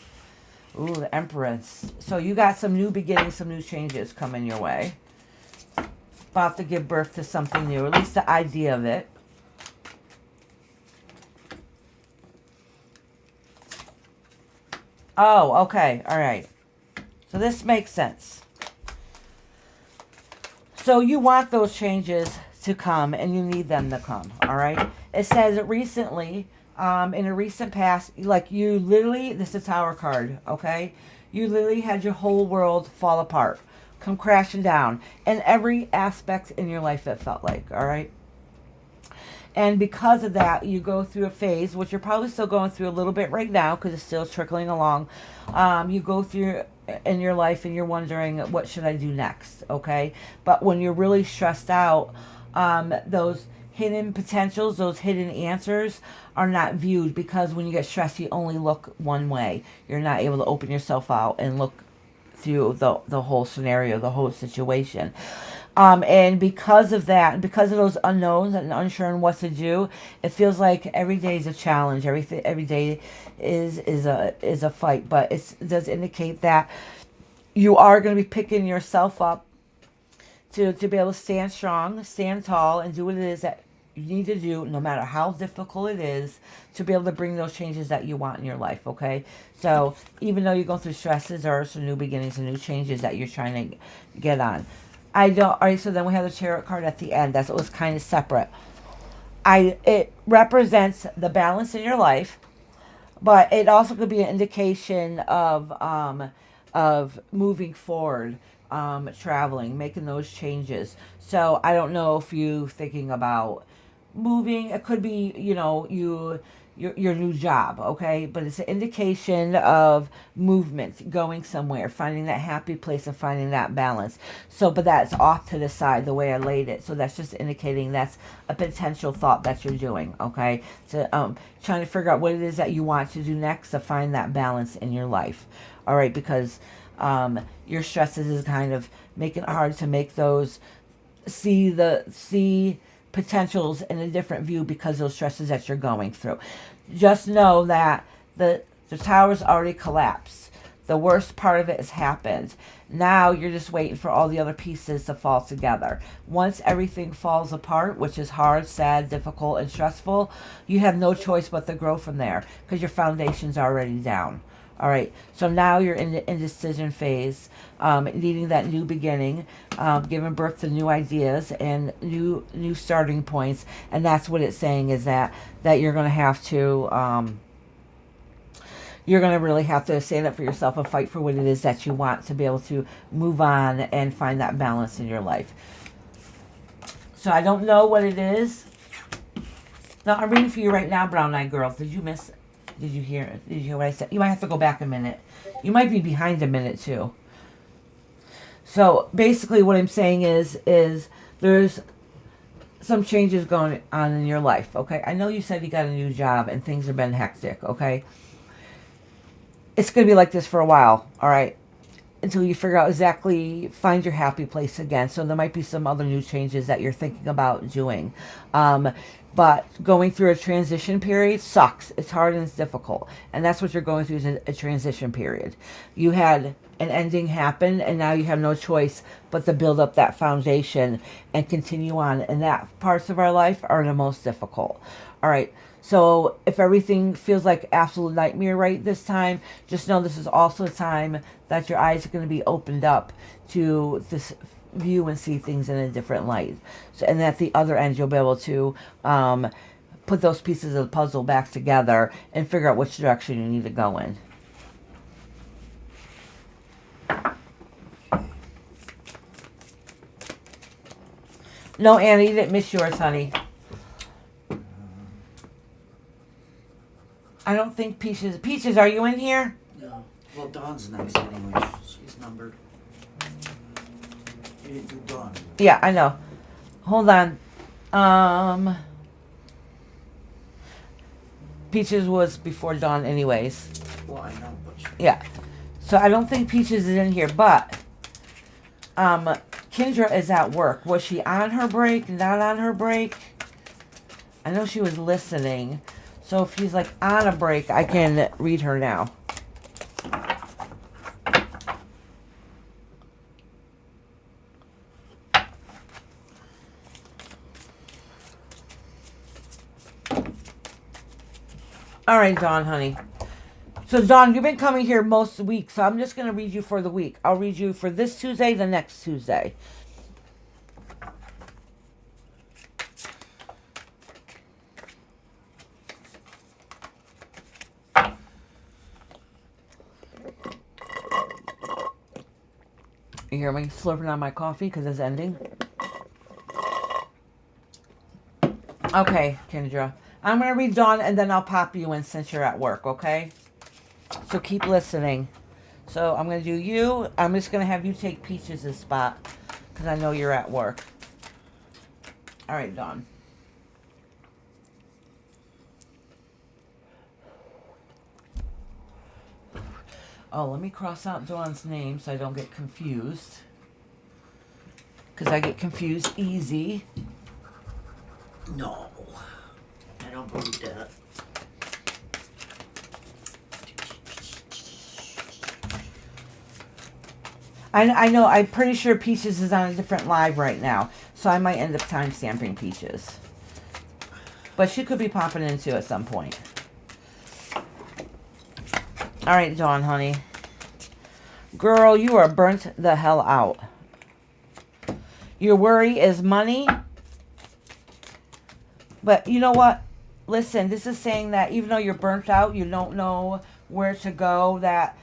Ooh, the Empress. So you got some new beginnings, some new changes coming your way. About to give birth to something new, at least the idea of it. Oh, okay. All right. So this makes sense. So you want those changes to come, and you need them to come. All right. It says recently, in a recent past, like you literally, this is a Tower card. Okay, you literally had your whole world fall apart, come crashing down, in every aspect in your life. It felt like. All right. And because of that, you go through a phase, which you're probably still going through a little bit right now because it's still trickling along. You go through in your life and you're wondering, what should I do next? Okay. But when you're really stressed out, those hidden potentials, those hidden answers are not viewed, because when you get stressed, you only look one way. You're not able to open yourself out and look through the whole scenario, the whole situation. And because of that, because of those unknowns and unsure on what to do, it feels like every day is a challenge. Every day is a fight. But it does indicate that you are going to be picking yourself up to be able to stand strong, stand tall, and do what it is that you need to do, no matter how difficult it is, to be able to bring those changes that you want in your life. Okay, so even though you're going through stresses, there are some new beginnings and new changes that you're trying to get on. I don't. All right, so then we have the tarot card at the end. That's what was kind of separate. It represents the balance in your life, but it also could be an indication of moving forward, traveling, making those changes. So I don't know if you thinking about moving. It could be, your new job, okay? But it's an indication of movement, going somewhere, finding that happy place and finding that balance. So, but that's off to the side the way I laid it. So that's just indicating that's a potential thought that you're doing, okay? So trying to figure out what it is that you want to do next to find that balance in your life. All right, because your stresses is kind of making it hard to make those see potentials in a different view because of those stresses that you're going through. Just know that the tower's already collapsed. The worst part of it has happened. Now you're just waiting for all the other pieces to fall together. Once everything falls apart, which is hard, sad, difficult, and stressful, you have no choice but to grow from there because your foundation's already down. All right, so now you're in the indecision phase, needing that new beginning, giving birth to new ideas and new starting points, and that's what it's saying is that you're going to have to, you're going to really have to stand up for yourself and fight for what it is that you want to be able to move on and find that balance in your life. So I don't know what it is. Now I'm reading for you right now, Brown Eyed Girl. Did you miss? Did you hear what I said? You might have to go back a minute. You might be behind a minute too. So basically what I'm saying is there's some changes going on in your life, okay? I know you said you got a new job and things have been hectic, okay? It's going to be like this for a while, all right? Until you figure out exactly, find your happy place again. So there might be some other new changes that you're thinking about doing. But going through a transition period sucks. It's hard and it's difficult. And that's what you're going through, is a transition period. You had an ending happen and now you have no choice but to build up that foundation and continue on. And that parts of our life are the most difficult. All right. So if everything feels like absolute nightmare right this time, just know this is also a time that your eyes are going to be opened up to this view and see things in a different light. So, and at the other end, you'll be able to put those pieces of the puzzle back together and figure out which direction you need to go in. No, Anna, you didn't miss yours, honey. I don't think Peaches, are you in here? No. Well, Dawn's next anyway. She's numbered. You didn't do Dawn. Yeah, I know. Hold on. Peaches was before Dawn anyways. Well, I know, but Yeah. So I don't think Peaches is in here, but Kendra is at work. Was she on her break? Not on her break? I know she was listening. So if she's like on a break, I can read her now. All right, Dawn, honey. So, Dawn, you've been coming here most weeks, so I'm just going to read you for the week. I'll read you for this Tuesday, the next Tuesday. You hear me slurping on my coffee because it's ending? Okay, Kendra. I'm going to read Dawn and then I'll pop you in since you're at work, okay? So keep listening. So I'm going to do you. I'm just going to have you take Peaches' spot because I know you're at work. All right, Dawn. Oh, let me cross out Dawn's name so I don't get confused. Because I get confused easy. No, I don't believe that. I know, I'm pretty sure Peaches is on a different live right now. So I might end up time stamping Peaches. But she could be popping into at some point. All right, Dawn, honey. Girl, you are burnt the hell out. Your worry is money. But you know what? Listen, this is saying that even though you're burnt out, you don't know where to go, that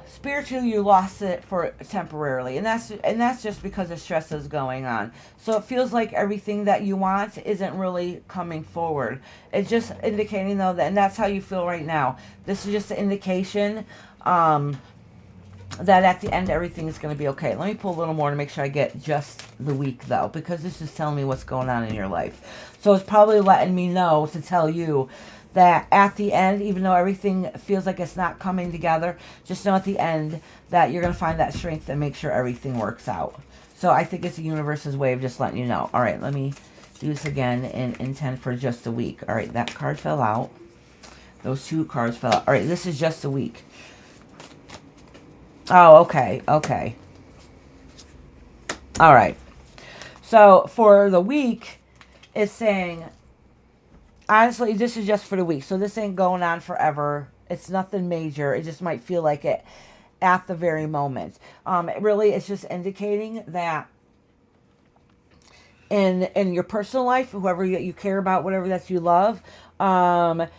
spiritually you lost it for temporarily. And that's just because the stress is going on. So it feels like everything that you want isn't really coming forward. It's just indicating though that, and that's how you feel right now. This is just an indication that at the end everything is going to be okay. Let me pull a little more to make sure I get just the week though, because this is telling me what's going on in your life. So it's probably letting me know to tell you that at the end, even though everything feels like it's not coming together, just know at the end that you're going to find that strength and make sure everything works out. So I think it's the universe's way of just letting you know. All right, let me do this again and intend for just a week. All right, that card fell out. Those two cards fell out. All right, this is just a week. Oh, okay, okay. All right. So for the week, it's saying, honestly, this is just for the week. So this ain't going on forever. It's nothing major. It just might feel like it at the very moment. Really, it's just indicating that in your personal life, whoever you care about, whatever that you love, there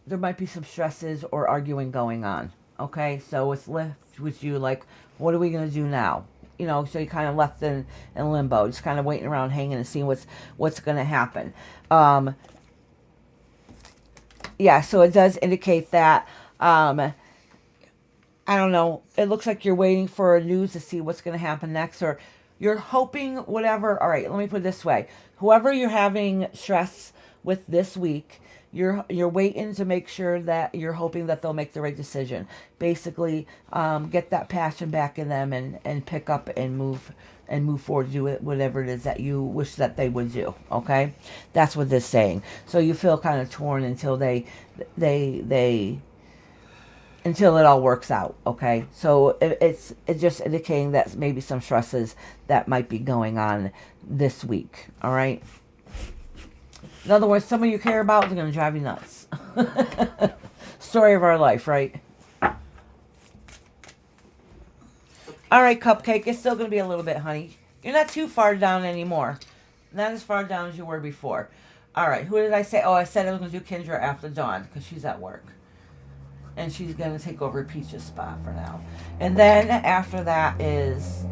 might be some stresses or arguing going on. Okay, so it's left with you like, what are we going to do now? You know, so you kind of left in limbo, just kind of waiting around, hanging and seeing what's going to happen. Yeah, so it does indicate that, I don't know, it looks like you're waiting for news to see what's going to happen next, or you're hoping whatever. All right, let me put it this way. Whoever you're having stress with this week, you're waiting to make sure that you're hoping that they'll make the right decision. Basically, get that passion back in them and pick up and move forward, do it, whatever it is that you wish that they would do. Okay, that's what this is saying. So you feel kind of torn until until it all works out. Okay, so it's just indicating that maybe some stresses that might be going on this week. All right. In other words, someone you care about is going to drive you nuts. Story of our life, right? All right, Cupcake. It's still going to be a little bit, honey. You're not too far down anymore. Not as far down as you were before. All right, who did I say? Oh, I said I was going to do Kendra after Dawn because she's at work. And she's going to take over Peach's spot for now. And then after that is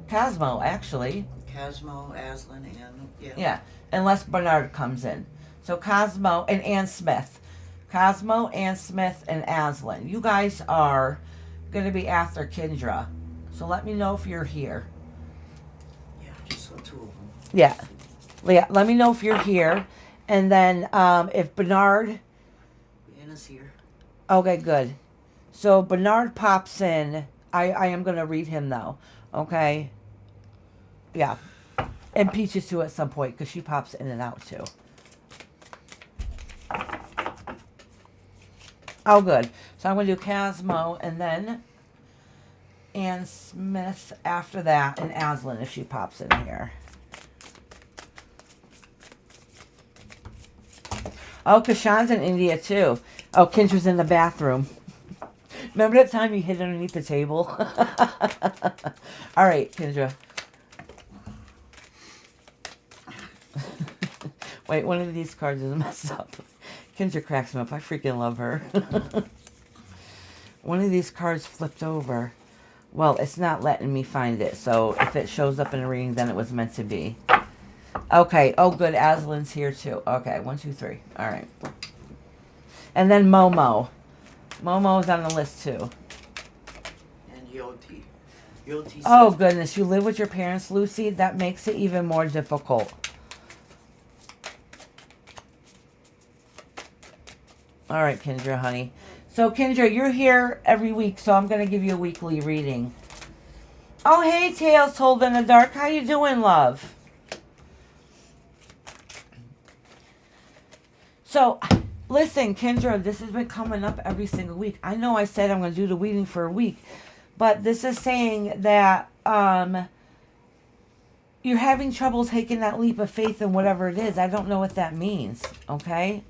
Cosmo, actually. Cosmo, Aslan, and Yeah, unless Bernard comes in. So Cosmo and Ann Smith. Cosmo, Ann Smith, and Aslan. You guys are going to be after Kendra. So let me know if you're here. Yeah, just so two of them. Yeah. Let me know if you're here. And then if Bernard... Anna's here. Okay, good. So Bernard pops in. I am going to read him, though. Okay? Yeah. And Peaches too at some point, because she pops in and out too. Oh, good. So I'm going to do Cosmo and then Ann Smith after that, and Aslan if she pops in here. Oh, Kashan's in India too. Oh, Kendra's in the bathroom. Remember that time you hid underneath the table? All right, Kendra. Wait, one of these cards is messed up. Kendra cracks me up. I freaking love her. One of these cards flipped over. Well, it's not letting me find it. So if it shows up in a reading, then it was meant to be. Okay. Oh, good. Aslan's here too. Okay. 1, 2, 3. All right. And then Momo. Momo's on the list too. And Yoti. Yoti said, Oh, goodness. You live with your parents, Lucy? That makes it even more difficult. All right, Kendra, honey. So, Kendra, you're here every week, so I'm going to give you a weekly reading. Oh, hey, Tails Told in the Dark. How you doing, love? So, listen, Kendra, this has been coming up every single week. I know I said I'm going to do the reading for a week, but this is saying that you're having trouble taking that leap of faith in whatever it is. I don't know what that means, okay?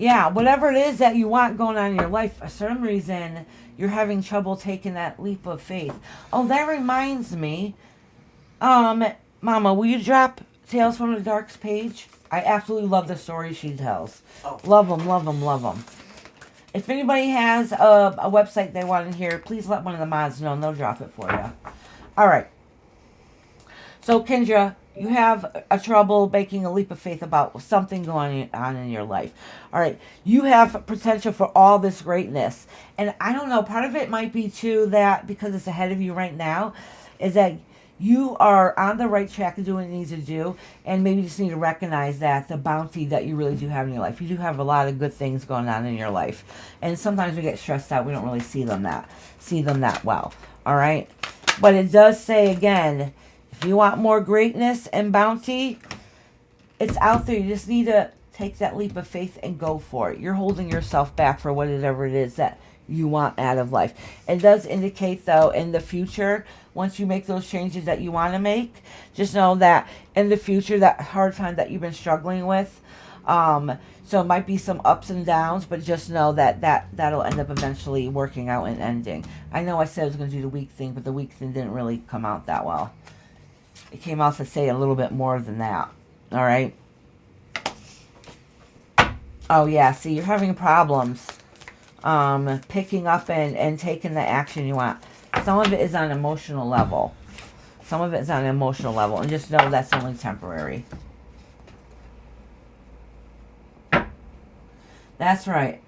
Yeah, whatever it is that you want going on in your life, for some reason, you're having trouble taking that leap of faith. Oh, that reminds me. Mama, will you drop Tales from the Dark's page? I absolutely love the stories she tells. Oh. Love them, love them, love them. If anybody has a website they want to hear, please let one of the mods know and they'll drop it for you. All right. So, Kendra, you have a trouble making a leap of faith about something going on in your life. All right. You have potential for all this greatness. And I don't know, part of it might be too that because it's ahead of you right now, is that you are on the right track to doing what you need to do, and maybe you just need to recognize that the bounty that you really do have in your life. You do have a lot of good things going on in your life. And sometimes we get stressed out. We don't really see them that well. All right. But it does say again, if you want more greatness and bounty, it's out there. You just need to take that leap of faith and go for it. You're holding yourself back for whatever it is that you want out of life. It does indicate, though, in the future, once you make those changes that you want to make, just know that in the future, that hard time that you've been struggling with, so it might be some ups and downs, but just know that'll end up eventually working out and ending. I know I said I was going to do the week thing, but the week thing didn't really come out that well. It came out to say a little bit more than that. All right. Oh, yeah. See, you're having problems picking up and taking the action you want. Some of it is on an emotional level. Some of it is on an emotional level. And just know that's only temporary. That's right.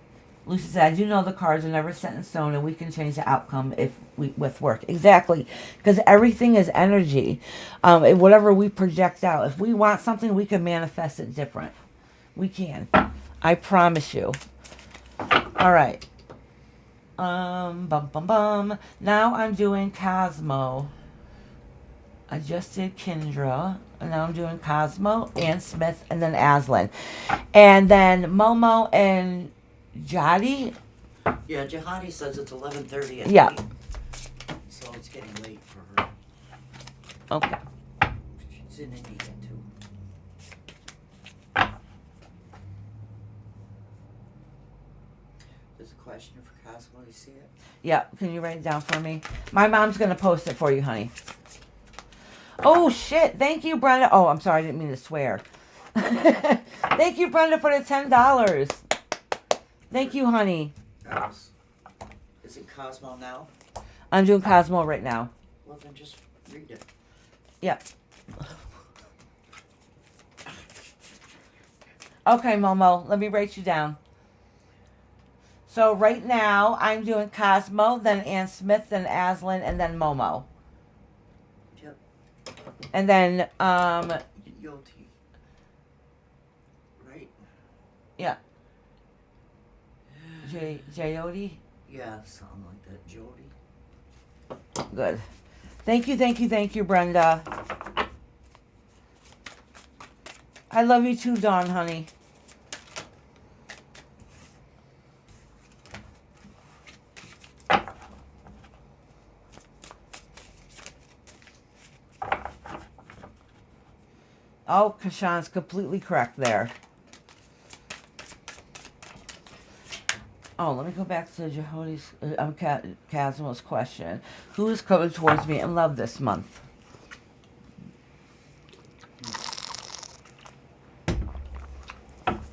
Lucy said, I do know the cards are never set in stone and we can change the outcome with work. Exactly. Because everything is energy. Whatever we project out. If we want something, we can manifest it different. We can. I promise you. All right. Now I'm doing Cosmo. I just did Kendra. And now I'm doing Cosmo and Smith and then Aslan. And then Momo and Jadi. Yeah, Jihadi says it's 11:30 at Yeah. night. So it's getting late for her. Okay. She's in India too. There's a question for Cosmo. You see it? Yeah. Can you write it down for me? My mom's going to post it for you, honey. Oh, shit. Thank you, Brenda. Oh, I'm sorry. I didn't mean to swear. Thank you, Brenda, for the $10. Thank you, honey. Is it Cosmo now? I'm doing Cosmo right now. Well, then just read it. Yeah. Okay, Momo. Let me write you down. So right now, I'm doing Cosmo, then Ann Smith, then Aslan, and then Momo. Yep. And then, Yoti. Right? yeah. Jayoti? Yeah, something like that. Jody. Good. Thank you, Brenda. I love you too, Dawn, honey. Oh, Kashan's completely correct there. Oh, let me go back to Jehody's, Cosmo's question. Who is coming towards me in love this month?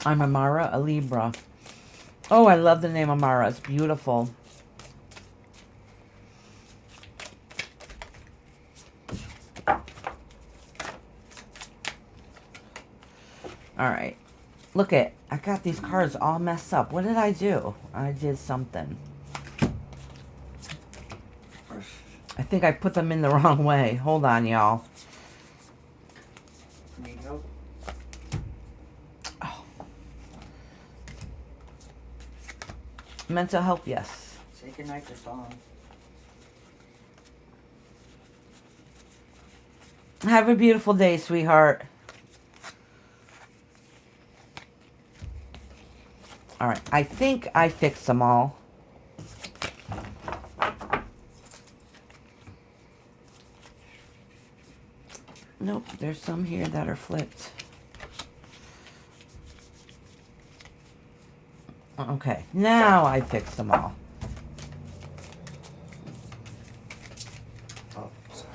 I'm Amara, a Libra. Oh, I love the name Amara. It's beautiful. All right. Look at, I got these cards all messed up. What did I do? I did something. I think I put them in the wrong way. Hold on, y'all. Need help? Oh. Mental health, yes. Say goodnight to Dawn. Have a beautiful day, sweetheart. All right. I think I fixed them all. Nope. There's some here that are flipped. Okay. Now I fixed them all. Oh, sorry.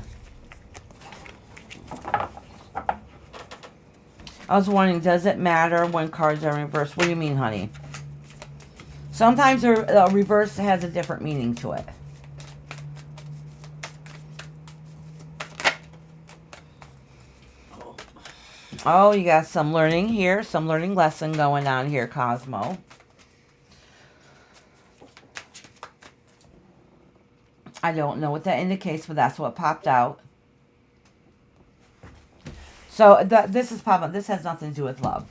I was wondering, does it matter when cards are reversed? What do you mean, honey? Sometimes a reverse has a different meaning to it. Oh, you got some learning here. Some learning lesson going on here, Cosmo. I don't know what that indicates, but that's what popped out. So this is popping up. This has nothing to do with love.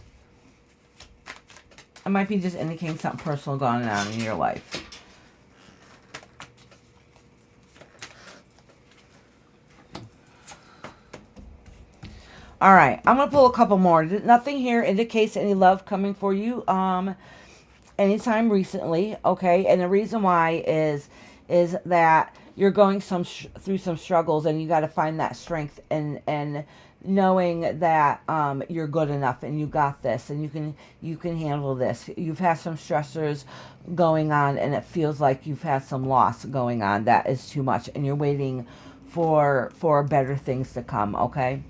It might be just indicating something personal going on in your life. All right, I'm going to pull a couple more. Nothing here indicates any love coming for you anytime recently, okay? And the reason why is that you're going through some struggles, and you got to find that strength and knowing that you're good enough and you got this and you can handle this. You've had some stressors going on, and it feels like you've had some loss going on that is too much, and you're waiting for better things to come, okay?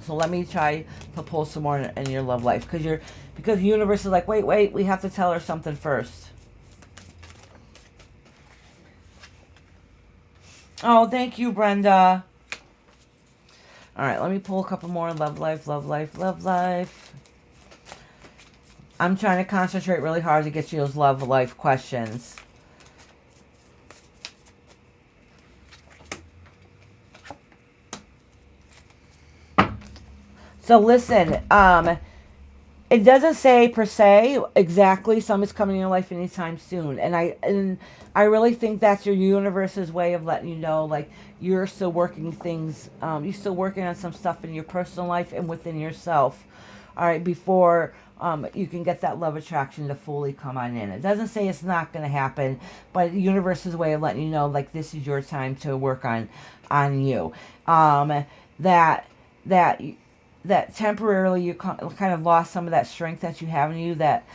So let me try to pull some more in your love life, because the universe is like, wait, we have to tell her something first. Oh, thank you, Brenda. All right, let me pull a couple more. Love life, love life, love life. I'm trying to concentrate really hard to get you those love life questions. So listen, it doesn't say per se exactly someone's coming in your life anytime soon, and I really think that's your universe's way of letting you know, like, you're still working things, you're still working on some stuff in your personal life and within yourself, all right, before you can get that love attraction to fully come on in. It doesn't say it's not going to happen, but the universe's way of letting you know, like, this is your time to work on you. That temporarily you kind of lost some of that strength that you have in you, that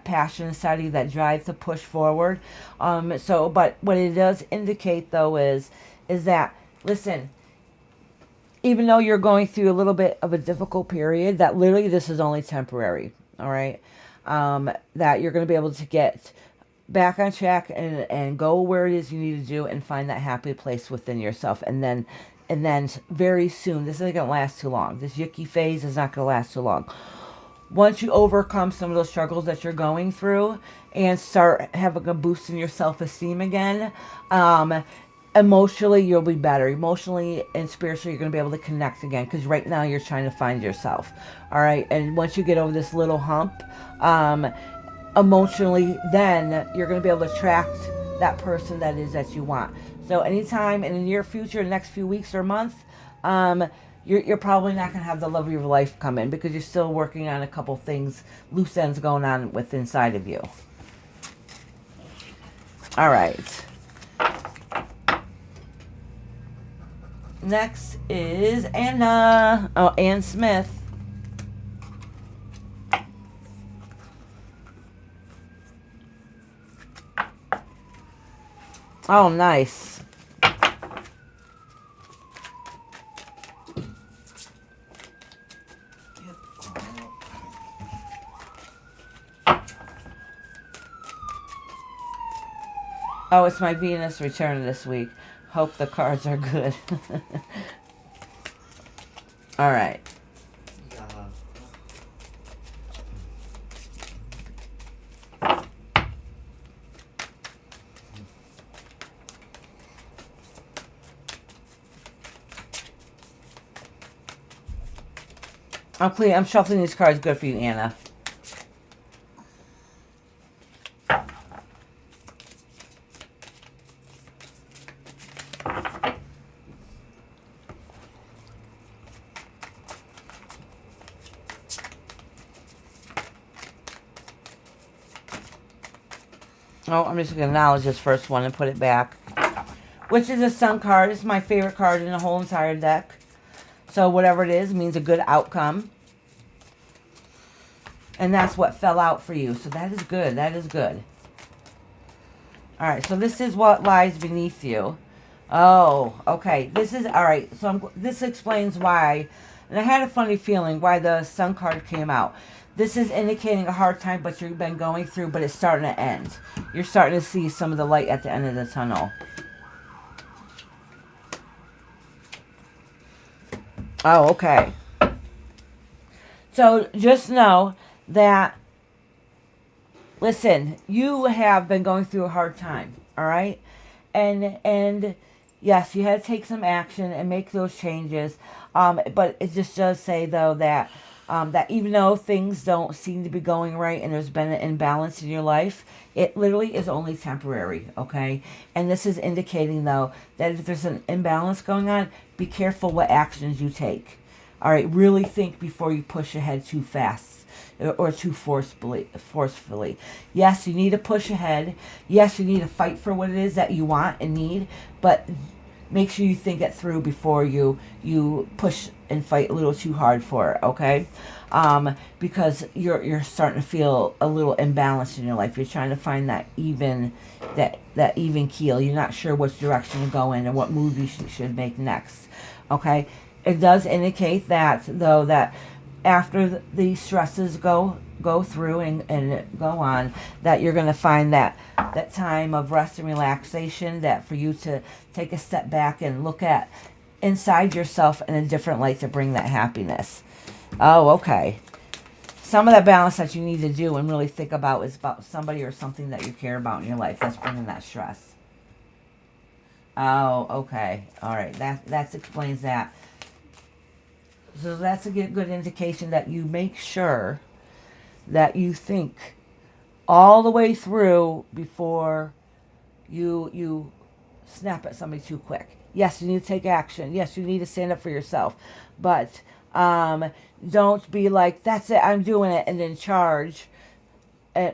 passion inside of you, that drive to push forward. But what it does indicate, though, is that, listen, even though you're going through a little bit of a difficult period, that literally this is only temporary, all right? That you're going to be able to get back on track and go where it is you need to do and find that happy place within yourself. And then very soon, this isn't going to last too long. This yucky phase is not going to last too long. Once you overcome some of those struggles that you're going through and start having a boost in your self-esteem again, emotionally, you'll be better. Emotionally and spiritually, you're going to be able to connect again, because right now you're trying to find yourself. All right? And once you get over this little hump, emotionally, then you're going to be able to attract that person that you want. So anytime in the near future, the next few weeks or month, you're probably not going to have the love of your life come in, because you're still working on a couple things, loose ends going on with inside of you. All right. Next is Anna. Oh, Ann Smith. Oh, nice. Oh, it's my Venus return this week. Hope the cards are good. All right. Yeah. I'm shuffling these cards good for you, Anna. Oh, I'm just going to acknowledge this first one and put it back. Which is a Sun card. It's my favorite card in the whole entire deck. So whatever it is means a good outcome. And that's what fell out for you. So that is good. That is good. All right. So this is what lies beneath you. Oh, okay. This is, all right. So this explains why. And I had a funny feeling why the Sun card came out. This is indicating a hard time, but you've been going through, but it's starting to end. You're starting to see some of the light at the end of the tunnel. Oh, okay. So just know that, listen, you have been going through a hard time, all right? And yes, you had to take some action and make those changes. But it just does say, though, that that even though things don't seem to be going right and there's been an imbalance in your life, it literally is only temporary, okay? And this is indicating, though, that if there's an imbalance going on, be careful what actions you take. All right, really think before you push ahead too fast or too forcefully. Yes, you need to push ahead. Yes, you need to fight for what it is that you want and need, but make sure you think it through before you push and fight a little too hard for it, okay? Because you're starting to feel a little imbalanced in your life. You're trying to find that even keel. You're not sure which direction to go in and what move you should make next, okay? It does indicate that, though, that after the stresses go through and go on, that you're going to find that time of rest and relaxation, that for you to take a step back and look at inside yourself in a different light to bring that happiness. Oh, okay. Some of that balance that you need to do and really think about is about somebody or something that you care about in your life that's bringing that stress. Oh, okay. All right. That explains that. So that's a good indication that you make sure that you think all the way through before you snap at somebody too quick. Yes, you need to take action. Yes, you need to stand up for yourself. But don't be like, that's it, I'm doing it, and then charge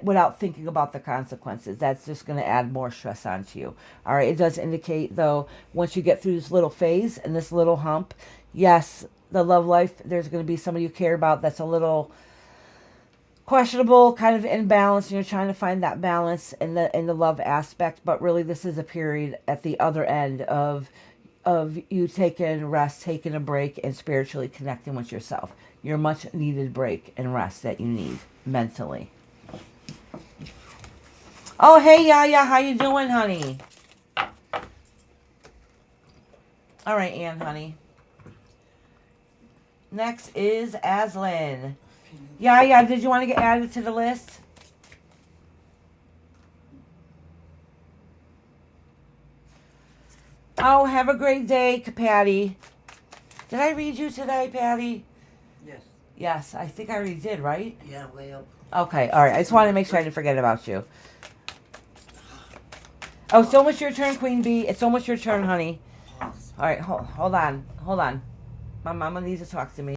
without thinking about the consequences. That's just going to add more stress onto you. All right, it does indicate, though, once you get through this little phase and this little hump, yes, the love life, there's going to be somebody you care about that's a little questionable, kind of imbalanced, and you're trying to find that balance in the love aspect. But really, this is a period at the other end of you taking rest, taking a break, and spiritually connecting with yourself. Your much needed break and rest that you need mentally. Oh, hey, Yaya, how you doing, honey? All right, Ann, honey. Next is Aslan. Yaya, did you want to get added to the list? Oh, have a great day, Patty. Did I read you today, Patty? Yes. Yes, I think I already did, right? Yeah, way up. Okay, all right. I just wanted to make sure I didn't forget about you. Oh, it's almost your turn, Queen Bee. It's almost your turn, honey. All right, hold on. Hold on. My mama needs to talk to me.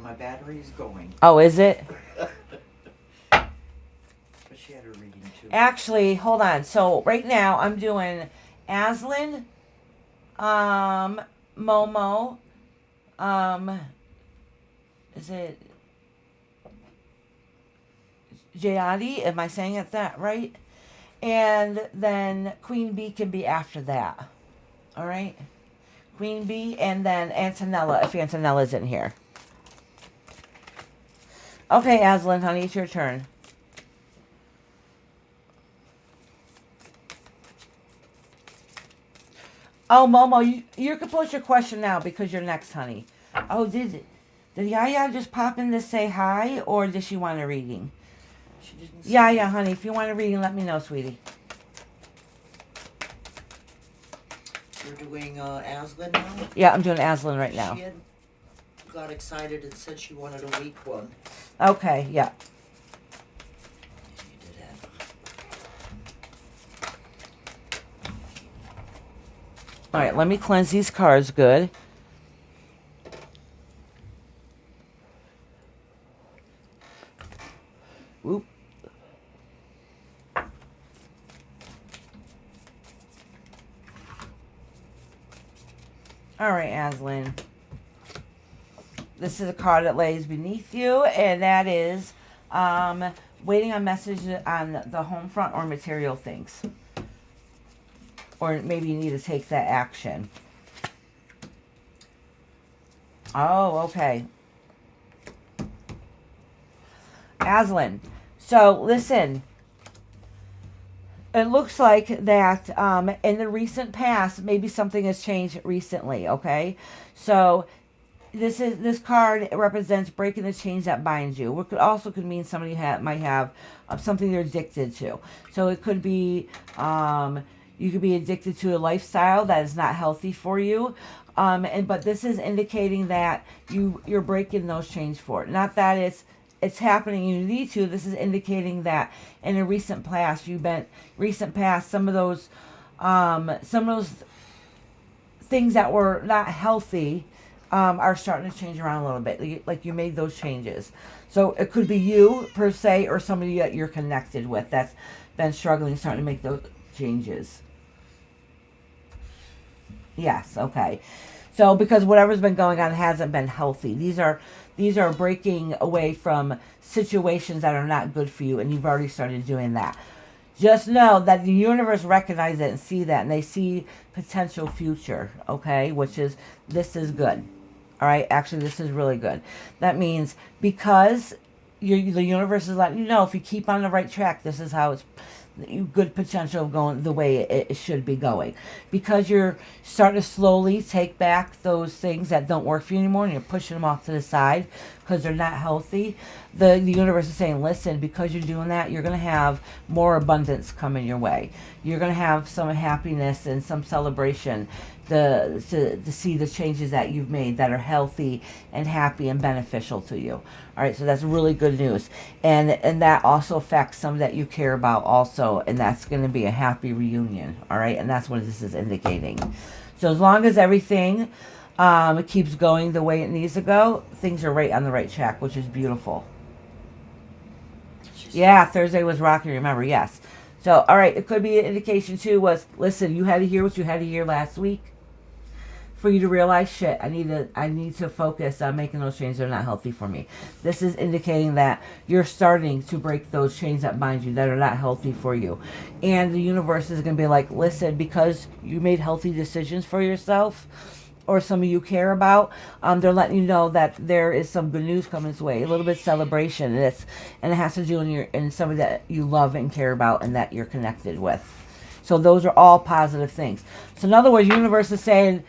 My battery is going. Oh, is it? But she had her reading too. Actually, hold on. So right now I'm doing Aslan, Momo, is it Jayadi? Am I saying it that right? And then Queen Bee can be after that. All right? Queen Bee and then Antonella, if Antonella's in here. Okay, Aslan, honey, it's your turn. Oh, Momo, you can post your question now because you're next, honey. Oh, did Yaya just pop in to say hi, or does she want a reading? She didn't. Yaya, honey, if you want a reading, let me know, sweetie. You're doing Aslan now? Yeah, I'm doing Aslan right now. She had got excited and said she wanted a weak one. Okay, yeah. You did that. All right, let me cleanse these cards good. Oop. All right, Aslan. This is a card that lays beneath you, and that is waiting on messages on the home front or material things. Or maybe you need to take that action. Oh, okay. Aslan. So, listen. It looks like that in the recent past, maybe something has changed recently, okay? So, this card represents breaking the chains that bind you. It could mean somebody might have something they're addicted to. So, it could be... you could be addicted to a lifestyle that is not healthy for you. But this is indicating that you're breaking those chains for it. Not that it's happening, you need to. This is indicating that in a recent past, some of those things that were not healthy are starting to change around a little bit. Like you made those changes. So it could be you per se, or somebody that you're connected with that's been struggling, starting to make those changes. Yes, okay. So because whatever's been going on hasn't been healthy. These are breaking away from situations that are not good for you, and you've already started doing that. Just know that the universe recognizes it and see that, and they see potential future, okay? This is good. All right? Actually, this is really good. That means because the universe is letting you know, if you keep on the right track, this is how it's good potential of going the way it should be going, because you're starting to slowly take back those things that don't work for you anymore, and you're pushing them off to the side because they're not healthy. The universe is saying, listen, because you're doing that, you're going to have more abundance coming your way. You're going to have some happiness and some celebration to see the changes that you've made that are healthy and happy and beneficial to you. All right, so that's really good news. And that also affects some that you care about also, and that's going to be a happy reunion. All right, and that's what this is indicating. So as long as everything keeps going the way it needs to go, things are right on the right track, which is beautiful. Yeah, Thursday was rocky, remember, yes. So, all right, it could be an indication too was, listen, you had to hear what you had to hear last week for you to realize, shit, I need to focus on making those changes that are not healthy for me. This is indicating that you're starting to break those chains that bind you that are not healthy for you. And the universe is going to be like, listen, because you made healthy decisions for yourself, or some of you care about, they're letting you know that there is some good news coming its way, a little bit of celebration, and it has to do in somebody that you love and care about and that you're connected with. So those are all positive things. So in other words, the universe is saying,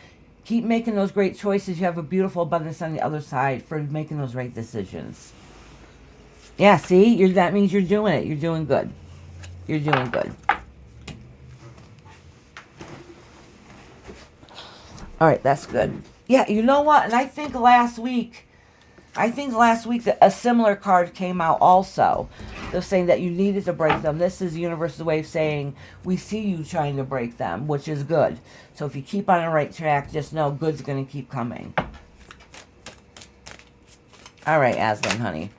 keep making those great choices. You have a beautiful abundance on the other side for making those right decisions. Yeah, see, that means you're doing it. You're doing good. You're doing good. All right, that's good. Yeah, you know what? And I think last week that a similar card came out also. They're saying that you needed to break them. This is the universe's way of saying, we see you trying to break them, which is good. So if you keep on the right track, just know good's going to keep coming. All right, Aslan, honey.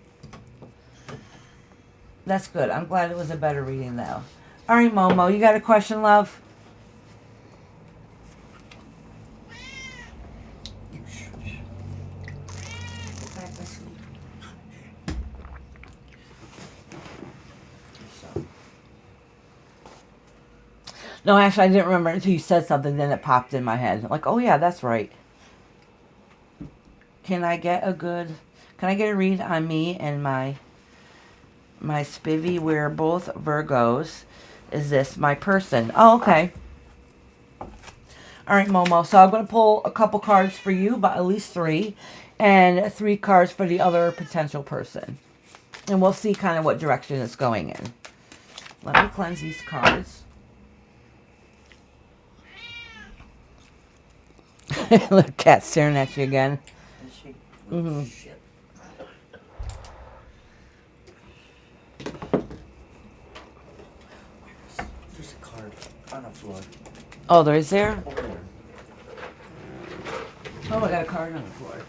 That's good. I'm glad it was a better reading, though. All right, Momo, you got a question, love? No, actually, I didn't remember until you said something. Then it popped in my head. Like, oh yeah, that's right. Can I get a read on me and my spivvy? We're both Virgos. Is this my person? Oh, okay. All right, Momo. So I'm going to pull a couple cards for you, but at least 3. And 3 cards for the other potential person. And we'll see kind of what direction it's going in. Let me cleanse these cards. Little cat staring at you again. Is she? Mm-hmm. Shit. There's a card on the floor. Oh, there is there? Over there. Oh, I got a card on the floor.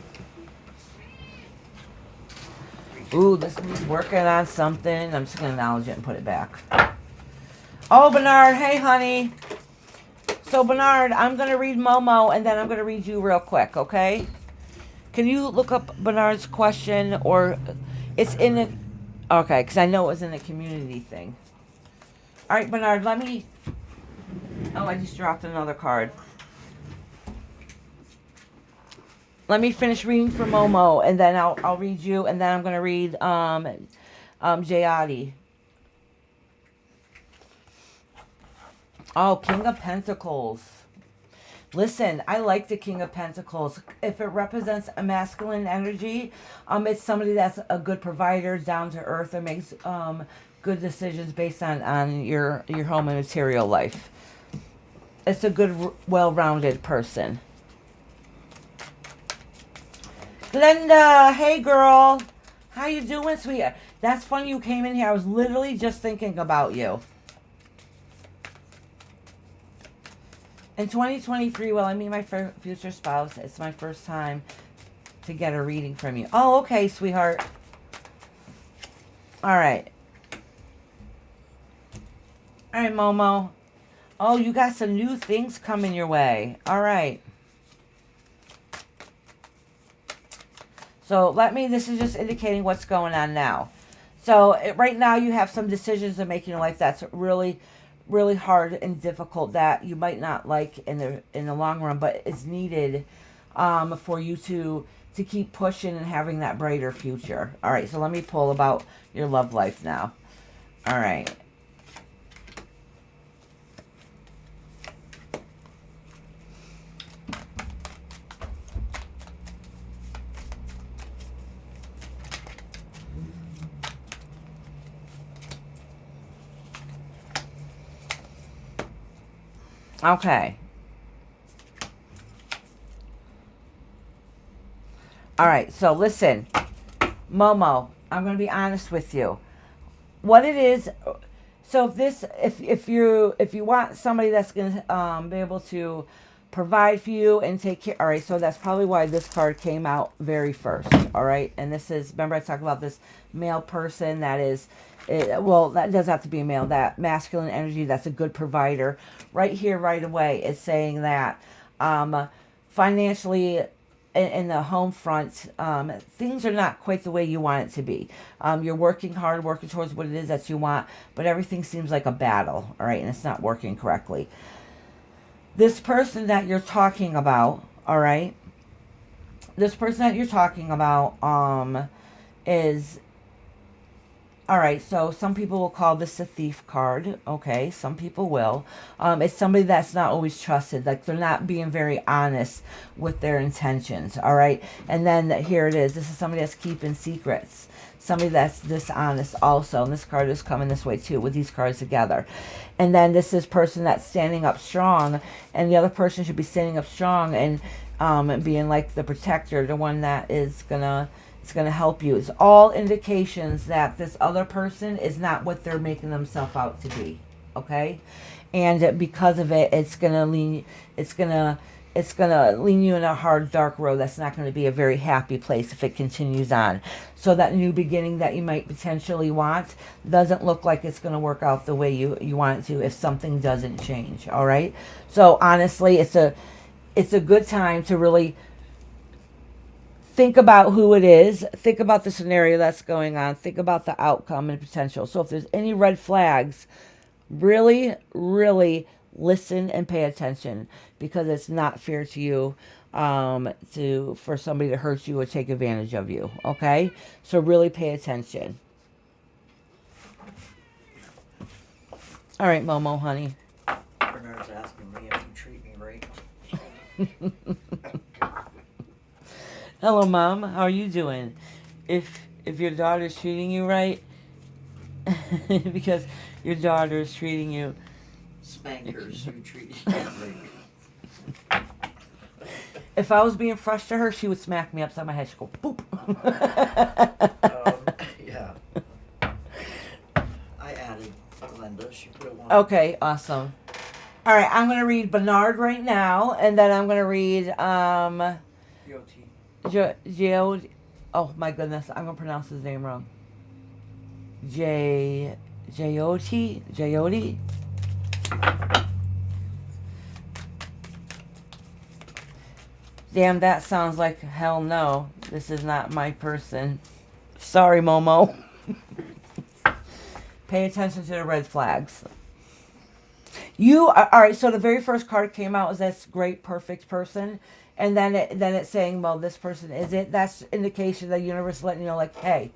Ooh, this one's working on something. I'm just going to acknowledge it and put it back. Oh, Bernard. Hey, honey. So, Bernard, I'm going to read Momo, and then I'm going to read you real quick, okay? Can you look up Bernard's question, or it's in the... Okay, because I know it was in the community thing. All right, Bernard, let me... Oh, I just dropped another card. Let me finish reading for Momo, and then I'll read you, and then I'm going to read Jayadi. Oh, King of Pentacles. Listen, I like the King of Pentacles. If it represents a masculine energy, it's somebody that's a good provider, down to earth, or makes good decisions based on your home and material life. It's a good, well-rounded person. Glenda, hey girl. How you doing, sweetie? That's funny you came in here. I was literally just thinking about you. In 2023, well, I meet my future spouse. It's my first time to get a reading from you. Oh, okay, sweetheart. All right. All right, Momo. Oh, you got some new things coming your way. All right. So this is just indicating what's going on now. So right now you have some decisions to make in your life that's really, really hard and difficult that you might not like in the long run, but it's needed for you to keep pushing and having that brighter future. All right, so let me pull about your love life now. All right. Okay. All right, so listen, Momo, I'm going to be honest with you. What it is, so if you want somebody that's going to be able to provide for you and take care, all right, so that's probably why this card came out very first, all right? And this is, remember I talked about this male person that is, well, that doesn't have to be a male, that masculine energy that's a good provider. Right here, right away, it's saying that financially in the home front, things are not quite the way you want it to be. You're working hard, working towards what it is that you want, but everything seems like a battle, all right, and it's not working correctly. This person that you're talking about, all right, this person that you're talking about is... All right, so some people will call this a thief card. Okay, some people will. It's somebody that's not always trusted. Like, they're not being very honest with their intentions, all right? And then here it is. This is somebody that's keeping secrets. Somebody that's dishonest also. And this card is coming this way, too, with these cards together. And then this is person that's standing up strong. And the other person should be standing up strong and being like the protector, the one that is it's going to help you. It's all indications that this other person is not what they're making themselves out to be. Okay? And because of it, it's going to it's going to lead you in a hard, dark road. That's not going to be a very happy place if it continues on. So that new beginning that you might potentially want doesn't look like it's going to work out the way you want it to if something doesn't change. All right. So honestly, it's a good time to really think about who it is. Think about the scenario that's going on. Think about the outcome and potential. So if there's any red flags, really, really listen and pay attention, because it's not fair to you for somebody to hurt you or take advantage of you. Okay? So really pay attention. All right, Momo, honey. Bernard's asking me if you treat me right. Hello, Mom. How are you doing? If your daughter's treating you right, because your daughter is treating you. Spankers, you treat me right. If I was being fresh to her, she would smack me upside my head. She'd go, boop. Yeah. I added Glenda. She put it one. Okay, awesome. All right, I'm going to read Bernard right now, and then I'm going to read J-O-T. Oh, my goodness. I'm going to pronounce his name wrong. J-O-T? J-O-T? Damn, that sounds like hell no. This is not my person. Sorry, Momo. Pay attention to the red flags. All right, so the very first card came out as this great, perfect person. And then it's saying, well, this person is it. That's indication that the universe is letting you know, like, hey,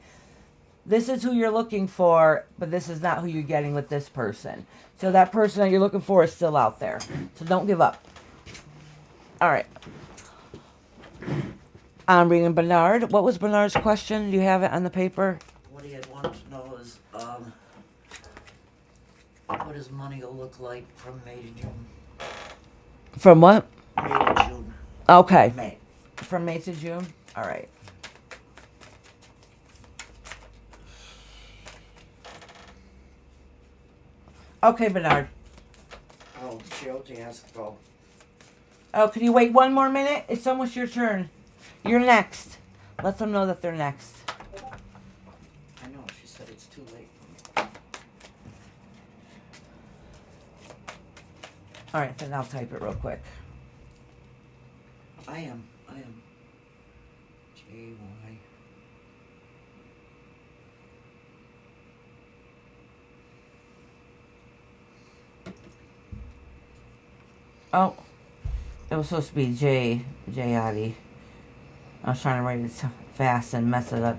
this is who you're looking for, but this is not who you're getting with this person. So that person that you're looking for is still out there. So don't give up. All right. I'm reading Bernard. What was Bernard's question? Do you have it on the paper? What he had wanted to know is, what his money will look like from May to June. From what? May to June. Okay. May. From May to June? All right. Okay, Bernard. Oh, Jyoti has to go. Oh, can you wait one more minute? It's almost your turn. You're next. Let them know that they're next. I know, she said it's too late for me. All right, then I'll type it real quick. I am. J-Y. Oh, it was supposed to be J-I-D. I was trying to write it fast and mess it up.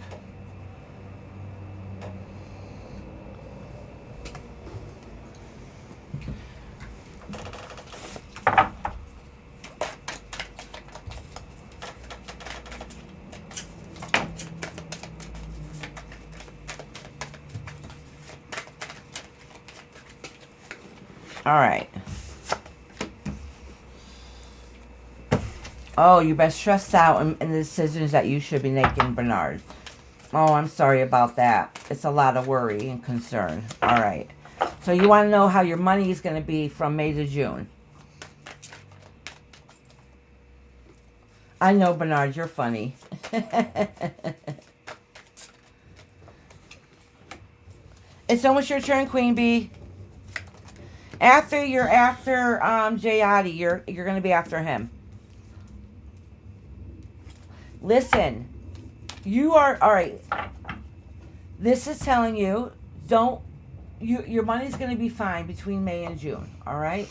All right. Oh, you've been stressed out in the decisions that you should be making, Bernard. Oh, I'm sorry about that. It's a lot of worry and concern. All right. So you want to know how your money is going to be from May to June. I know, Bernard, you're funny. It's almost your turn, Queen Bee. After you're after Jayadi, you're going to be after him. Listen, you are, all right, this is telling you, your money's going to be fine between May and June, all right?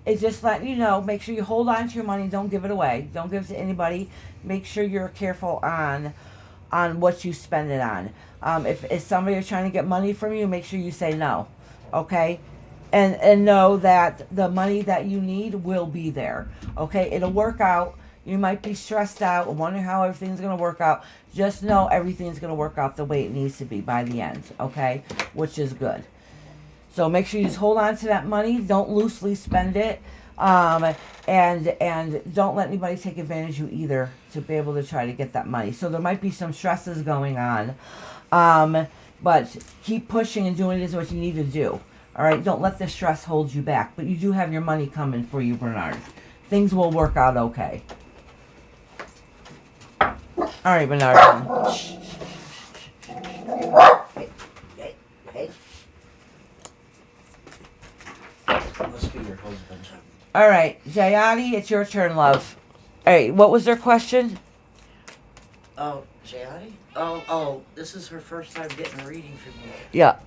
It's just letting you know, make sure you hold on to your money, don't give it away, don't give it to anybody. Make sure you're careful on what you spend it on. If somebody is trying to get money from you, make sure you say no, okay? And know that the money that you need will be there, okay? It'll work out. You might be stressed out and wondering how everything's going to work out. Just know everything's going to work out the way it needs to be by the end, okay? Which is good. So make sure you just hold on to that money. Don't loosely spend it. And don't let anybody take advantage of you either to be able to try to get that money. So there might be some stresses going on. But keep pushing and doing what you need to do. All right? Don't let the stress hold you back. But you do have your money coming for you, Bernard. things will work out okay. All right, Bernard. Hey, hey. Must be your husband. All right, Jayati, it's your turn, love. All right, what was their question? Oh, Jayati? Oh, this is her first time getting a reading from you. Yeah.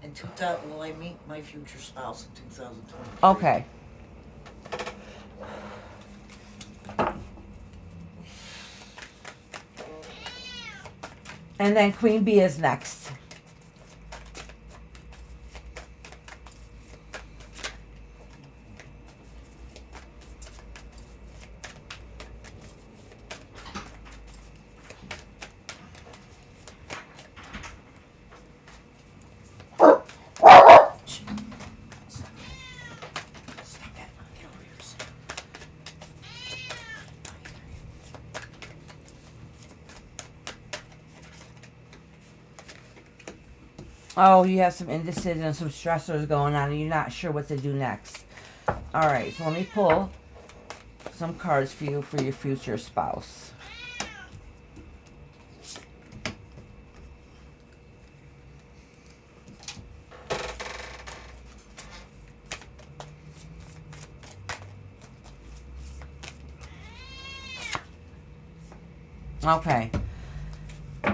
In 2000, will I meet my future spouse in 2023? Okay. And then Queen Bee is next. Oh, you have some indecision and some stressors going on and you're not sure what to do next. All right, so let me pull some cards for you for your future spouse. Okay.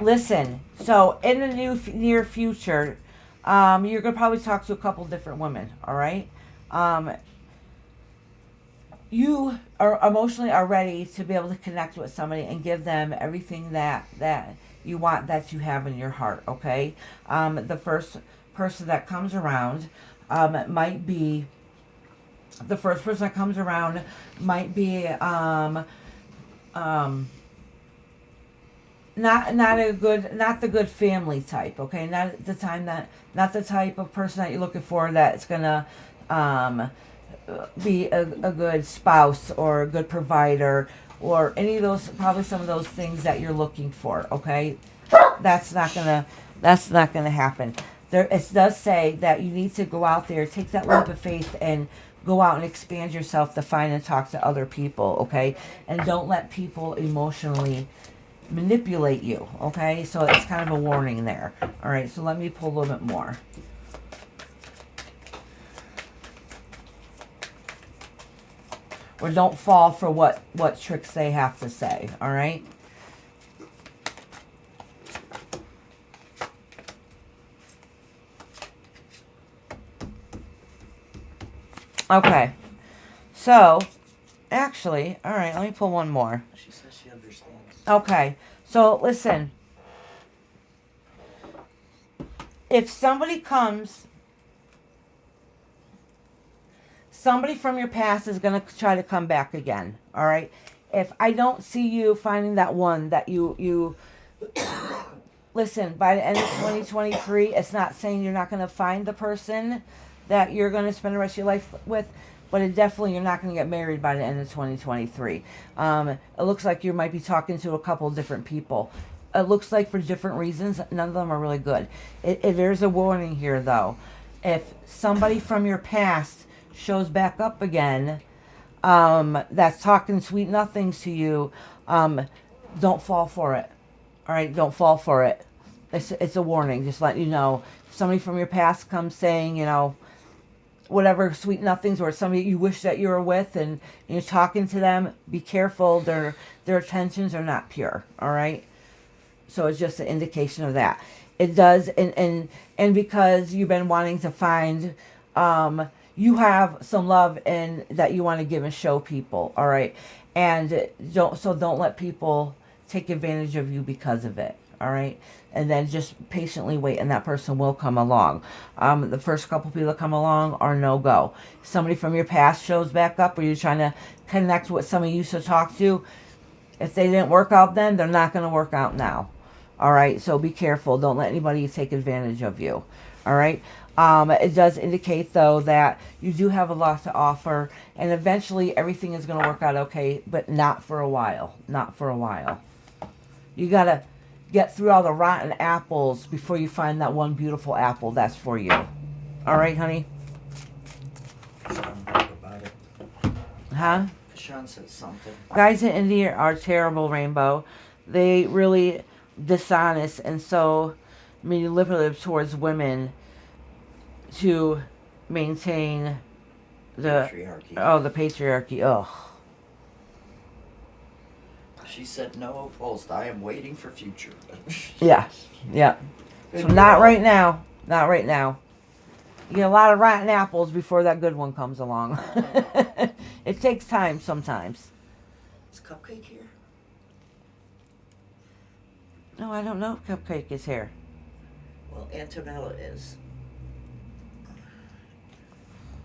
Listen, so in the near future, you're going to probably talk to a couple different women, all right? You are emotionally are ready to be able to connect with somebody and give them everything that you want, that you have in your heart, okay? The first person that comes around might be not the good family type, okay? Not the type of person that you're looking for that's gonna be a good spouse or a good provider or any of those, probably some of those things that you're looking for, okay? That's not gonna happen. It does say that you need to go out there, take that leap of faith and go out and expand yourself to find and talk to other people, okay? And don't let people emotionally manipulate you, okay? So it's kind of a warning there. All right, so let me pull a little bit more. Or don't fall for what tricks they have to say, all right? Okay, so actually, all right, let me pull one more. She says she understands. Okay, so listen. If somebody from your past is going to try to come back again, all right? If I don't see you finding that one that you listen, by the end of 2023, it's not saying you're not going to find the person that you're going to spend the rest of your life with, but it definitely, you're not going to get married by the end of 2023. It looks like you might be talking to a couple different people. It looks like for different reasons, none of them are really good. There's a warning here, though. If somebody from your past shows back up again, that's talking sweet nothings to you, don't fall for it. All right, don't fall for it. It's a warning, just letting you know. If somebody from your past comes saying, whatever sweet nothings, or somebody you wish that you were with, and you're talking to them, be careful. Their intentions are not pure. All right. So it's just an indication of that. It does, and because you've been wanting to find, you have some love and that you want to give and show people. All right, and don't let people take advantage of you because of it. All right, and then just patiently wait, and that person will come along. The first couple people that come along are no go. Somebody from your past shows back up, or you're trying to connect with somebody you used to talk to. If they didn't work out then, they're not going to work out now. All right, so be careful. Don't let anybody take advantage of you. All right. It does indicate, though, that you do have a lot to offer, and eventually everything is going to work out okay, but not for a while. Not for a while. You got to get through all the rotten apples before you find that one beautiful apple that's for you. All right, honey? Talk about it. Huh? Sean said something. Guys in India are terrible, Rainbow. They really dishonest and so manipulative towards women to maintain the Patriarchy. the patriarchy. Ugh. She said no post. I am waiting for future. Yeah. Yeah. So not right now. Not right now. You get a lot of rotten apples before that good one comes along. It takes time sometimes. Is Cupcake here? No, I don't know if Cupcake is here. Well, Antonella is.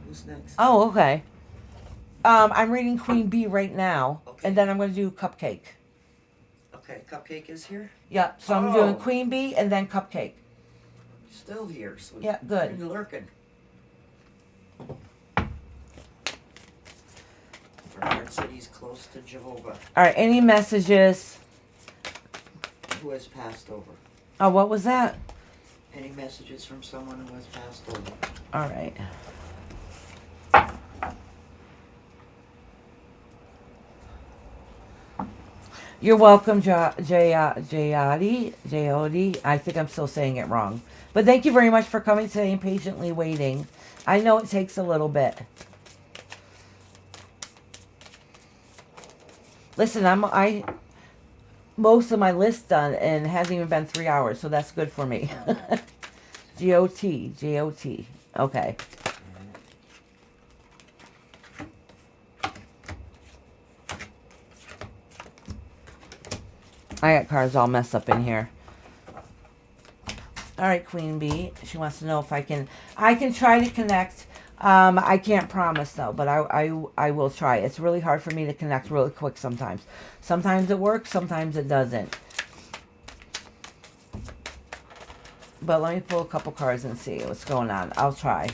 Who's next? Oh, okay. I'm reading Queen Bee right now, Okay. and then I'm going to do Cupcake. Okay, Cupcake is here? Yeah, so I'm doing Queen Bee and then Cupcake. Still here. So Yeah, good. Lurking. Bernard said he's close to Jehovah. All right, any messages? Who has passed over? Oh, what was that? Any messages from someone who has passed over? All right. You're welcome, Jayodi. I think I'm still saying it wrong. But thank you very much for coming today and patiently waiting. I know it takes a little bit. Listen, I most of my list's done and it hasn't even been 3 hours, so that's good for me. G-O-T. Okay. I got cards all messed up in here. All right, Queen Bee. She wants to know if I can try to connect. I can't promise though, but I will try. It's really hard for me to connect really quick sometimes. Sometimes it works, sometimes it doesn't. But let me pull a couple cards and see what's going on. I'll try.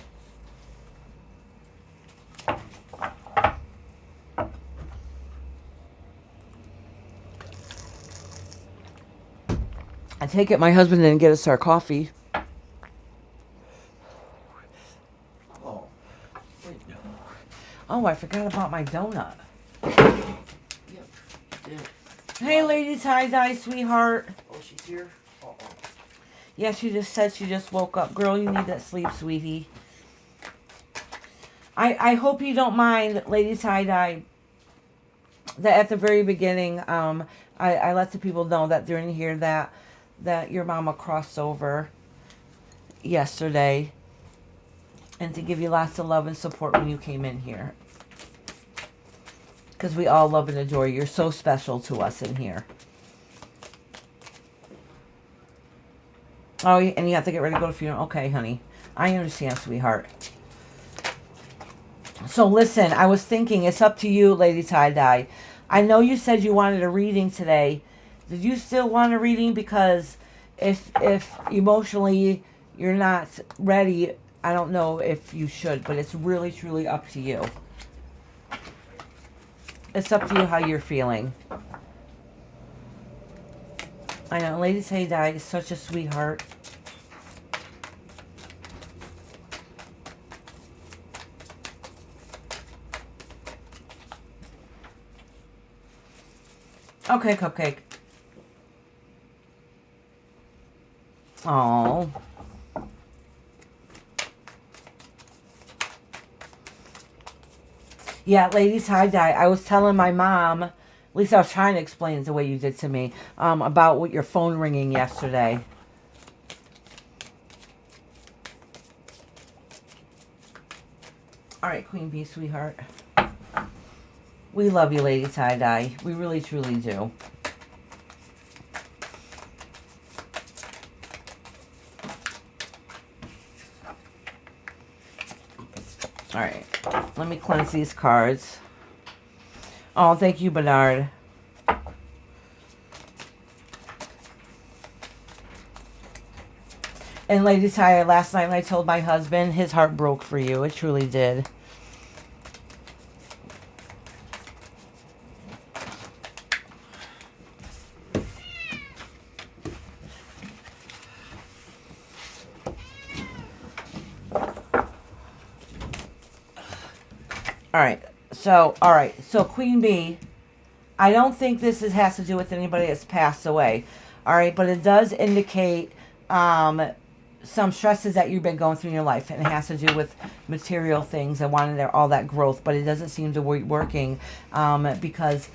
I take it my husband didn't get us our coffee. Oh. Wait, no. Oh, I forgot about my donut. Yep. Yeah. Hey, lady tie-dye, sweetheart. Oh, she's here? Uh-oh. Yeah, she just said she just woke up. Girl, you need that sleep, sweetie. I hope you don't mind, lady tie-dye, that at the very beginning, I let the people know that during here that your mama crossed over yesterday, and to give you lots of love and support when you came in here. Because we all love and adore you. You're so special to us in here. Oh, and you have to get ready to go to the funeral. Okay, honey. I understand, sweetheart. So listen, I was thinking, it's up to you, Lady Tie-Dye. I know you said you wanted a reading today. Did you still want a reading? Because if emotionally you're not ready, I don't know if you should, but it's really, truly up to you. It's up to you how you're feeling. I know, Lady Tie-Dye is such a sweetheart. Okay, Cupcake. Oh. Yeah, Lady Tie-Dye, I was telling my mom, at least I was trying to explain it the way you did to me, about what your phone ringing yesterday. All right, Queen Bee, sweetheart. We love you, Lady Tie-Dye. We really, truly do. All right. Let me cleanse these cards. Oh, thank you, Bernard. And Lady Ty, last night when I told my husband, his heart broke for you. It truly did. All right. So, all right. So, Queen Bee, I don't think has to do with anybody that's passed away. All right. But it does indicate some stresses that you've been going through in your life. And it has to do with material things and wanting all that growth. But it doesn't seem to be working because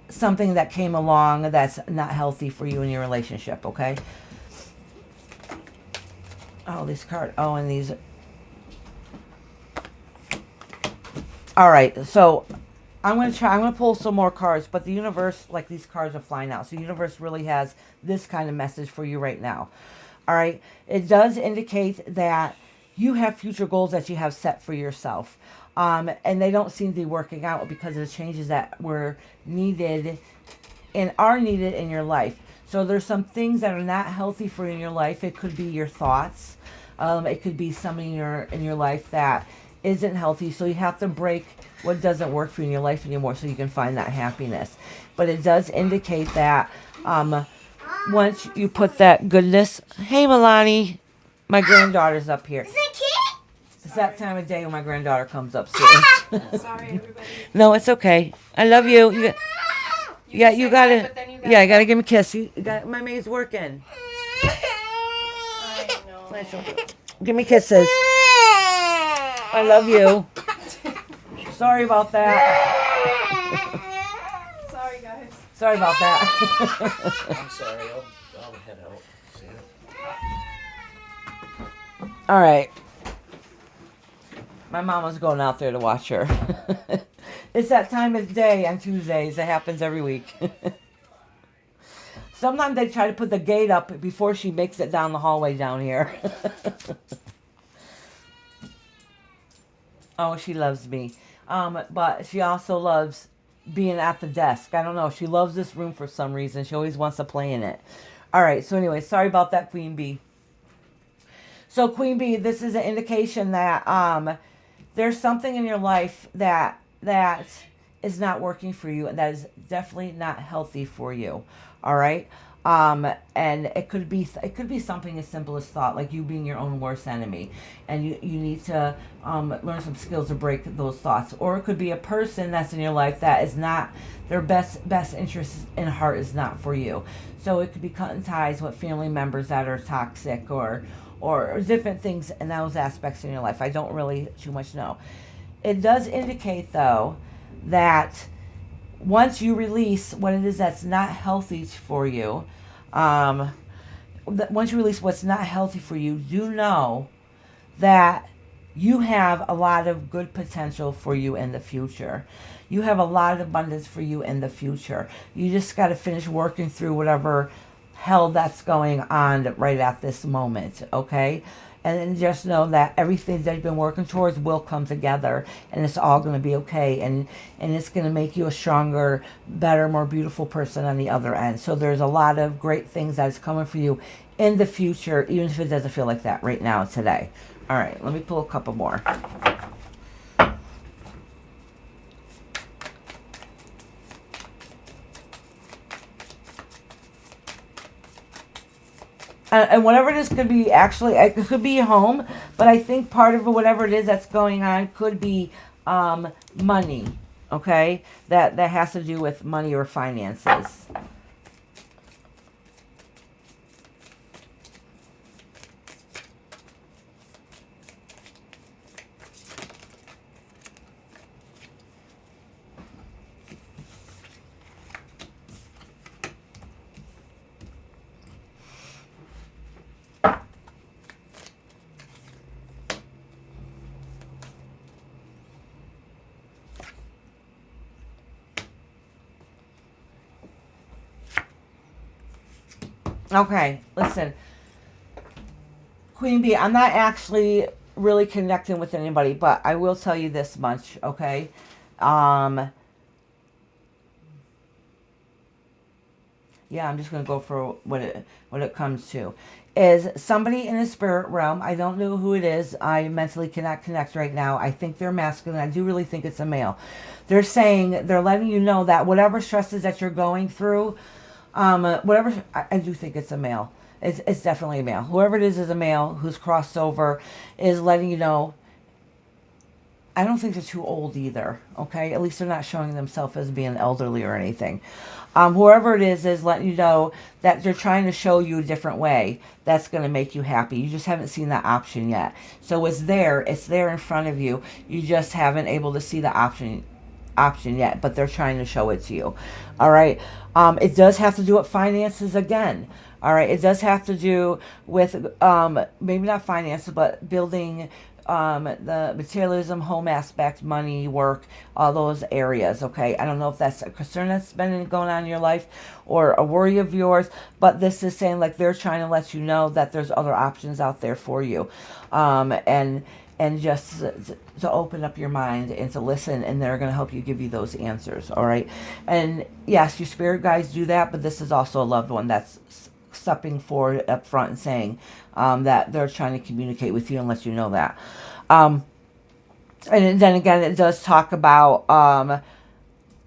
something that came along that's not healthy for you in your relationship. Okay. Oh, these cards. Oh, and these. All right. So I'm going to pull some more cards, but the universe, like these cards are flying out. So the universe really has this kind of message for you right now. All right. It does indicate that you have future goals that you have set for yourself. And they don't seem to be working out because of the changes that were needed and are needed in your life. So there's some things that are not healthy for you in your life. It could be your thoughts. It could be something in your life that isn't healthy. So you have to break what doesn't work for you in your life anymore so you can find that happiness. But it does indicate that once you put that goodness. Hey, Milani, my granddaughter's up here. It's that time of day when my granddaughter comes upstairs. Sorry, everybody. No, it's okay. I love you. You gotta. I gotta give him a kiss. My maid's working. I know. Give me kisses. I love you. Sorry about that. Sorry, guys. Sorry about that. I'm sorry. I'll head out. See ya. All right. My mama's going out there to watch her. It's that time of day on Tuesdays. It happens every week. Sometimes they try to put the gate up before she makes it down the hallway down here. Oh, she loves me. But she also loves being at the desk. I don't know. She loves this room for some reason. She always wants to play in it. All right. So anyway, sorry about that, Queen Bee. So Queen Bee, this is an indication that there's something in your life that is not working for you and that is definitely not healthy for you. All right. And it could be something as simple as thought, like you being your own worst enemy, and you need to learn some skills to break those thoughts. Or it could be a person that's in your life that is not their best interest in heart is not for you. So it could be cutting ties with family members that are toxic or different things in those aspects in your life. I don't really too much know. It does indicate though that once you release what it is that's not healthy for you, once you release what's not healthy for you, do know that you have a lot of good potential for you in the future. You have a lot of abundance for you in the future. You just got to finish working through whatever hell that's going on right at this moment, okay? And then just know that everything that you've been working towards will come together, and it's all going to be okay, and it's going to make you a stronger, better, more beautiful person on the other end. So there's a lot of great things that is coming for you in the future, even if it doesn't feel like that right now, today. All right, let me pull a couple more. And whatever it is could be actually, it could be home, but I think part of whatever it is that's going on could be money, okay? That has to do with money or finances. Okay, listen. Queen Bee, I'm not actually really connecting with anybody, but I will tell you this much, okay? Yeah, I'm just going to go for what it comes to. Is somebody in the spirit realm. I don't know who it is. I mentally cannot connect right now. I think they're masculine. I do really think it's a male. They're saying, they're letting you know that whatever stresses that you're going through, whatever, I do think it's a male. It's definitely a male. Whoever it is a male who's crossed over, is letting you know I don't think they're too old either, okay? At least they're not showing themselves as being elderly or anything. Whoever it is letting you know that they're trying to show you a different way that's going to make you happy. You just haven't seen that option yet. So it's there in front of you. You just haven't able to see the option yet, but they're trying to show it to you. All right. It does have to do with finances again. All right. It does have to do with maybe not finances, but building the materialism, home aspect, money, work, all those areas. Okay. I don't know if that's a concern that's been going on in your life or a worry of yours, but this is saying like they're trying to let you know that there's other options out there for you. And just to open up your mind and to listen, and they're going to help you give you those answers. All right. And yes, your spirit guides do that, but this is also a loved one that's stepping forward up front and saying that they're trying to communicate with you and let you know that. And then again, it does talk about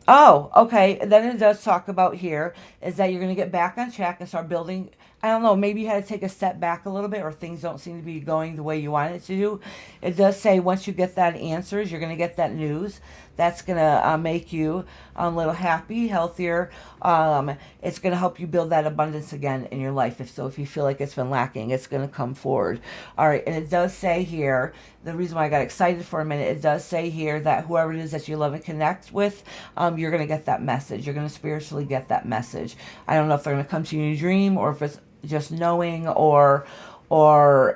oh, okay. Then it does talk about here is that you're going to get back on track and start building. I don't know, maybe you had to take a step back a little bit or things don't seem to be going the way you want it to do. It does say once you get that answers, you're going to get that news. That's going to make you a little happy, healthier. It's going to help you build that abundance again in your life. If you feel like it's been lacking, it's going to come forward. All right, and it does say here, the reason why I got excited for a minute, it does say here that whoever it is that you love and connect with, you're going to get that message. You're going to spiritually get that message. I don't know if they're going to come to you in your dream or if it's just knowing or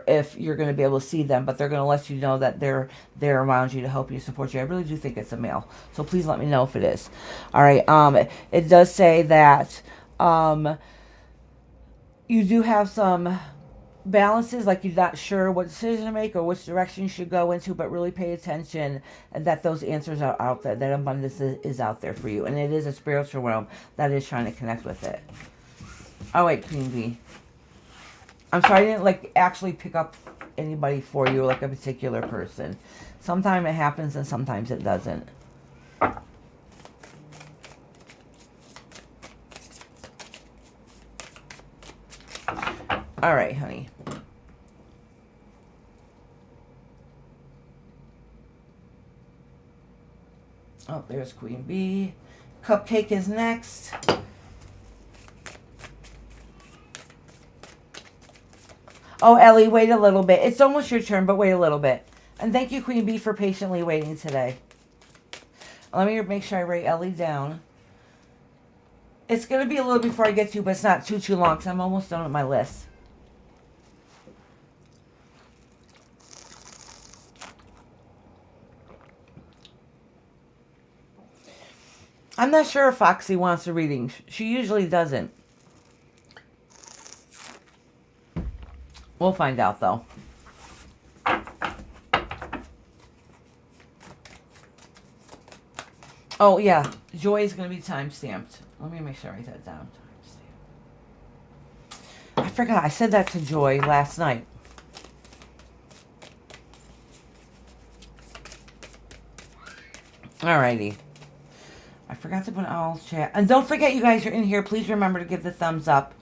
if you're going to be able to see them, but they're going to let you know that they're there around you to help you, support you. I really do think it's a male, so please let me know if it is. All right. It does say that you do have some balances, like you're not sure what decision to make or which direction you should go into, but really pay attention that those answers are out there, that abundance is out there for you, and it is a spiritual realm that is trying to connect with it. Oh wait, Queen Bee. I'm sorry I didn't like actually pick up anybody for you, like a particular person. Sometimes it happens and sometimes it doesn't. All right, honey. Oh, there's Queen Bee. Cupcake is next. Oh, Ellie, wait a little bit. It's almost your turn, but wait a little bit. And thank you, Queen Bee, for patiently waiting today. Let me make sure I write Ellie down. It's going to be a little before I get to, but it's not too long, because I'm almost done with my list. I'm not sure if Foxy wants a reading. She usually doesn't. We'll find out, though. Oh, yeah. Joy is going to be time-stamped. Let me make sure I write that down. I forgot. I said that to Joy last night. Alrighty. I forgot to put all chat. And don't forget, you guys are in here. Please remember to give the thumbs up.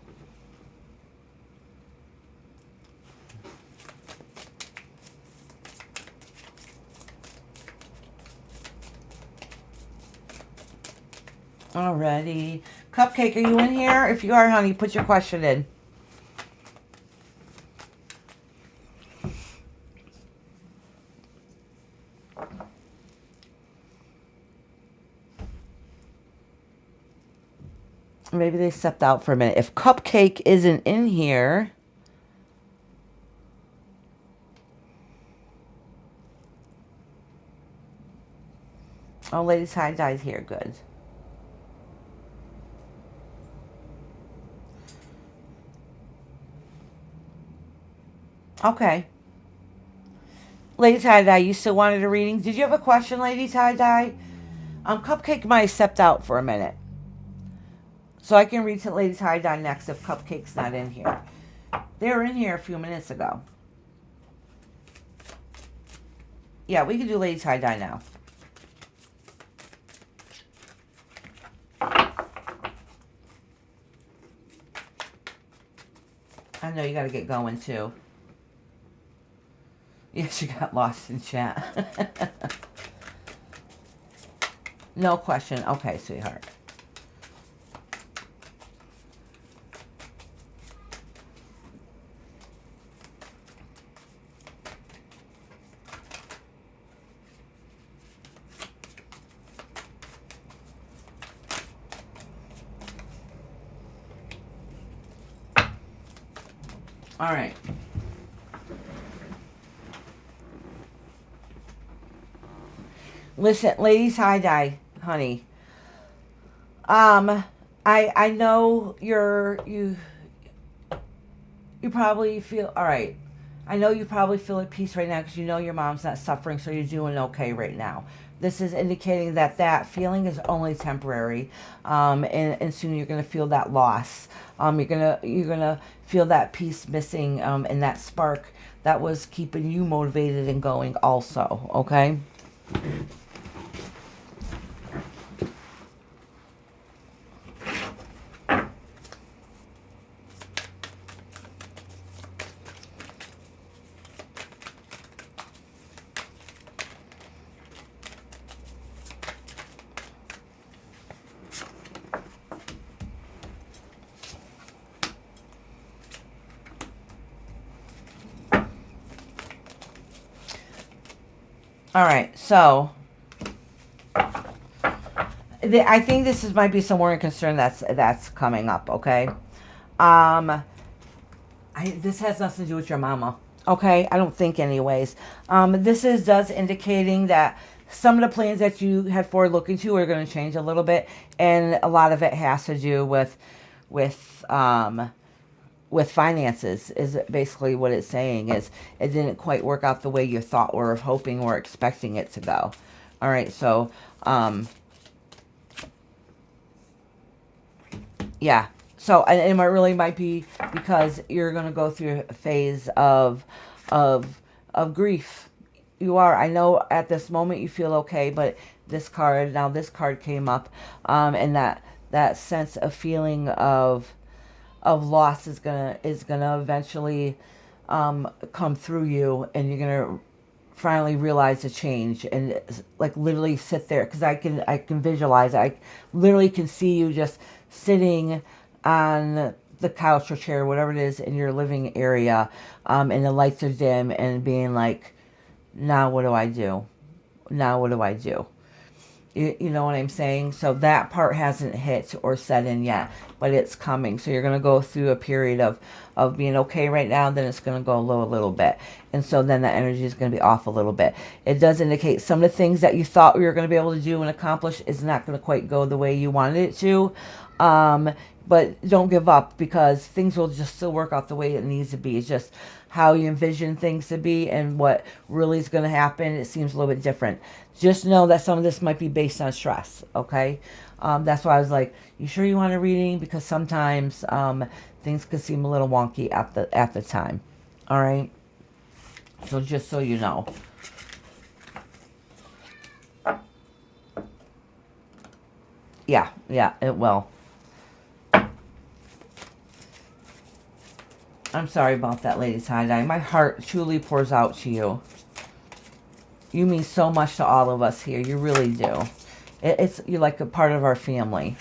Alrighty. Cupcake, are you in here? If you are, honey, put your question in. Maybe they stepped out for a minute. If Cupcake isn't in here... Oh, Lady Tie-Dye's here. Good. Okay. Lady Tie-Dye, you still wanted a reading? Did you have a question, Lady Tie-Dye? Cupcake might have stepped out for a minute. So I can read to Lady Tie-Dye next if Cupcake's not in here. They were in here a few minutes ago. Yeah, we can do Lady Tie-Dye now. I know you got to get going too. Yeah, she got lost in chat. No question. Okay, sweetheart. All right. Listen, ladies, hi, honey. I know you probably feel all right. I know you probably feel at peace right now because you know your mom's not suffering, so you're doing okay right now. This is indicating that that feeling is only temporary, and soon you're gonna feel that loss. You're gonna feel that peace missing, and that spark that was keeping you motivated and going. Also, okay. All right, so I think might be some worry and concern that's coming up. Okay, this has nothing to do with your mama. Okay, I don't think, anyways. Does indicating that some of the plans that you had forward looking to are going to change a little bit, and a lot of it has to do with finances. Is basically what it's saying is it didn't quite work out the way you thought or hoping or expecting it to go. All right, so yeah. So, and it really might be because you're going to go through a phase of grief. You are. I know at this moment you feel okay, but this card came up, and that sense of feeling of loss is gonna eventually come through you, and you're gonna finally realize the change and like literally sit there because I can visualize it. I literally can see you just sitting on the couch or chair, whatever it is in your living area, and the lights are dim and being like, now what do I do? Now what do I do? You know what I'm saying? So that part hasn't hit or set in yet, but it's coming. So you're going to go through a period of being okay right now, then it's going to go low a little bit. And so then the energy is going to be off a little bit. It does indicate some of the things that you thought you were going to be able to do and accomplish is not going to quite go the way you wanted it to. But don't give up because things will just still work out the way it needs to be. It's just how you envision things to be and what really is going to happen. It seems a little bit different. Just know that some of this might be based on stress, okay? That's why I was like, you sure you want a reading? Because sometimes things can seem a little wonky at the time, all right? So just so you know. Yeah, it will. I'm sorry about that, Lady Tie-Dye. My heart truly pours out to you. You mean so much to all of us here. You really do. You're like a part of our family.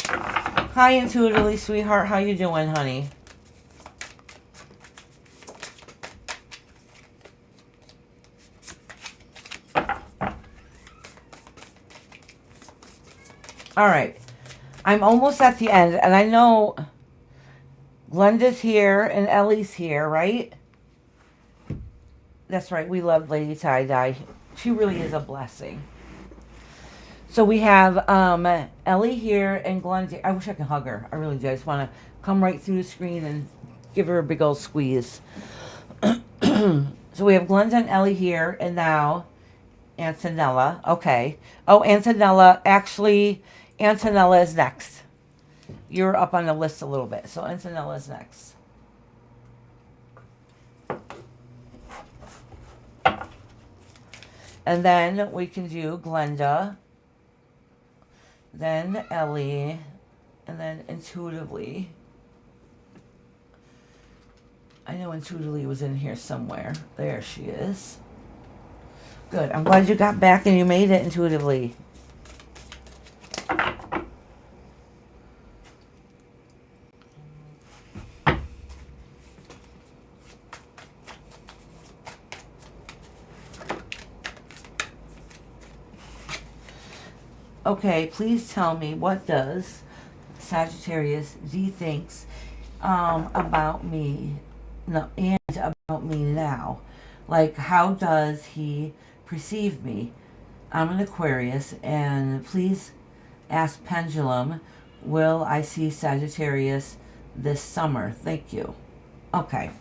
Hi, intuitively, sweetheart. How you doing, honey? All right. I'm almost at the end, and I know Glenda's here and Ellie's here, right? That's right. We love Lady Tie-Dye. She really is a blessing. So we have Ellie here and Glenda. I wish I could hug her. I really do. I just want to come right through the screen and give her a big old squeeze. So we have Glenda and Ellie here, and now Antonella. Okay. Oh, Antonella. Actually, Antonella is next. You're up on the list a little bit. So Antonella is next. And then we can do Glenda, then Ellie, and then intuitively. I know intuitively was in here somewhere. There she is. Good. I'm glad you got back and you made it intuitively. Okay, please tell me, what does Sagittarius D thinks about me, no, and about me now? Like, how does he perceive me? I'm an Aquarius, and please ask Pendulum, will I see Sagittarius this summer? Thank you. Okay.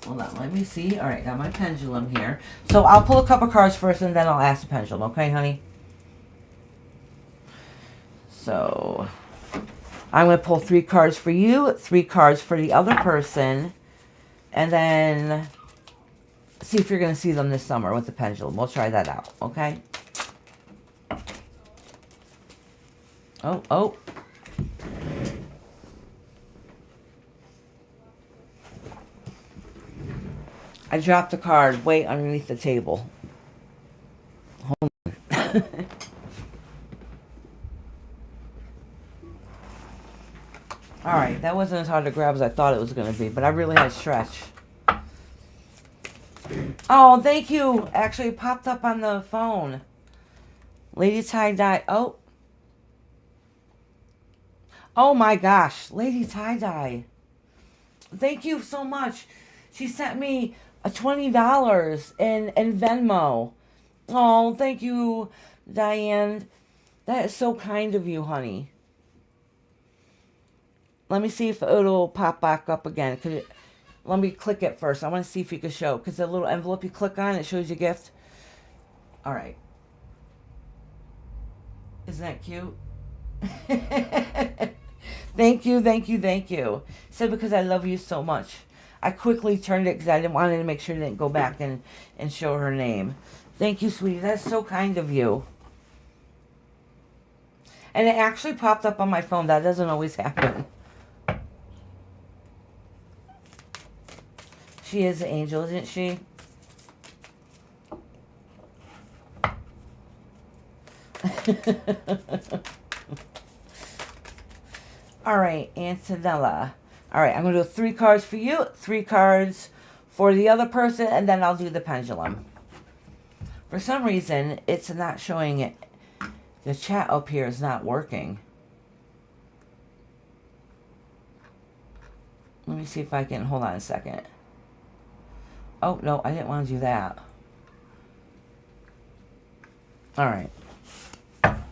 Hold on, let me see. All right, got my pendulum here. So I'll pull a couple cards first, and then I'll ask the pendulum. Okay, honey? So I'm going to pull 3 cards for you, 3 cards for the other person, and then see if you're going to see them this summer with the pendulum. We'll try that out, okay? Oh. I dropped the card way underneath the table. Hold on. Alright, that wasn't as hard to grab as I thought it was going to be, but I really had to stretch. Oh, thank you. Actually, it popped up on the phone. Lady Tie-Dye. Oh my gosh. Lady Tie-Dye. Thank you so much. She sent me a $20 in Venmo. Oh, thank you, Diane. That is so kind of you, honey. Let me see if it'll pop back up again. Let me click it first. I want to see if you can show. Because the little envelope you click on, it shows your gift. All right. Isn't that cute? Thank you. Said because I love you so much. I quickly turned it because I didn't wanted to make sure it didn't go back and show her name. Thank you, sweetie. That's so kind of you. And it actually popped up on my phone. That doesn't always happen. She is an angel, isn't she? All right, Antonella. All right, I'm going to do 3 cards for you, 3 cards for the other person, and then I'll do the pendulum. For some reason, it's not showing it. The chat up here is not working. Let me see if I can, hold on a second. Oh, no, I didn't want to do that. All right.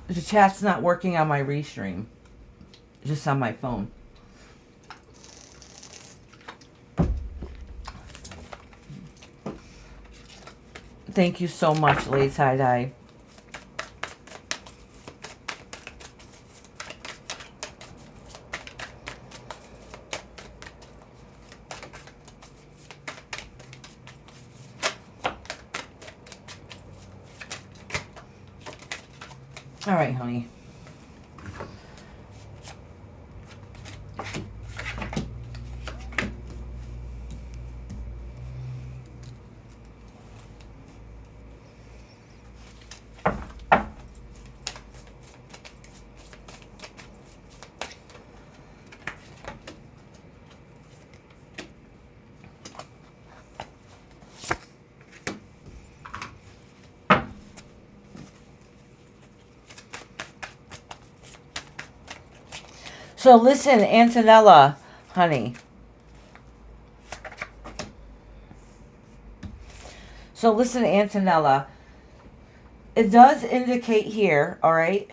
The chat's not working on my restream. Just on my phone. Thank you so much, Lady Tie-Dye. All right, honey. So listen, Antonella, honey. So listen, Antonella. It does indicate here, all right?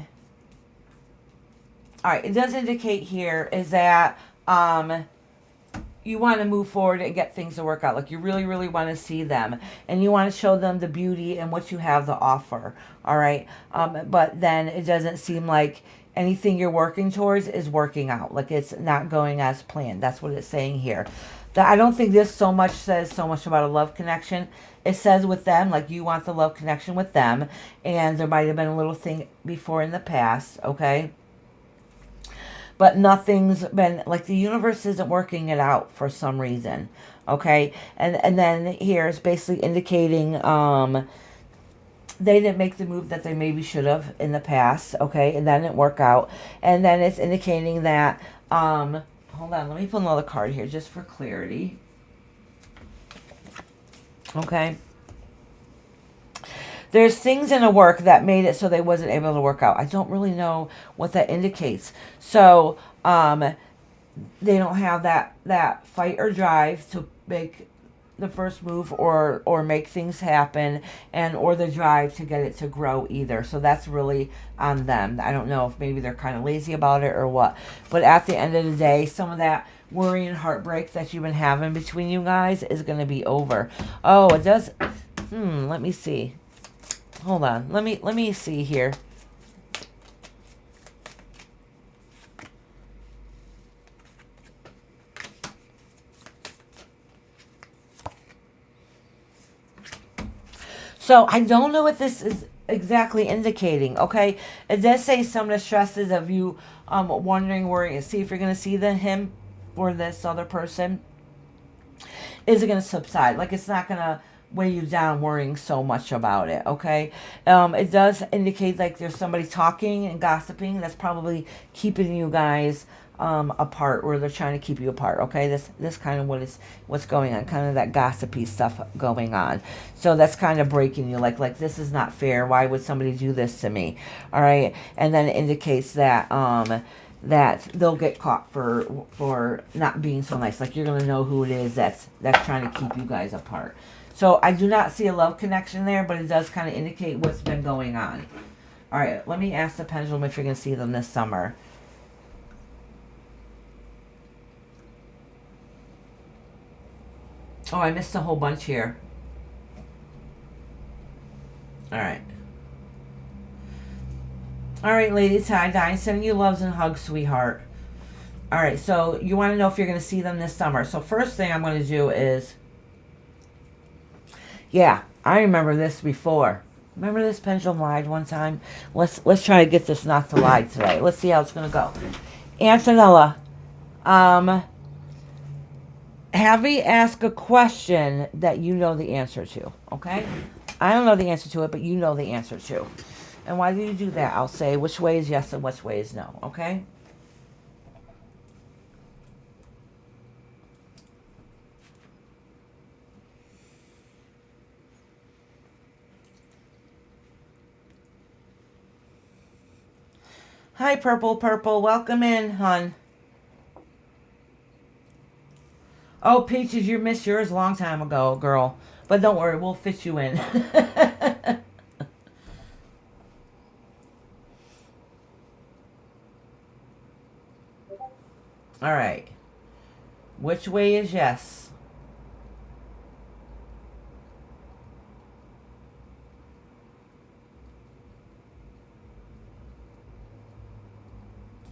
All right, it does indicate here is that you want to move forward and get things to work out. Like you really, really want to see them. And you want to show them the beauty and what you have to offer, all right? But then it doesn't seem like anything you're working towards is working out. Like it's not going as planned. That's what it's saying here. I don't think this says so much about a love connection. It says with them, like you want the love connection with them. And there might have been a little thing before in the past, okay? but nothing's been, like, the universe isn't working it out for some reason. Okay, and then here it's basically indicating they didn't make the move that they maybe should have in the past. Okay, and that didn't work out. And then it's indicating that hold on, let me pull another card here just for clarity. Okay, there's things in the work that made it so they wasn't able to work out. I don't really know what that indicates. So they don't have that fight or drive to make the first move or make things happen, and or the drive to get it to grow either. So that's really on them. I don't know if maybe they're kind of lazy about it or what, but at the end of the day, some of that worry and heartbreak that you've been having between you guys is going to be over. Oh, it does. Let me see. Hold on, let me see here. So I don't know what this is exactly indicating. Okay, it does say some of the stresses of you wondering, worrying, see if you're going to see him or this other person. Is it going to subside? Like, it's not going to weigh you down worrying so much about it. Okay, it does indicate like there's somebody talking and gossiping that's probably keeping you guys apart, or they're trying to keep you apart. Okay, this kind of what's going on, kind of that gossipy stuff going on. So that's kind of breaking you, like this is not fair. Why would somebody do this to me? All right, and then it indicates that that they'll get caught for not being so nice. Like, you're gonna know who it is that's trying to keep you guys apart. So I do not see a love connection there, but it does kind of indicate what's been going on. All right, let me ask the pendulum if you're gonna see them this summer. Oh, I missed a whole bunch here. All right. All right, Lady Tie-Dye, sending you loves and hugs, sweetheart. All right, so you want to know if you're going to see them this summer. So first thing I'm going to do is, yeah, I remember this before. Remember this pendulum lied one time? Let's try to get this not to lie today. Let's see how it's going to go. Antonella, have me ask a question that you know the answer to, okay? I don't know the answer to it, but you know the answer to. And why do you do that? I'll say which way is yes and which way is no, okay? Hi, Purple Purple. Welcome in, hun. Oh, Peaches, you missed yours a long time ago, girl. But don't worry, we'll fit you in. All right. Which way is yes?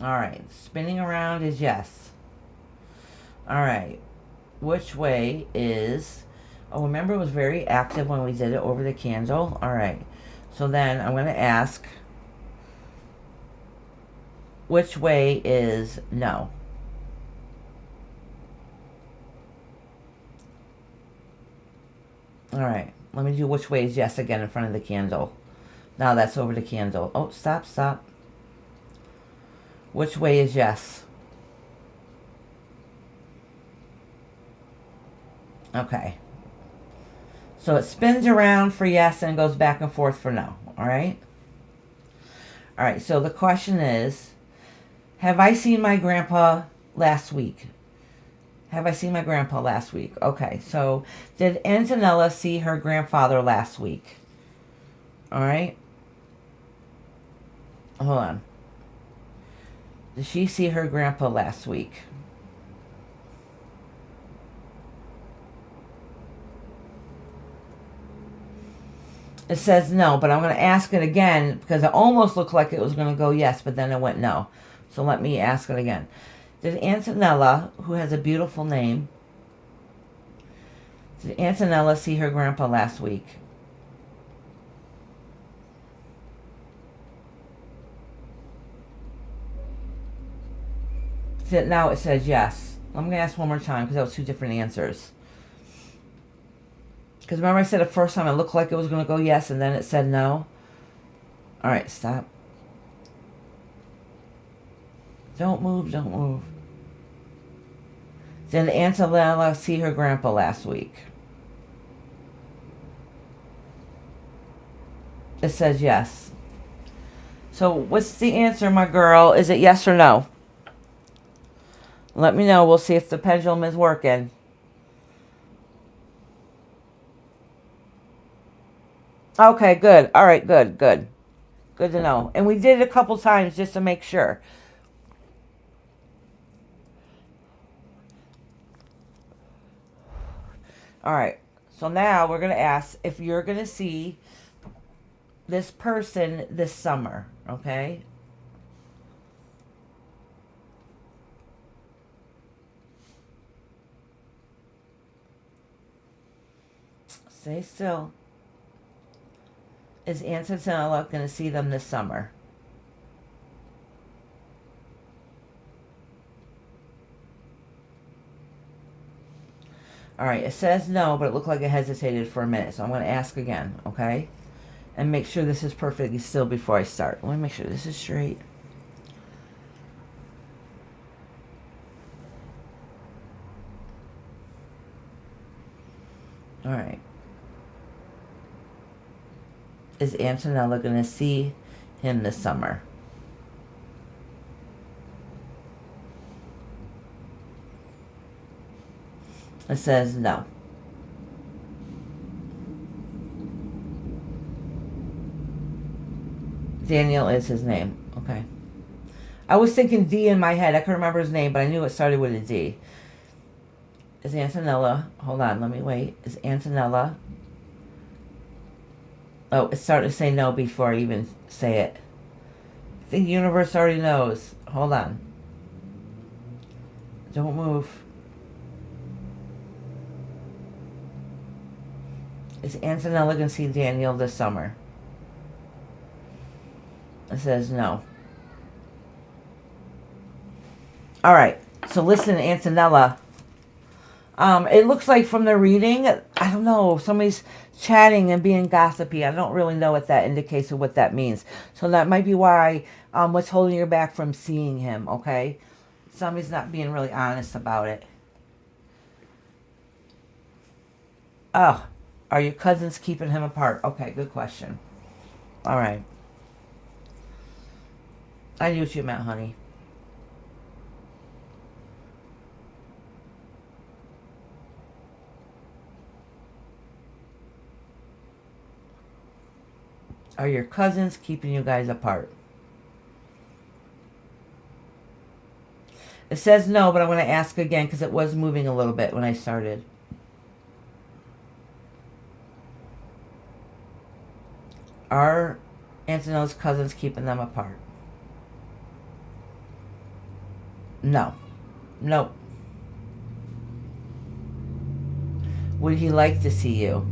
All right. Spinning around is yes. All right. Which way is... Oh, remember it was very active when we did it over the candle? All right. So then I'm going to ask, which way is no? All right. Let me do which way is yes again in front of the candle. Now that's over the candle. Oh, stop, stop. Which way is yes? Okay. So it spins around for yes and goes back and forth for no. All right? All right, so the question is, have I seen my grandpa last week? Have I seen my grandpa last week? Okay, so did Antonella see her grandfather last week? All right. Hold on. Did she see her grandpa last week? It says no, but I'm going to ask it again because it almost looked like it was going to go yes, but then it went no. So let me ask it again. Did Antonella, who has a beautiful name, did Antonella see her grandpa last week? Now it says yes. I'm going to ask one more time because that was two different answers. Because remember I said the first time it looked like it was going to go yes and then it said no? Alright, stop. Don't move, don't move. Did Aunt Alella see her grandpa last week? It says yes. So what's the answer, my girl? Is it yes or no? Let me know. We'll see if the pendulum is working. Okay, good. All right, good, good. Good to know. And we did it a couple times just to make sure. All right. So now we're going to ask if you're going to see this person this summer, okay? Stay still. Is Aunt Antonella going to see them this summer? All right, it says no, but it looked like it hesitated for a minute. So I'm going to ask again, okay? And make sure this is perfectly still before I start. I want to make sure this is straight. All right. Is Antonella going to see him this summer? It says no. Daniel is his name. Okay. I was thinking D in my head. I couldn't remember his name, but I knew it started with a D. Is Antonella... Hold on, let me wait. Is Antonella... Oh, it started to say no before I even say it. I think the universe already knows. Hold on. Don't move. Is Antonella going to see Daniel this summer? It says no. All right. So listen, Antonella. It looks like from the reading, I don't know, somebody's chatting and being gossipy. I don't really know what that indicates or what that means. So that might be why what's holding you back from seeing him, okay? Somebody's not being really honest about it. Oh, are your cousins keeping him apart? Okay, good question. All right. I knew what you meant, honey. Are your cousins keeping you guys apart? It says no, but I'm going to ask again because it was moving a little bit when I started. Are Antonella's cousins keeping them apart? No. Nope. Would he like to see you?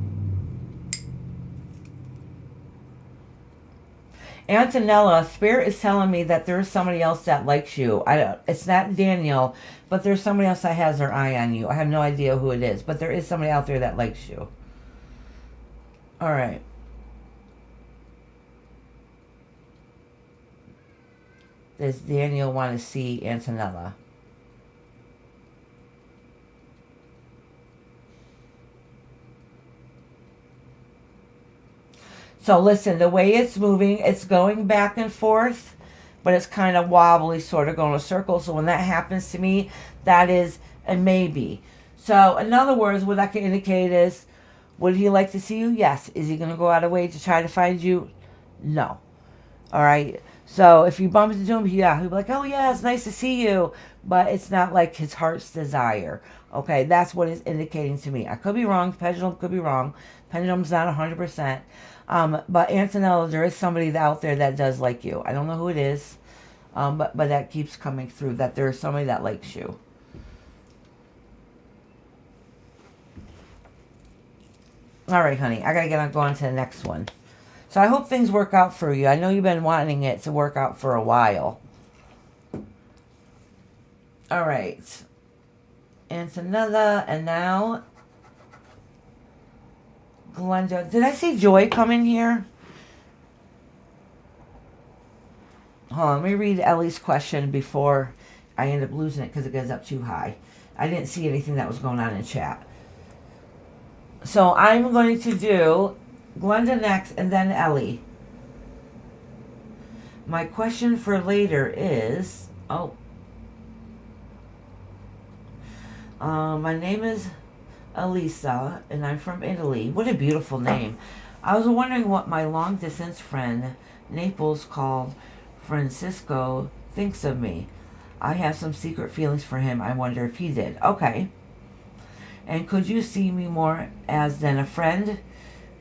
Antonella, Spirit is telling me that there's somebody else that likes you. It's not Daniel, but there's somebody else that has their eye on you. I have no idea who it is, but there is somebody out there that likes you. All right. Does Daniel want to see Antonella? So listen, the way it's moving, it's going back and forth, but it's kind of wobbly, sort of going in a circle. So when that happens to me, that is a maybe. So in other words, what that can indicate is, would he like to see you? Yes. Is he going to go out of way to try to find you? No. All right. So if you bump into him, yeah, he'll be like, oh yeah, it's nice to see you. But it's not like his heart's desire. Okay, that's what it's indicating to me. I could be wrong. Pendulum could be wrong. Pendulum's not 100%. But Antonella, there is somebody out there that does like you. I don't know who it is. But that keeps coming through, that there is somebody that likes you. All right, honey. I got to go on to the next one. So I hope things work out for you. I know you've been wanting it to work out for a while. All right. Antonella, and now Glenda. Did I see Joy come in here? Hold on, let me read Ellie's question before I end up losing it because it goes up too high. I didn't see anything that was going on in chat. So I'm going to do Glenda next and then Ellie. My question for later is, my name is Elisa and I'm from Italy. What a beautiful name. I was wondering what my long distance friend Naples called Francisco thinks of me. I have some secret feelings for him. I wonder if he did. Okay. And could you see me more as than a friend?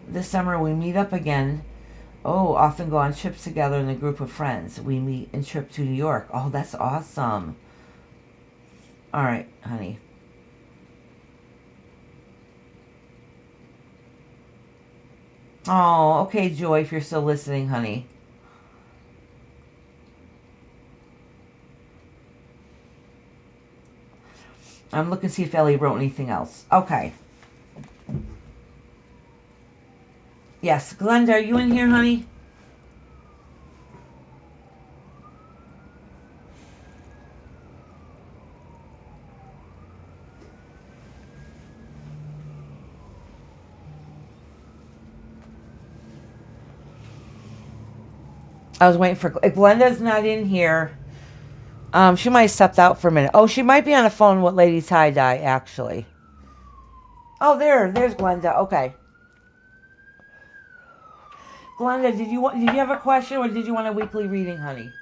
This summer we meet up again. Oh, often go on trips together in a group of friends. We meet and trip to New York. Oh, that's awesome. All right, honey. Oh, okay, Joy, if you're still listening, honey. I'm looking to see if Ellie wrote anything else. Okay. Yes, Glenda, are you in here, honey? I was waiting for Glenda's not in here. She might have stepped out for a minute. Oh, she might be on the phone with Lady Tie Dye, actually. Oh, there's Glenda. Okay. Glenda, did you have a question or did you want a weekly reading, honey?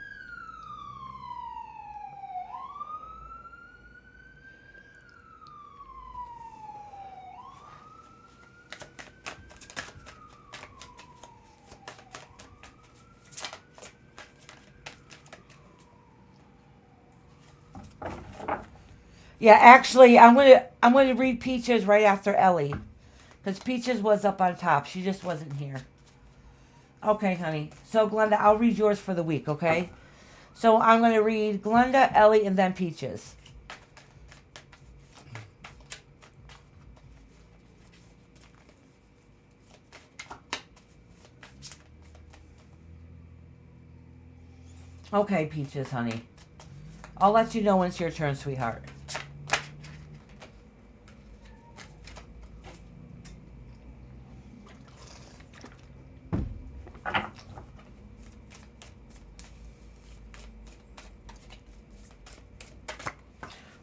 Yeah, actually, I'm gonna read Peaches right after Ellie, because Peaches was up on top. She just wasn't here. Okay, honey. So Glenda, I'll read yours for the week. Okay. So I'm gonna read Glenda, Ellie, and then Peaches. Okay, Peaches, honey. I'll let you know when it's your turn, sweetheart.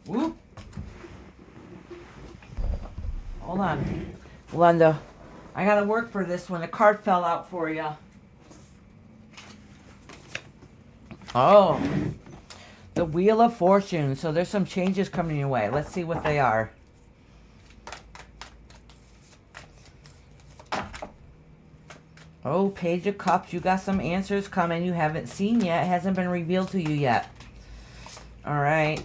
Whoop. Hold on. Glenda, I gotta work for this one. A card fell out for you. Oh. The Wheel of Fortune. So there's some changes coming your way. Let's see what they are. Oh, Page of Cups. You got some answers coming you haven't seen yet. It hasn't been revealed to you yet. All right.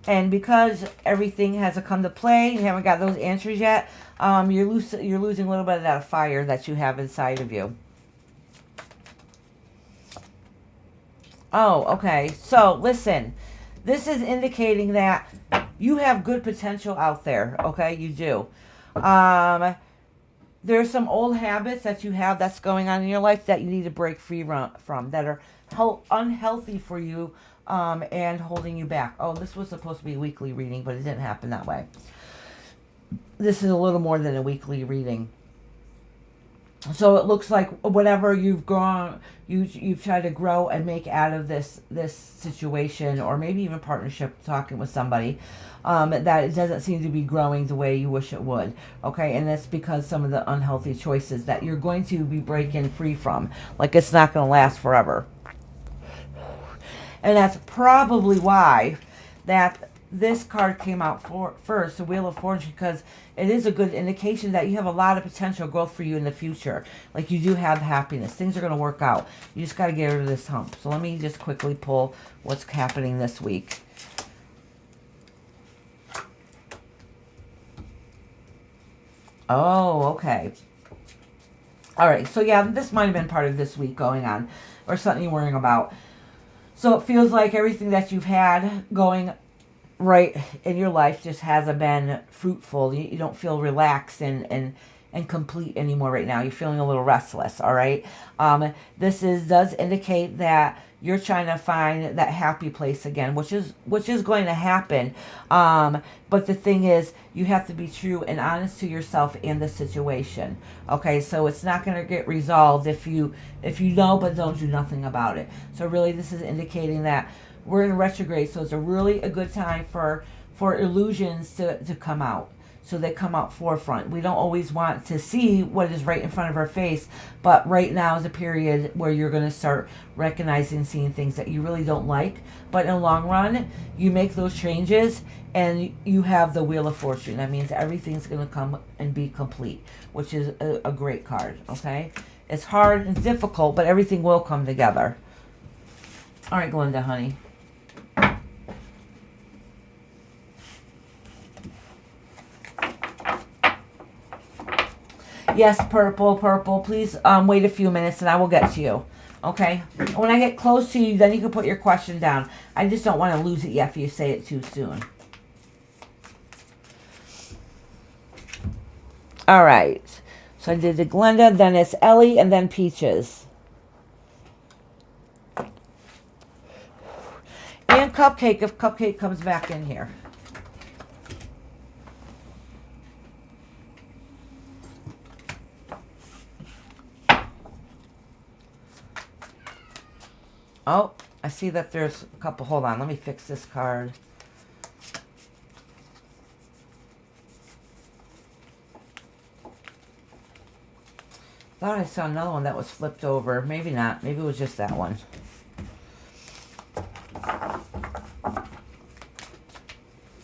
And because everything hasn't come to play, you haven't got those answers yet, you're losing a little bit of that fire that you have inside of you. Oh, okay. So, listen. This is indicating that you have good potential out there. Okay, you do. There's some old habits that you have that's going on in your life that you need to break free from that are unhealthy for you and holding you back. Oh, this was supposed to be a weekly reading, but it didn't happen that way. This is a little more than a weekly reading. So it looks like whatever you've grown, you've tried to grow and make out of this situation, or maybe even partnership, talking with somebody, that it doesn't seem to be growing the way you wish it would. Okay, and that's because some of the unhealthy choices that you're going to be breaking free from. Like, it's not going to last forever. And that's probably why that this card came out first, the Wheel of Fortune, because it is a good indication that you have a lot of potential growth for you in the future. Like, you do have happiness. Things are going to work out. You just got to get rid of this hump. So let me just quickly pull what's happening this week. Oh, okay. All right. So, yeah, this might have been part of this week going on, or something you're worrying about. So it feels like everything that you've had going right in your life just hasn't been fruitful. You don't feel relaxed and complete anymore right now. You're feeling a little restless, all right? This does indicate that you're trying to find that happy place again, which is going to happen. But the thing is, you have to be true and honest to yourself and the situation. Okay, so it's not going to get resolved if you know but don't do nothing about it. So really, this is indicating that we're in retrograde, so it's a good time for illusions to come out. So they come out forefront. We don't always want to see what is right in front of our face, but right now is a period where you're going to start recognizing, seeing things that you really don't like. But in the long run, you make those changes and you have the Wheel of Fortune. That means everything's going to come and be complete, which is a great card, okay? It's hard and difficult, but everything will come together. All right, Glenda, honey. Yes, purple. Please wait a few minutes and I will get to you. Okay? When I get close to you, then you can put your question down. I just don't want to lose it yet if you say it too soon. All right. So I did the Glenda, then it's Ellie, and then Peaches. And Cupcake, if Cupcake comes back in here. Oh, I see that there's a couple. Hold on, let me fix this card. Thought I saw another one that was flipped over. Maybe not. Maybe it was just that one.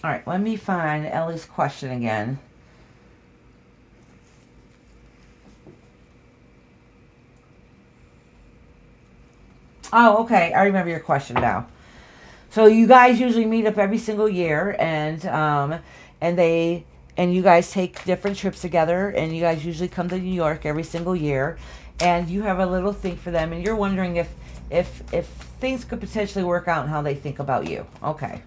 All right, let me find Ellie's question again. Oh, okay. I remember your question now. So you guys usually meet up every single year, and you guys take different trips together, and you guys usually come to New York every single year, and you have a little thing for them, and you're wondering if things could potentially work out and how they think about you. Okay.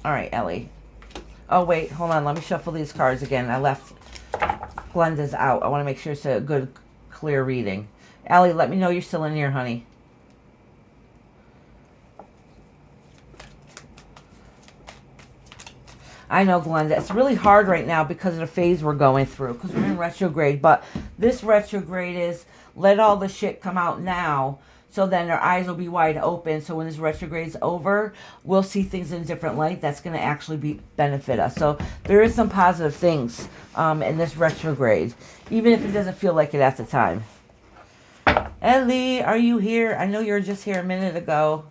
All right, Ellie. Oh, wait. Hold on. Let me shuffle these cards again. I left Glenda's out. I want to make sure it's a good, clear reading. Ellie, let me know you're still in here, honey. I know, Glenda. It's really hard right now because of the phase we're going through, because we're in retrograde. But this retrograde is let all the shit come out now, so then our eyes will be wide open. So when this retrograde's over, we'll see things in a different light. That's going to actually benefit us. So there is some positive things in this retrograde, even if it doesn't feel like it at the time. Ellie, are you here? I know you were just here a minute ago.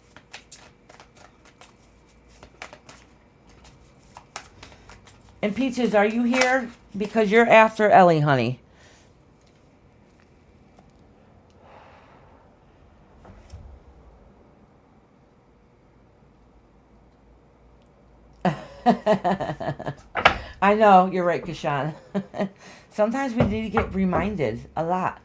And Peaches, are you here? Because you're after Ellie, honey. I know, you're right, Kashan. Sometimes we need to get reminded a lot.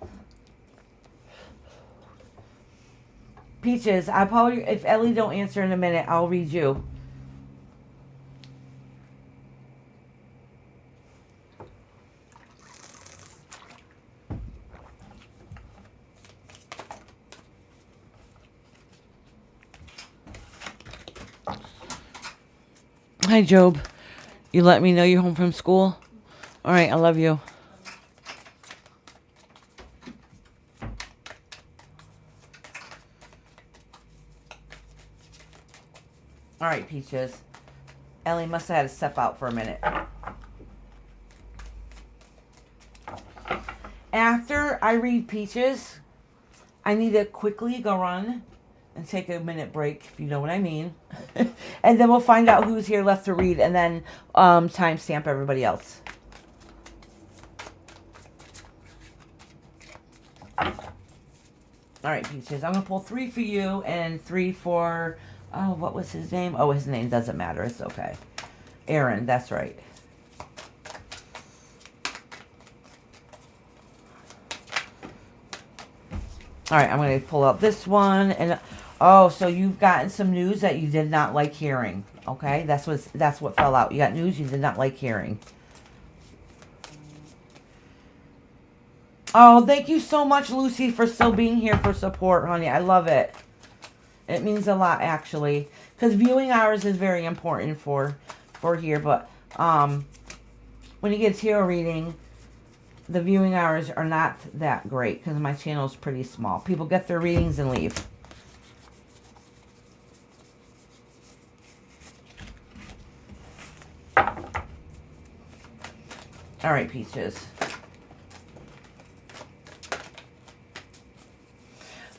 Peaches, I probably, if Ellie don't answer in a minute, I'll read you. Hi, Job. You let me know you're home from school? All right, I love you. All right, Peaches. Ellie must have had to step out for a minute. After I read Peaches, I need to quickly go run and take a minute break, if you know what I mean. And then we'll find out who's here left to read, and then timestamp everybody else. All right, Peaches. I'm going to pull 3 for you and 3 for... Oh, what was his name? Oh, his name doesn't matter. It's okay. Aaron, that's right. All right, I'm going to pull out this one. And oh, so you've gotten some news that you did not like hearing. Okay, that's what fell out. You got news you did not like hearing. Oh, thank you so much, Lucy, for still being here for support, honey. I love it. It means a lot, actually, because viewing hours is very important for here. But when you get tarot reading, the viewing hours are not that great because my channel is pretty small. People get their readings and leave. All right, Peaches.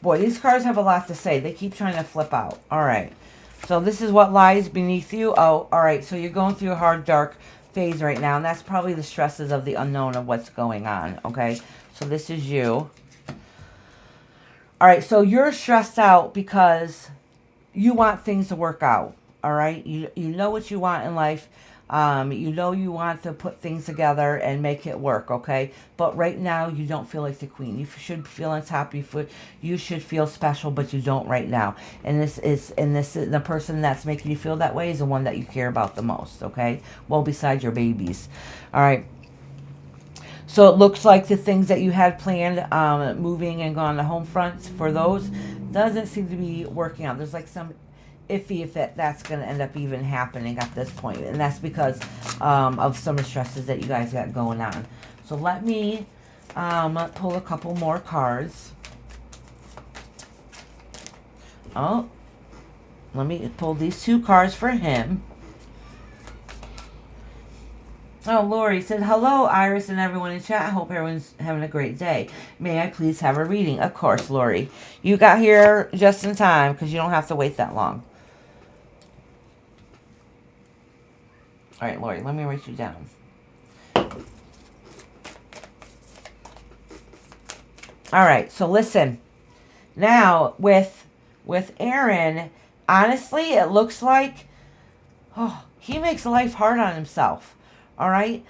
Boy, these cards have a lot to say. They keep trying to flip out. All right. So this is what lies beneath you. Oh, all right. So you're going through a hard, dark phase right now. And that's probably the stresses of the unknown of what's going on. Okay. So this is you. All right. So you're stressed out because you want things to work out. All right. You know what you want in life. You know you want to put things together and make it work, okay? But right now, you don't feel like the queen. You should feel on top. You should feel special, but you don't right now. And the person that's making you feel that way is the one that you care about the most, okay? Well, besides your babies. All right. So it looks like the things that you had planned, moving and going to home fronts for those, doesn't seem to be working out. There's like some iffy if that's going to end up even happening at this point. And that's because of some of the stresses that you guys got going on. So let me pull a couple more cards. Oh, let me pull these two cards for him. Oh, Lori said, hello, Iris and everyone in chat. I hope everyone's having a great day. May I please have a reading? Of course, Lori. You got here just in time because you don't have to wait that long. All right, Lori, let me write you down. All right, so listen. Now, with Aaron, honestly, it looks like he makes life hard on himself. All right?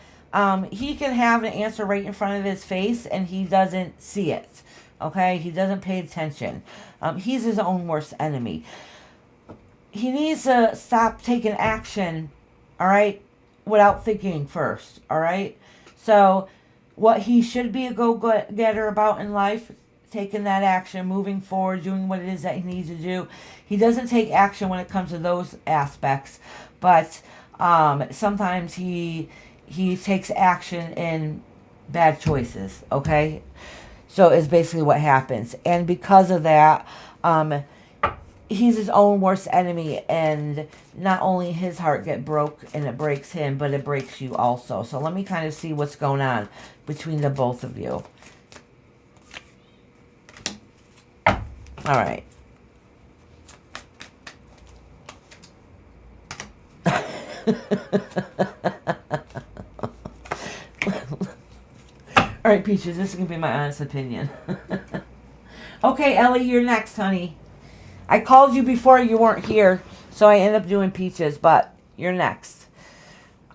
He can have an answer right in front of his face, and he doesn't see it. Okay? He doesn't pay attention. He's his own worst enemy. He needs to stop taking action, all right, without thinking first, all right? So what he should be a go-getter about in life, taking that action, moving forward, doing what it is that he needs to do. He doesn't take action when it comes to those aspects, but sometimes he takes action in bad choices, okay? So it's basically what happens. And because of that, he's his own worst enemy, and not only his heart get broke and it breaks him, but it breaks you also. So let me kind of see what's going on between the both of you. All right. All right, Peaches, this is going to be my honest opinion. Okay, Ellie, you're next, honey. I called you before you weren't here, so I ended up doing Peaches, but you're next.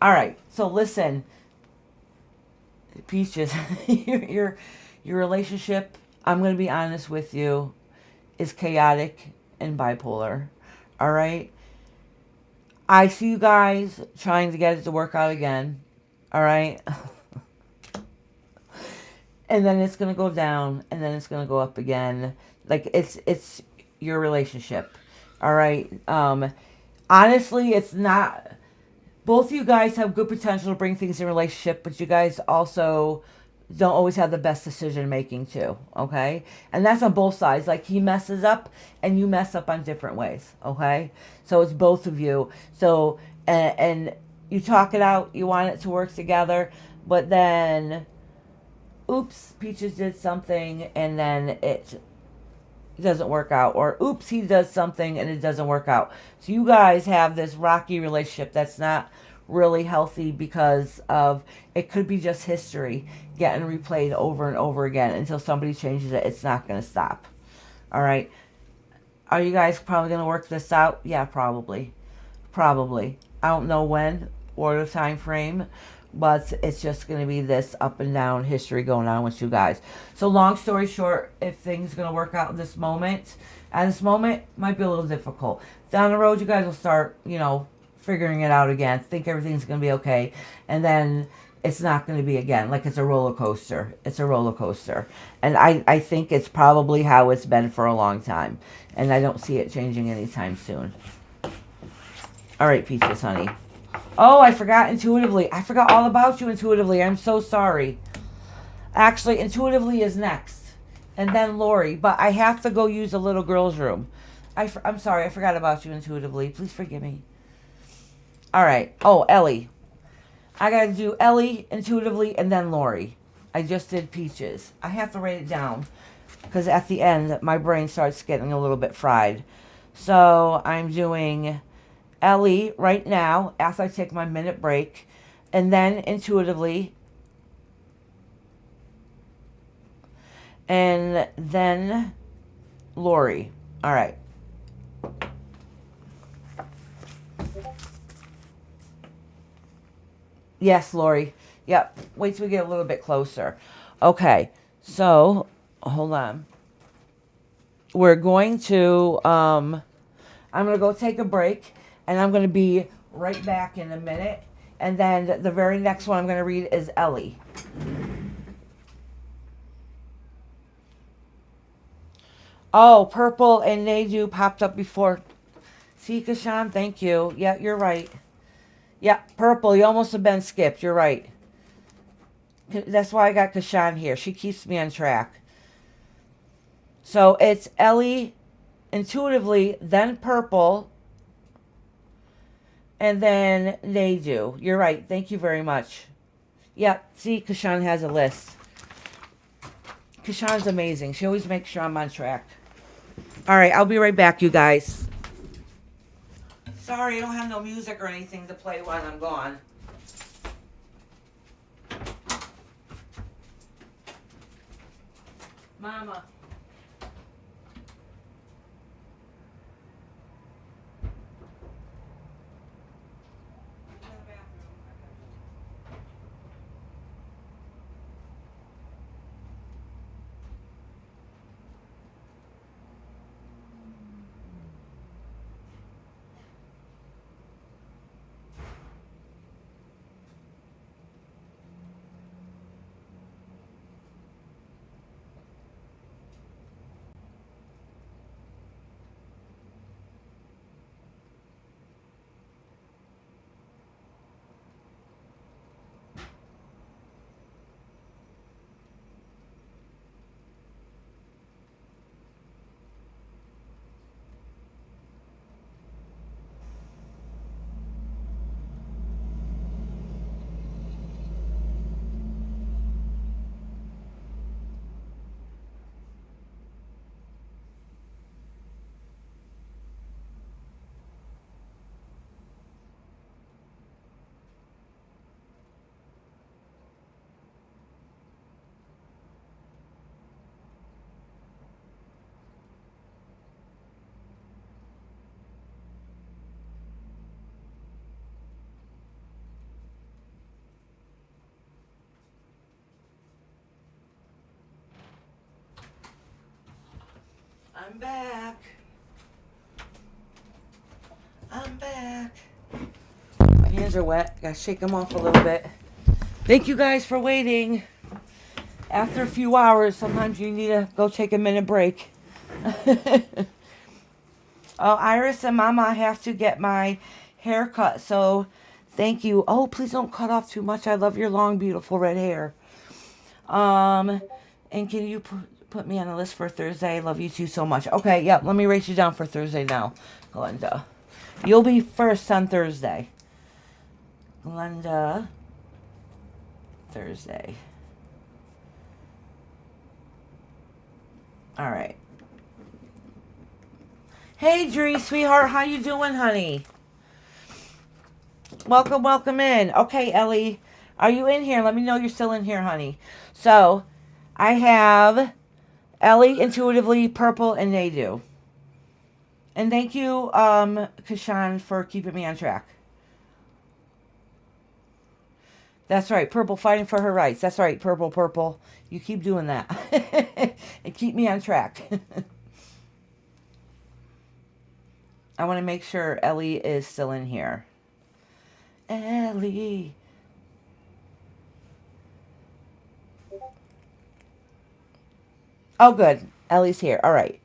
All right, so listen, Peaches, your relationship, I'm going to be honest with you, is chaotic and bipolar. All right? I see you guys trying to get it to work out again. All right? And then it's going to go down, and then it's going to go up again. Like, it's your relationship. All right? Honestly, it's not... Both of you guys have good potential to bring things in a relationship, but you guys also don't always have the best decision making too, okay? And that's on both sides. Like, he messes up, and you mess up on different ways, okay? So it's both of you. So, and you talk it out, you want it to work together, but then... oops, Peaches did something and then it doesn't work out. Or oops, he does something and it doesn't work out. So you guys have this rocky relationship that's not really healthy because of, it could be just history getting replayed over and over again until somebody changes it. It's not going to stop. All right. Are you guys probably going to work this out? Yeah, probably. Probably. I don't know when or the time frame, But it's just going to be this up and down history going on with you guys. So long story short, if things are going to work out in this moment, at this moment, might be a little difficult. Down the road, you guys will start, figuring it out again. Think everything's going to be okay. And then it's not going to be again. Like it's a roller coaster. It's a roller coaster. And I think it's probably how it's been for a long time. And I don't see it changing anytime soon. All right, Peaches, honey. Oh, I forgot intuitively. I forgot all about you intuitively. I'm so sorry. Actually, intuitively is next. And then Lori. But I have to go use the little girl's room. I'm sorry. I forgot about you intuitively. Please forgive me. All right. Oh, Ellie. I got to do Ellie intuitively and then Lori. I just did Peaches. I have to write it down. Because at the end, my brain starts getting a little bit fried. So I'm doing Ellie right now after I take my minute break, and then intuitively, and then Lori. All right. Yes, Lori. Yep. Wait till we get a little bit closer. Okay. So hold on. We're going to I'm going to go take a break. And I'm going to be right back in a minute. And then the very next one I'm going to read is Ellie. Oh, purple and Nadu popped up before. See, Kashan, thank you. Yeah, you're right. Yeah, purple, you almost have been skipped. You're right. That's why I got Kashan here. She keeps me on track. So it's Ellie intuitively, then purple, and then Nadu. You're right. Thank you very much. Yep. See, Kashan has a list. Kashan's amazing. She always makes sure I'm on track. All right. I'll be right back, you guys. Sorry, I don't have no music or anything to play while I'm gone. Mama. I'm back. I'm back. My hands are wet. Gotta shake them off a little bit. Thank you guys for waiting. After a few hours, sometimes you need to go take a minute break. Oh, Iris and Mama, I have to get my hair cut, so thank you. Oh, please don't cut off too much. I love your long, beautiful red hair. And can you put me on the list for Thursday? I love you too so much. Okay, yep, let me write you down for Thursday now, Glenda. You'll be first on Thursday. Glenda, Thursday. All right. Hey, Dree, sweetheart, how you doing, honey? Welcome, welcome in. Okay, Ellie, are you in here? Let me know you're still in here, honey. So, I have Ellie, intuitively, purple, and Nadu. And thank you, Kashan, for keeping me on track. That's right. Purple fighting for her rights. That's right. Purple, purple. You keep doing that. And keep me on track. I want to make sure Ellie is still in here. Ellie. Oh, good. Ellie's here. All right.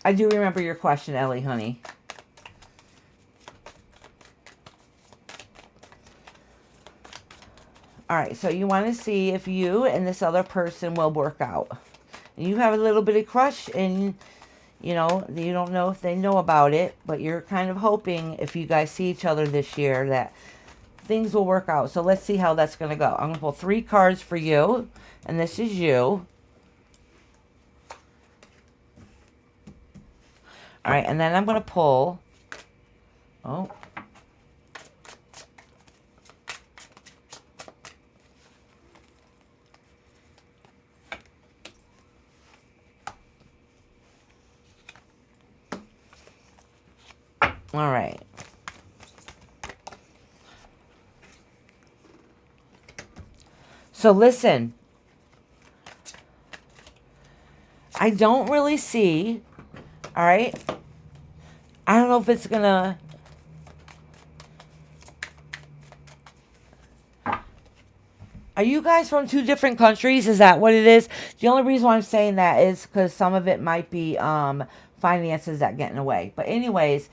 I do remember your question, Ellie, honey. All right, so you want to see if you and this other person will work out. You have a little bit of crush, and you don't know if they know about it, but you're kind of hoping if you guys see each other this year that things will work out. So let's see how that's going to go. I'm going to pull 3 cards for you, and this is you. All right, and then I'm going to pull. Oh. All right. So listen. I don't really see. All right. I don't know if it's going to. Are you guys from 2 different countries? Is that what it is? The only reason why I'm saying that is because some of it might be finances that get in the way. But anyways,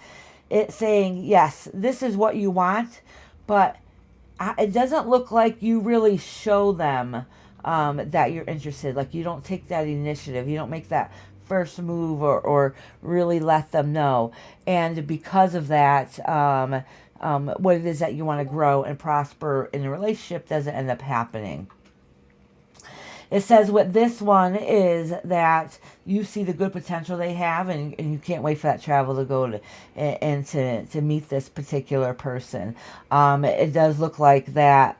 it's saying, yes, this is what you want, but it doesn't look like you really show them that you're interested. Like you don't take that initiative. You don't make that first move or really let them know. And because of that, what it is that you want to grow and prosper in a relationship doesn't end up happening. It says what this one is that you see the good potential they have, and you can't wait for that travel to go to meet this particular person. It does look like that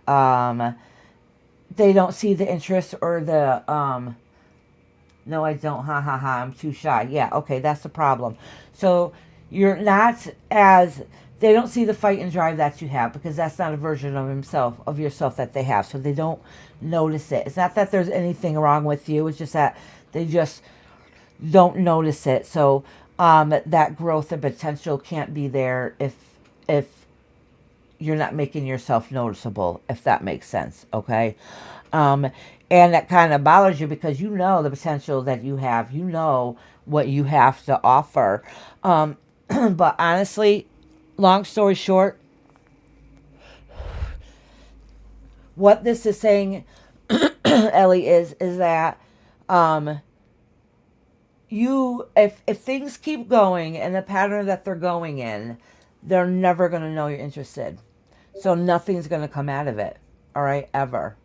they don't see the interest or the no, I don't. Ha ha ha. I'm too shy. Yeah, okay, that's the problem. So you're not as they don't see the fight and drive that you have because that's not a version of yourself that they have. So they don't notice it. It's not that there's anything wrong with you. It's just that they just don't notice it. So that growth and potential can't be there if you're not making yourself noticeable, if that makes sense. Okay. And that kind of bothers you because you know the potential that you have. You know what you have to offer. But honestly, long story short, what this is saying, Ellie, is that you, if things keep going in the pattern that they're going in, they're never going to know you're interested. So nothing's going to come out of it. All right, ever.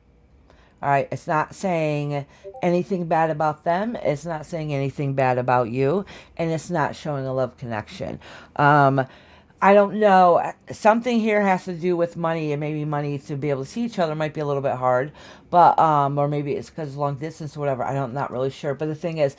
All right, it's not saying anything bad about them. It's not saying anything bad about you. And it's not showing a love connection. I don't know. Something here has to do with money, and maybe money to be able to see each other might be a little bit hard. But, or maybe it's because long distance or whatever. Not really sure. But the thing is,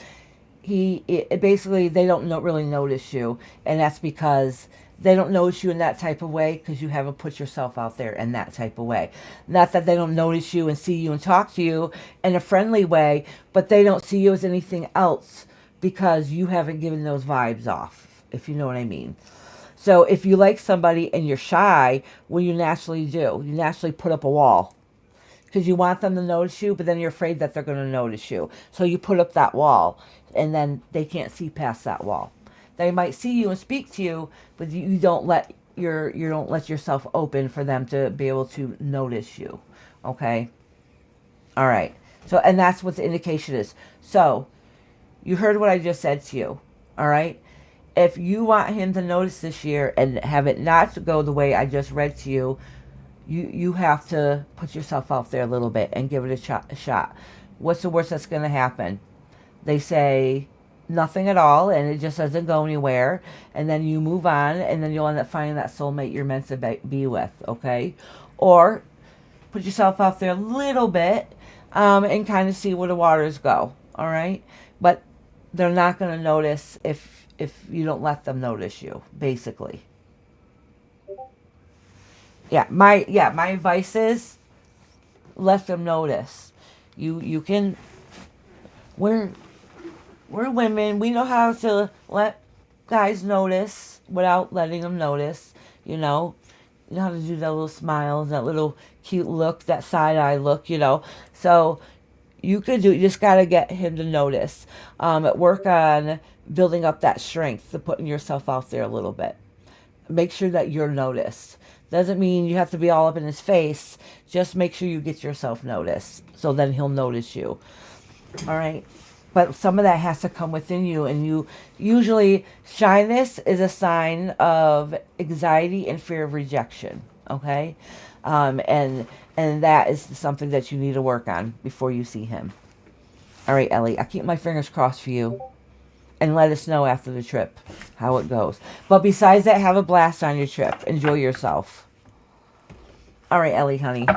basically, they don't really notice you. And that's because they don't notice you in that type of way because you haven't put yourself out there in that type of way. Not that they don't notice you and see you and talk to you in a friendly way, but they don't see you as anything else because you haven't given those vibes off, if you know what I mean. So if you like somebody and you're shy, what do? You naturally put up a wall because you want them to notice you, but then you're afraid that they're going to notice you. So you put up that wall, and then they can't see past that wall. They might see you and speak to you, but you don't let yourself open for them to be able to notice you. Okay? All right. So, and that's what the indication is. So, you heard what I just said to you. All right? If you want him to notice this year and have it not go the way I just read to you, you have to put yourself out there a little bit and give it a shot. What's the worst that's going to happen? They say nothing at all, and it just doesn't go anywhere, and then you move on, and then you'll end up finding that soulmate you're meant to be with, okay? Or put yourself out there a little bit and kind of see where the waters go, all right? But they're not going to notice if you don't let them notice you, basically. My advice is let them notice. You can, we're women, we know how to let guys notice without letting them notice, you know. You know how to do that little smile, that little cute look, that side-eye look, you know. So you just got to get him to notice. Work on building up that strength, to putting yourself out there a little bit. Make sure that you're noticed. Doesn't mean you have to be all up in his face. Just make sure you get yourself noticed, so then he'll notice you. All right? But some of that has to come within you, and you usually, shyness is a sign of anxiety and fear of rejection. Okay? And that is something that you need to work on before you see him. All right, Ellie, I keep my fingers crossed for you. And let us know after the trip how it goes. But besides that, have a blast on your trip. Enjoy yourself. All right, Ellie, honey.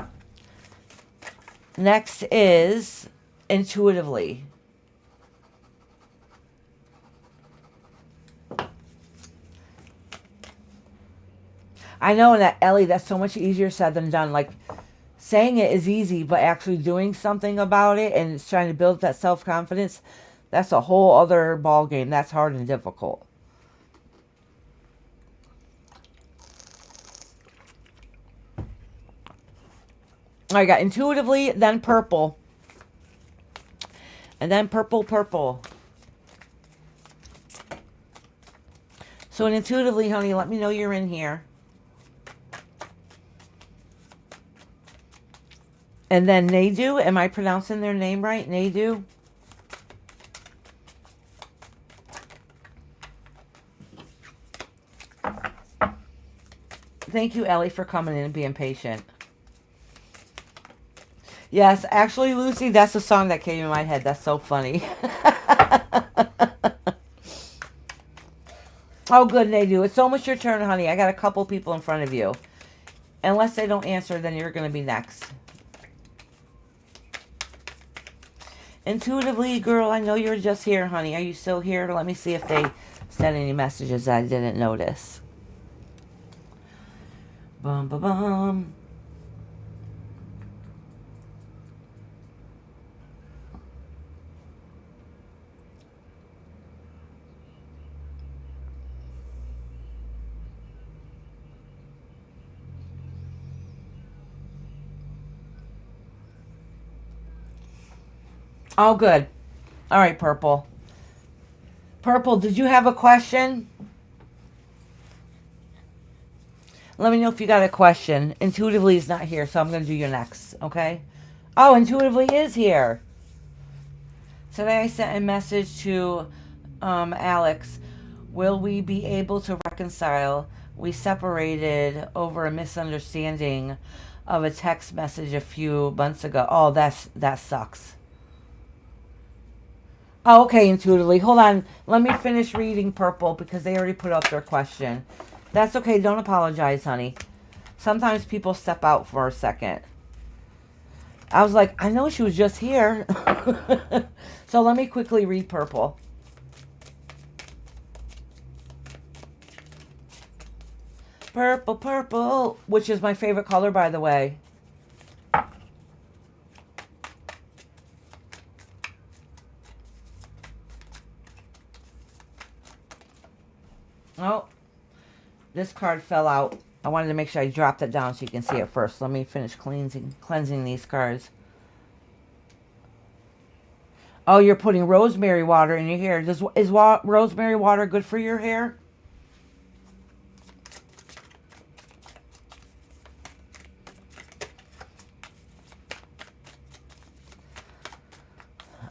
Next is intuitively. I know that, Ellie, that's so much easier said than done. Like, saying it is easy, but actually doing something about it and trying to build that self-confidence, that's a whole other ball game. That's hard and difficult. I got intuitively, then purple. And then purple. So intuitively, honey, let me know you're in here. And then Nadu, am I pronouncing their name right? Nadu? Thank you, Ellie, for coming in and being patient. Yes, actually, Lucy, that's the song that came in my head. That's so funny. Oh, good, Nadu. It's almost your turn, honey. I got a couple people in front of you. Unless they don't answer, then you're going to be next. Intuitively, girl, I know you're just here, honey. Are you still here? Let me see if they sent any messages I didn't notice. Bum, bum, bum. Oh, good. All right, Purple. Purple, did you have a question? Let me know if you got a question. Intuitively is not here, so I'm going to do your next, okay? Oh, Intuitively is here. Today I sent a message to Alex. Will we be able to reconcile? We separated over a misunderstanding of a text message a few months ago. Oh, that sucks. Oh, okay, Intuitively. Hold on. Let me finish reading Purple because they already put up their question. That's okay. Don't apologize, honey. Sometimes people step out for a second. I was like, I know she was just here. So let me quickly read Purple. Purple, which is my favorite color, by the way. Oh, this card fell out. I wanted to make sure I dropped it down so you can see it first. Let me finish cleansing these cards. Oh, you're putting rosemary water in your hair. Is rosemary water good for your hair?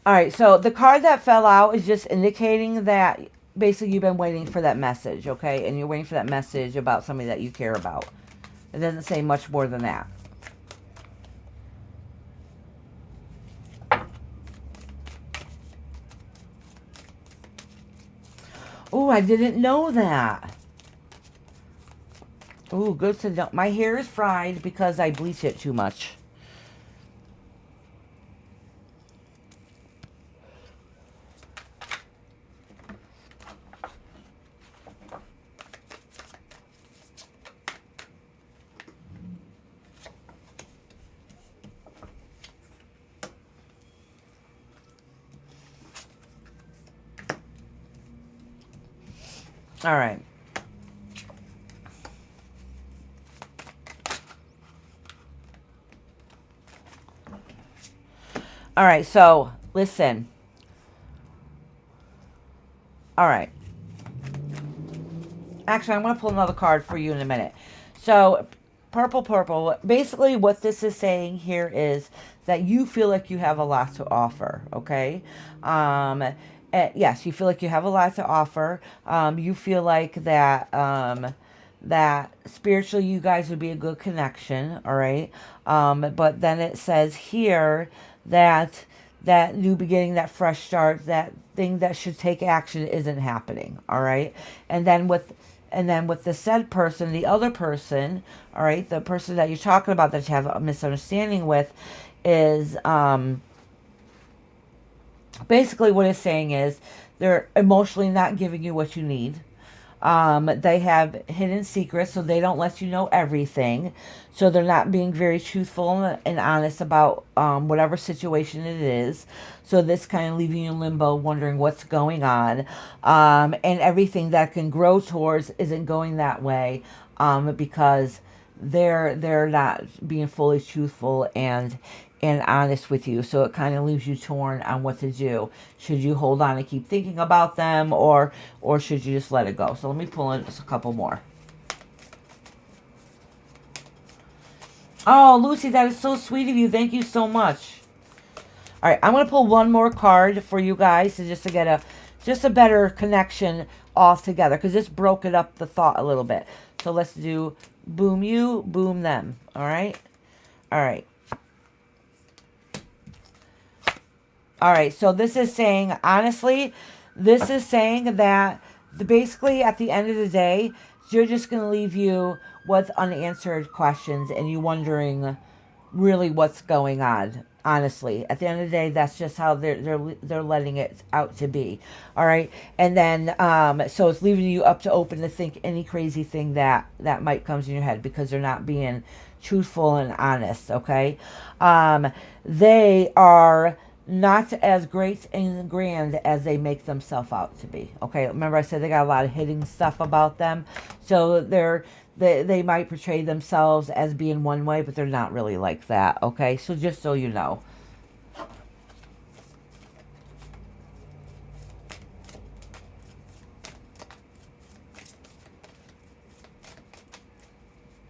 All right, so the card that fell out is just indicating that basically you've been waiting for that message, okay? And you're waiting for that message about somebody that you care about. It doesn't say much more than that. Oh, I didn't know that. Oh, good to know. My hair is fried because I bleach it too much. All right. All right, so listen. All right. Actually, I'm going to pull another card for you in a minute. So, purple. Basically, what this is saying here is that you feel like you have a lot to offer, okay? Yes, you feel like you have a lot to offer. You feel like that spiritually you guys would be a good connection, all right? But then it says here that that new beginning, that fresh start, that thing that should take action isn't happening, all right? And then with the said person, the other person, all right, the person that you're talking about that you have a misunderstanding with is basically what it's saying is they're emotionally not giving you what you need. They have hidden secrets, so they don't let you know everything. So they're not being very truthful and honest about whatever situation it is. So this kind of leaving you in limbo, wondering what's going on. And everything that can grow towards isn't going that way because they're not being fully truthful and honest with you. So it kind of leaves you torn on what to do. Should you hold on and keep thinking about them, or should you just let it go? So let me pull in just a couple more. Oh, Lucy, that is so sweet of you. Thank you so much. All right, I'm going to pull one more card for you guys to get a better connection all together, because this broke it up the thought a little bit. So let's do boom you, boom them. All right? All right. All right, so this is saying, honestly, this is saying that basically at the end of the day, you're just going to leave you with unanswered questions and you wondering really what's going on. Honestly, at the end of the day, that's just how they're letting it out to be. All right, and then so it's leaving you up to open to think any crazy thing that might comes in your head, because they're not being truthful and honest. Okay, they are not as great and grand as they make themselves out to be. Okay, remember I said they got a lot of hidden stuff about them, so they might portray themselves as being one way, but they're not really like that. Okay, so just so you know.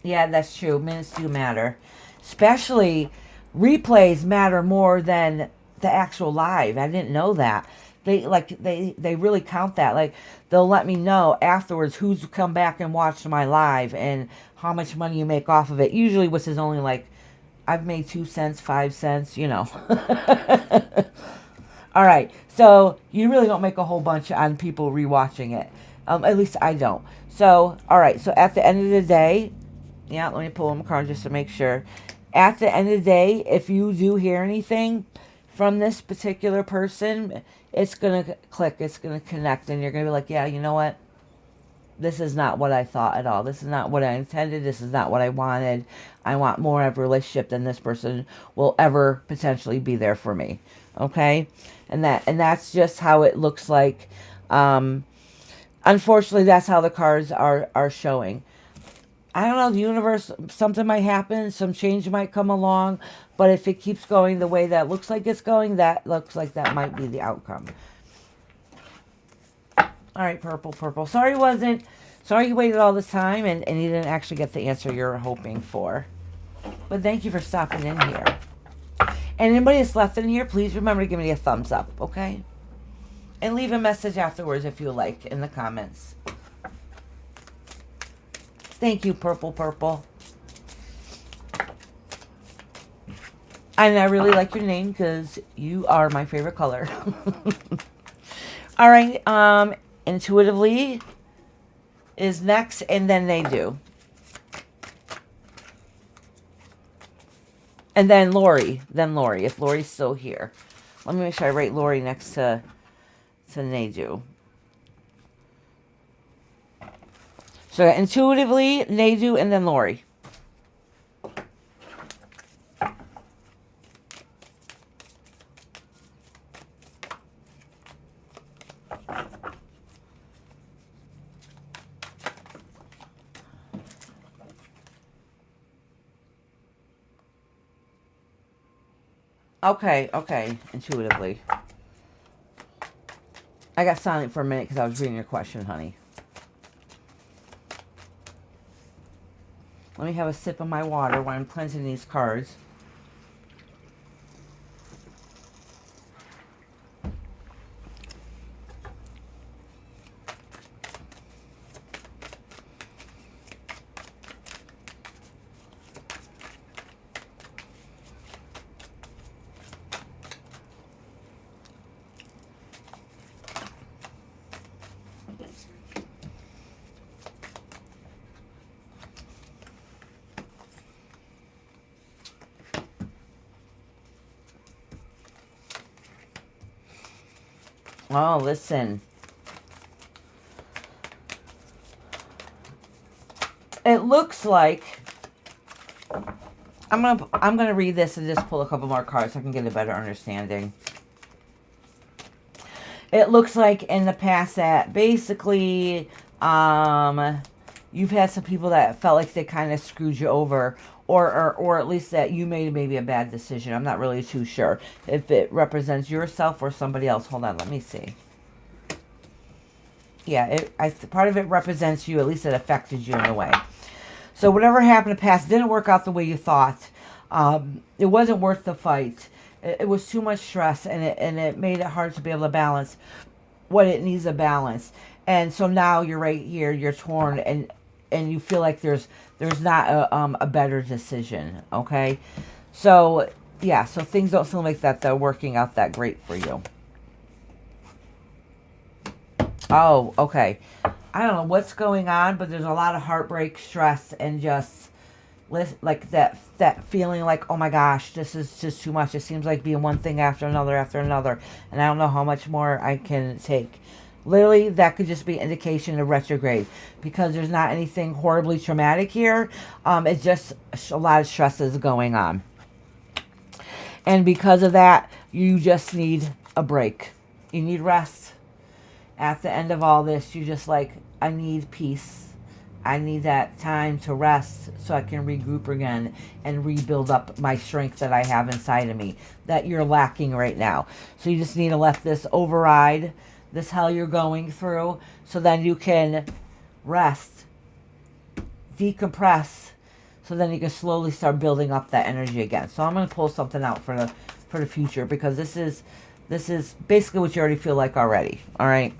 Yeah, that's true. Minutes do matter, especially replays matter more than the actual live. I didn't know that. They really count that. Like, they'll let me know afterwards who's come back and watched my live and how much money you make off of it. Usually, which is only like I've made 2 cents, 5 cents, you know. All right, so you really don't make a whole bunch on people rewatching it. At least I don't. So, all right, so at the end of the day, yeah, let me pull them card just to make sure. At the end of the day, if you do hear anything from this particular person, it's going to click, it's going to connect, and you're going to be like, yeah, you know what? This is not what I thought at all. This is not what I intended. This is not what I wanted. I want more of a relationship than this person will ever potentially be there for me. Okay? And that's just how it looks like. Unfortunately, that's how the cards are showing. I don't know, the universe, something might happen, some change might come along, but if it keeps going the way that looks like it's going, that looks like that might be the outcome. All right, purple. Sorry you waited all this time and you didn't actually get the answer you're hoping for. But thank you for stopping in here. And anybody that's left in here, please remember to give me a thumbs up, okay? And leave a message afterwards if you like in the comments. Thank you, purple. And I really like your name because you are my favorite color. All right, intuitively is next, and then they do. And then Lori, if Lori's still here. Let me make sure I write Lori next to Nadu. So intuitively, Nadu, and then Lori. Okay, intuitively. I got silent for a minute because I was reading your question, honey. Let me have a sip of my water while I'm cleansing these cards. Oh, listen. It looks like I'm gonna read this and just pull a couple more cards so I can get a better understanding. It looks like in the past that basically you've had some people that felt like they kind of screwed you over, or at least that you made maybe a bad decision. I'm not really too sure if it represents yourself or somebody else. Hold on, let me see. Yeah, part of it represents you. At least it affected you in a way. So whatever happened in the past didn't work out the way you thought. It wasn't worth the fight. It was too much stress, and it made it hard to be able to balance what it needs to balance. And so now you're right here. You're torn, and you feel like there's not a better decision. Okay, so yeah, so things don't seem like that they're working out that great for you. Oh, okay. I don't know what's going on, but there's a lot of heartbreak, stress, and just like that feeling like, oh my gosh, this is just too much. It seems like being one thing after another, and I don't know how much more I can take. Literally, that could just be indication of retrograde, because there's not anything horribly traumatic here. It's just a lot of stress is going on, and because of that, you just need a break. You need rest. At the end of all this, you just like, I need peace. I need that time to rest so I can regroup again and rebuild up my strength that I have inside of me that you're lacking right now. So you just need to let this override this hell you're going through, so then you can rest, decompress, so then you can slowly start building up that energy again. So I'm going to pull something out for the future, because this is basically what you already feel like already. All right.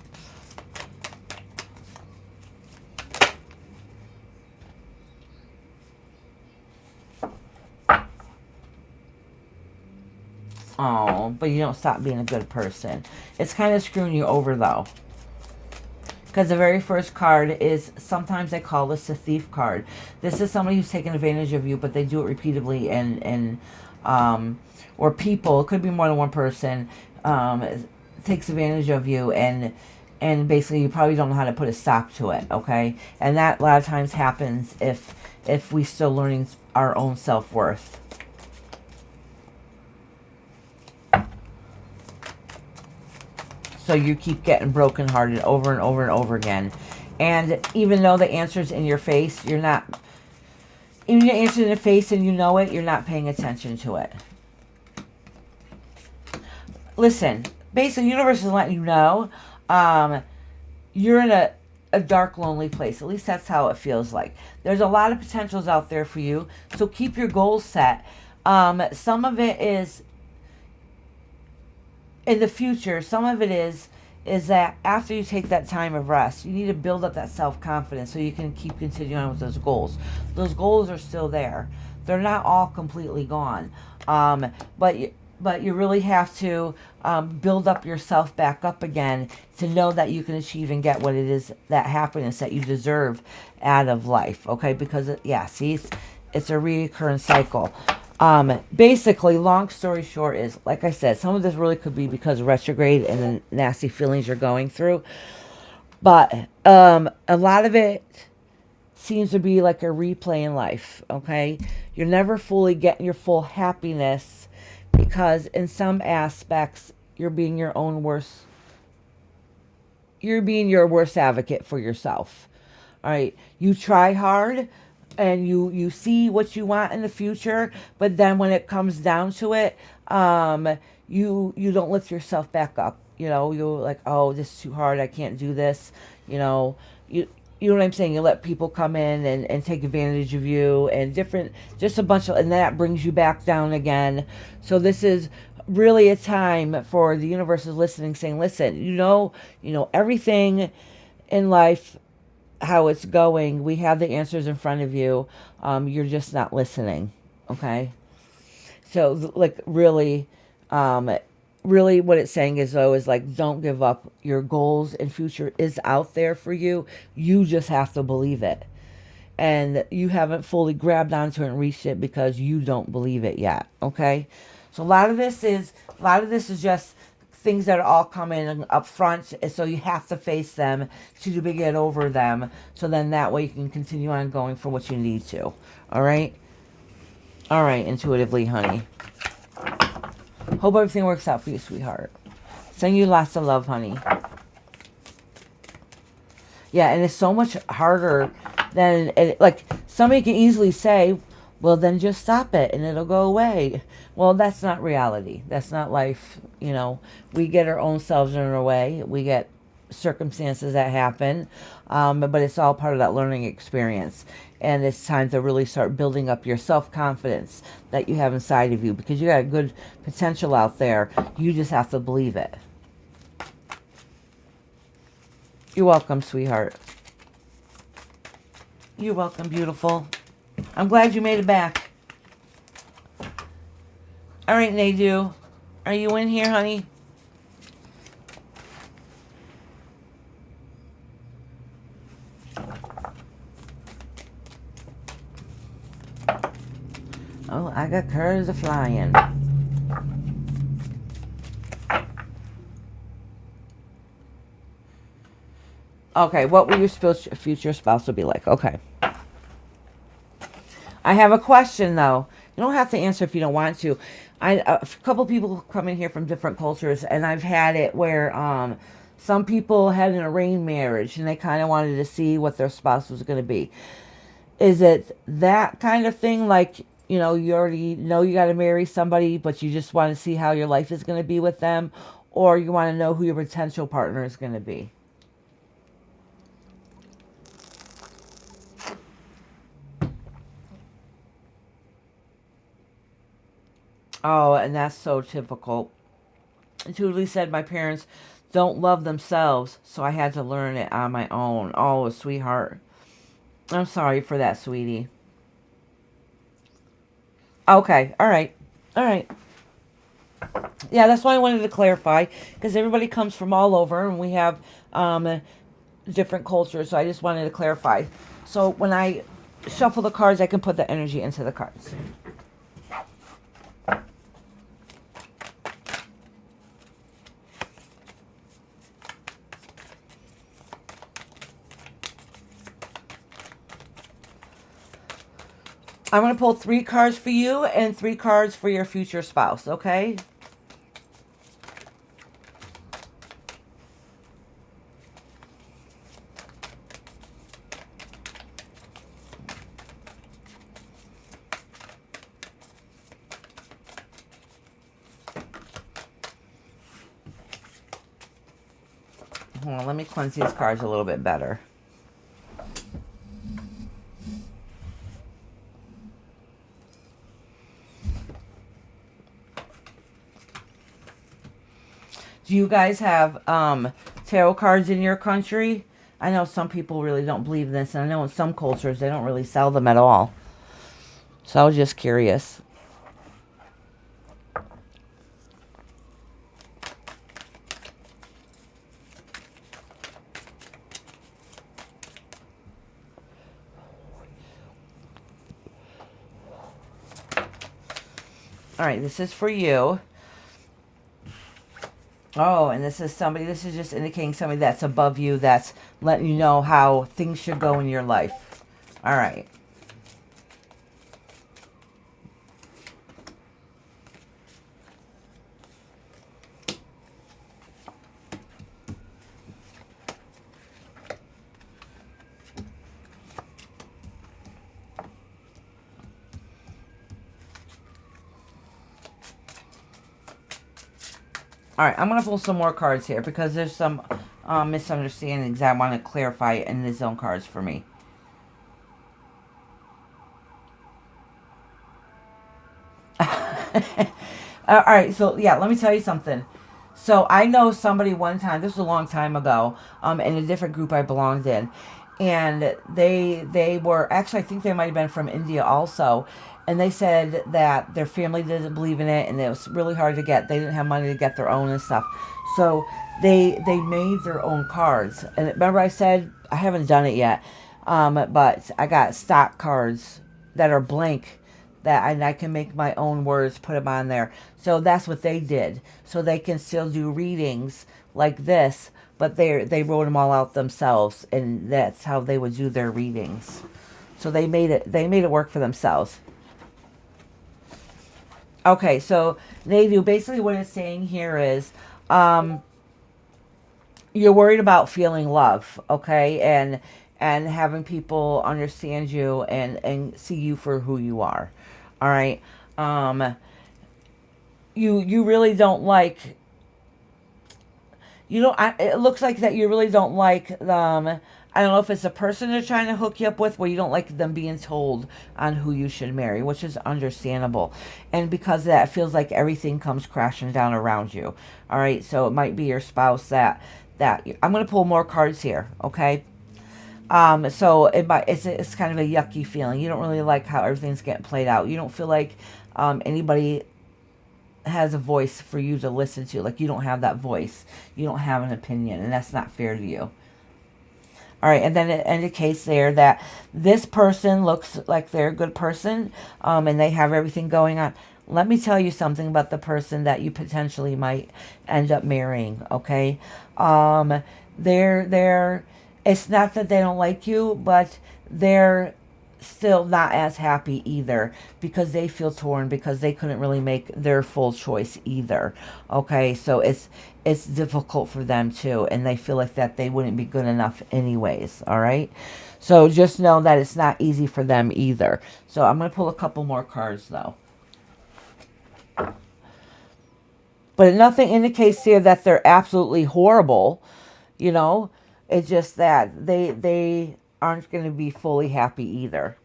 Oh, but you don't stop being a good person. It's kind of screwing you over, though. Because the very first card is, sometimes they call this a thief card. This is somebody who's taking advantage of you, but they do it repeatedly, or people, it could be more than one person, takes advantage of you, and basically you probably don't know how to put a stop to it, okay? And that a lot of times happens if we still learning our own self-worth. So you keep getting brokenhearted over and over and over again. And even though the answer's in your face, you're not... Even your answer's in the face and you know it, you're not paying attention to it. Listen, basically the universe is letting you know you're in a dark, lonely place. At least that's how it feels like. There's a lot of potentials out there for you. So keep your goals set. Some of it is... in the future, some of it is that after you take that time of rest, you need to build up that self-confidence so you can keep continuing on with those goals. Those goals are still there. They're not all completely gone. But you really have to build up yourself back up again to know that you can achieve and get what it is, that happiness that you deserve out of life. Okay? Because, yeah, see, it's a recurrent cycle. Basically, long story short is, like I said, some of this really could be because of retrograde and the nasty feelings you're going through. But a lot of it seems to be like a replay in life, okay? You're never fully getting your full happiness because in some aspects, you're being your worst advocate for yourself. All right? You try hard, and you see what you want in the future, but then when it comes down to it, you don't lift yourself back up. You're like, oh, this is too hard, I can't do this. You know what I'm saying? You let people come in and take advantage of you, and just a bunch of, and that brings you back down again. So this is really a time for the universe is listening, saying, listen, everything in life, how it's going. We have the answers in front of you. You're just not listening. Okay. So like really what it's saying is, though, is like, don't give up. Your goals and future is out there for you. You just have to believe it. And you haven't fully grabbed onto it and reached it because you don't believe it yet. Okay. So a lot of this is just things that are all coming up front. So you have to face them to get over them. So then that way you can continue on going for what you need to. All right. All right. Intuitively, honey. Hope everything works out for you, sweetheart. Send you lots of love, honey. Yeah, and it's so much harder than, like, somebody can easily say, well, then just stop it and it'll go away. Well, that's not reality. That's not life. We get our own selves in our way. We get circumstances that happen, but it's all part of that learning experience. And it's time to really start building up your self-confidence that you have inside of you, because you got a good potential out there. You just have to believe it. You're welcome, sweetheart. You're welcome, beautiful. I'm glad you made it back. All right, Nadu. Are you in here, honey? Oh, I got curves of flying. Okay, what will your future spouse will be like? Okay. I have a question, though. You don't have to answer if you don't want to. A couple people come in here from different cultures, and I've had it where some people had an arranged marriage, and they kind of wanted to see what their spouse was going to be. Is it that kind of thing? Like, you already know you got to marry somebody, but you just want to see how your life is going to be with them, or you want to know who your potential partner is going to be? Oh, and that's so typical. Julie said, my parents don't love themselves, so I had to learn it on my own. Oh, sweetheart. I'm sorry for that, sweetie. Okay, all right. All right. Yeah, that's why I wanted to clarify, because everybody comes from all over, and we have different cultures, so I just wanted to clarify. So when I shuffle the cards, I can put the energy into the cards. I'm going to pull 3 cards for you and 3 cards for your future spouse, okay? Hold on, let me cleanse these cards a little bit better. Do you guys have tarot cards in your country? I know some people really don't believe in this, and I know in some cultures they don't really sell them at all. So I was just curious. All right, this is for you. Oh, and this is just indicating somebody that's above you, that's letting you know how things should go in your life. All right. All right, I'm going to pull some more cards here because there's some misunderstandings. I want to clarify in the zone cards for me. All right, so yeah, let me tell you something. So I know somebody one time, this was a long time ago, in a different group I belonged in, and they were actually, I think they might have been from India also, and they said that their family didn't believe in it, and it was really hard to get. They didn't have money to get their own and stuff, so they made their own cards. And remember, I said I haven't done it yet, but I got stock cards that are blank that I can make my own words, put them on there. So that's what they did. So they can still do readings like this, but they wrote them all out themselves, and that's how they would do their readings. So they made it work for themselves. Okay, so they do basically what it's saying here is you're worried about feeling love, okay, and having people understand you and see you for who you are. All right. You really don't like, you don't it looks like that you really don't like I don't know if it's a person they're trying to hook you up with, where you don't like them being told on who you should marry, which is understandable. And because of that, it feels like everything comes crashing down around you. All right, so it might be your spouse that I'm going to pull more cards here, okay? So it's kind of a yucky feeling. You don't really like how everything's getting played out. You don't feel like anybody has a voice for you to listen to. Like, you don't have that voice. You don't have an opinion, and that's not fair to you. All right, and then it indicates there that this person looks like they're a good person, and they have everything going on. Let me tell you something about the person that you potentially might end up marrying, okay? They're it's not that they don't like you, but they're still not as happy either, because they feel torn, because they couldn't really make their full choice either. Okay, so it's difficult for them too, and they feel like that they wouldn't be good enough anyways. All right, so just know that it's not easy for them either. So I'm going to pull a couple more cards though, but nothing indicates here that they're absolutely horrible. You know, it's just that they aren't going to be fully happy either.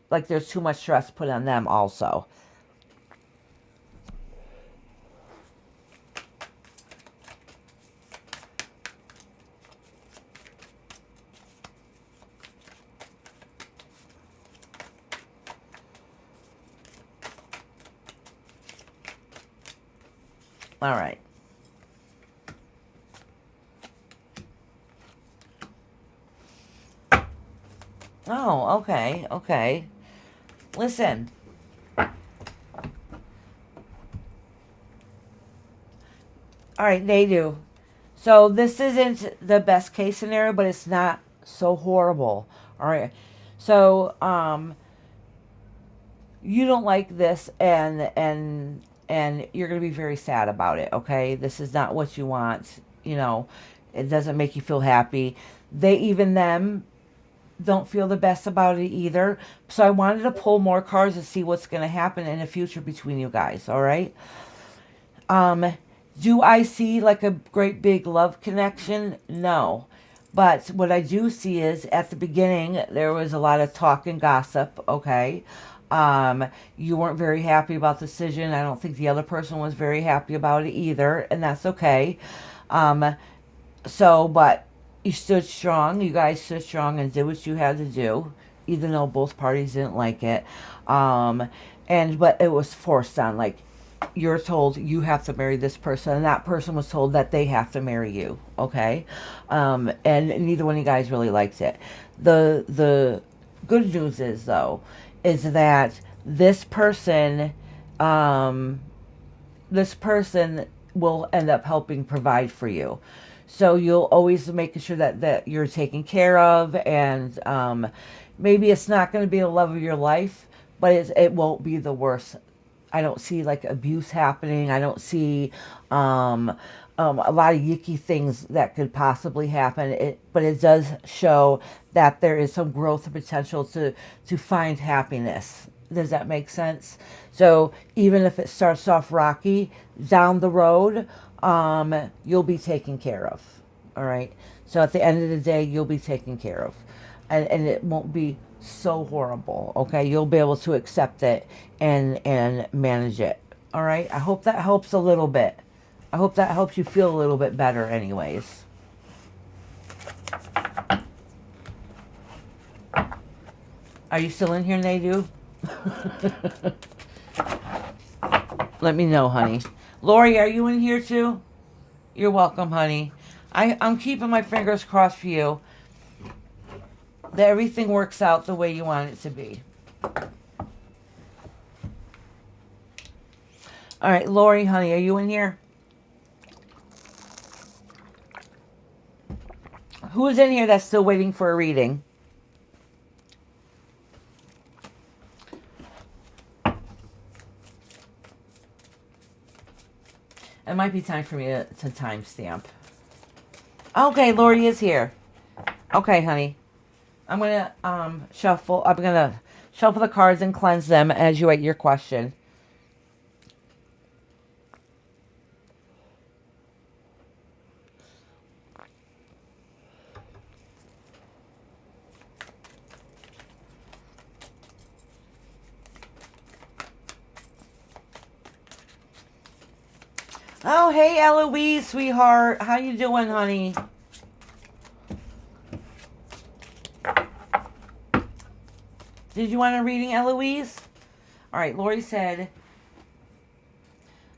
Like, there's too much stress put on them also. All right. Oh, okay, okay. Listen. All right, they do. So this isn't the best case scenario, but it's not so horrible. All right. So you don't like this, and you're going to be very sad about it, okay? This is not what you want, you know. It doesn't make you feel happy. They, even them, don't feel the best about it either. So I wanted to pull more cards to see what's going to happen in the future between you guys, all right? Do I see like a great big love connection? No. But what I do see is at the beginning, there was a lot of talk and gossip, okay? You weren't very happy about the decision. I don't think the other person was very happy about it either, and that's okay. But you stood strong. You guys stood strong and did what you had to do, even though both parties didn't like it. But it was forced on. Like, you're told you have to marry this person, and that person was told that they have to marry you. Okay, and neither one of you guys really liked it. The good news is though, is that um, this person will end up helping provide for you. So you'll always make sure that you're taken care of, and maybe it's not going to be the love of your life, but it won't be the worst. I don't see like abuse happening. I don't see a lot of yucky things that could possibly happen. But it does show that there is some growth potential to find happiness. Does that make sense? So even if it starts off rocky down the road, you'll be taken care of. All right. So at the end of the day, you'll be taken care of, and it won't be so horrible. Okay, you'll be able to accept it and manage it. All right. I hope that helps a little bit. I hope that helps you feel a little bit better, anyways. Are you still in here, Nadu? Let me know, honey. Lori, are you in here too? You're welcome, honey. I'm keeping my fingers crossed for you that everything works out the way you want it to be. All right, Lori, honey, are you in here? Who's in here that's still waiting for a reading? It might be time for me to timestamp. Okay, Lori is here. Okay, honey. I'm gonna shuffle. I'm gonna shuffle the cards and cleanse them as you write your question. Oh, hey, Eloise, sweetheart. How you doing, honey? Did you want a reading, Eloise? All right, Lori said,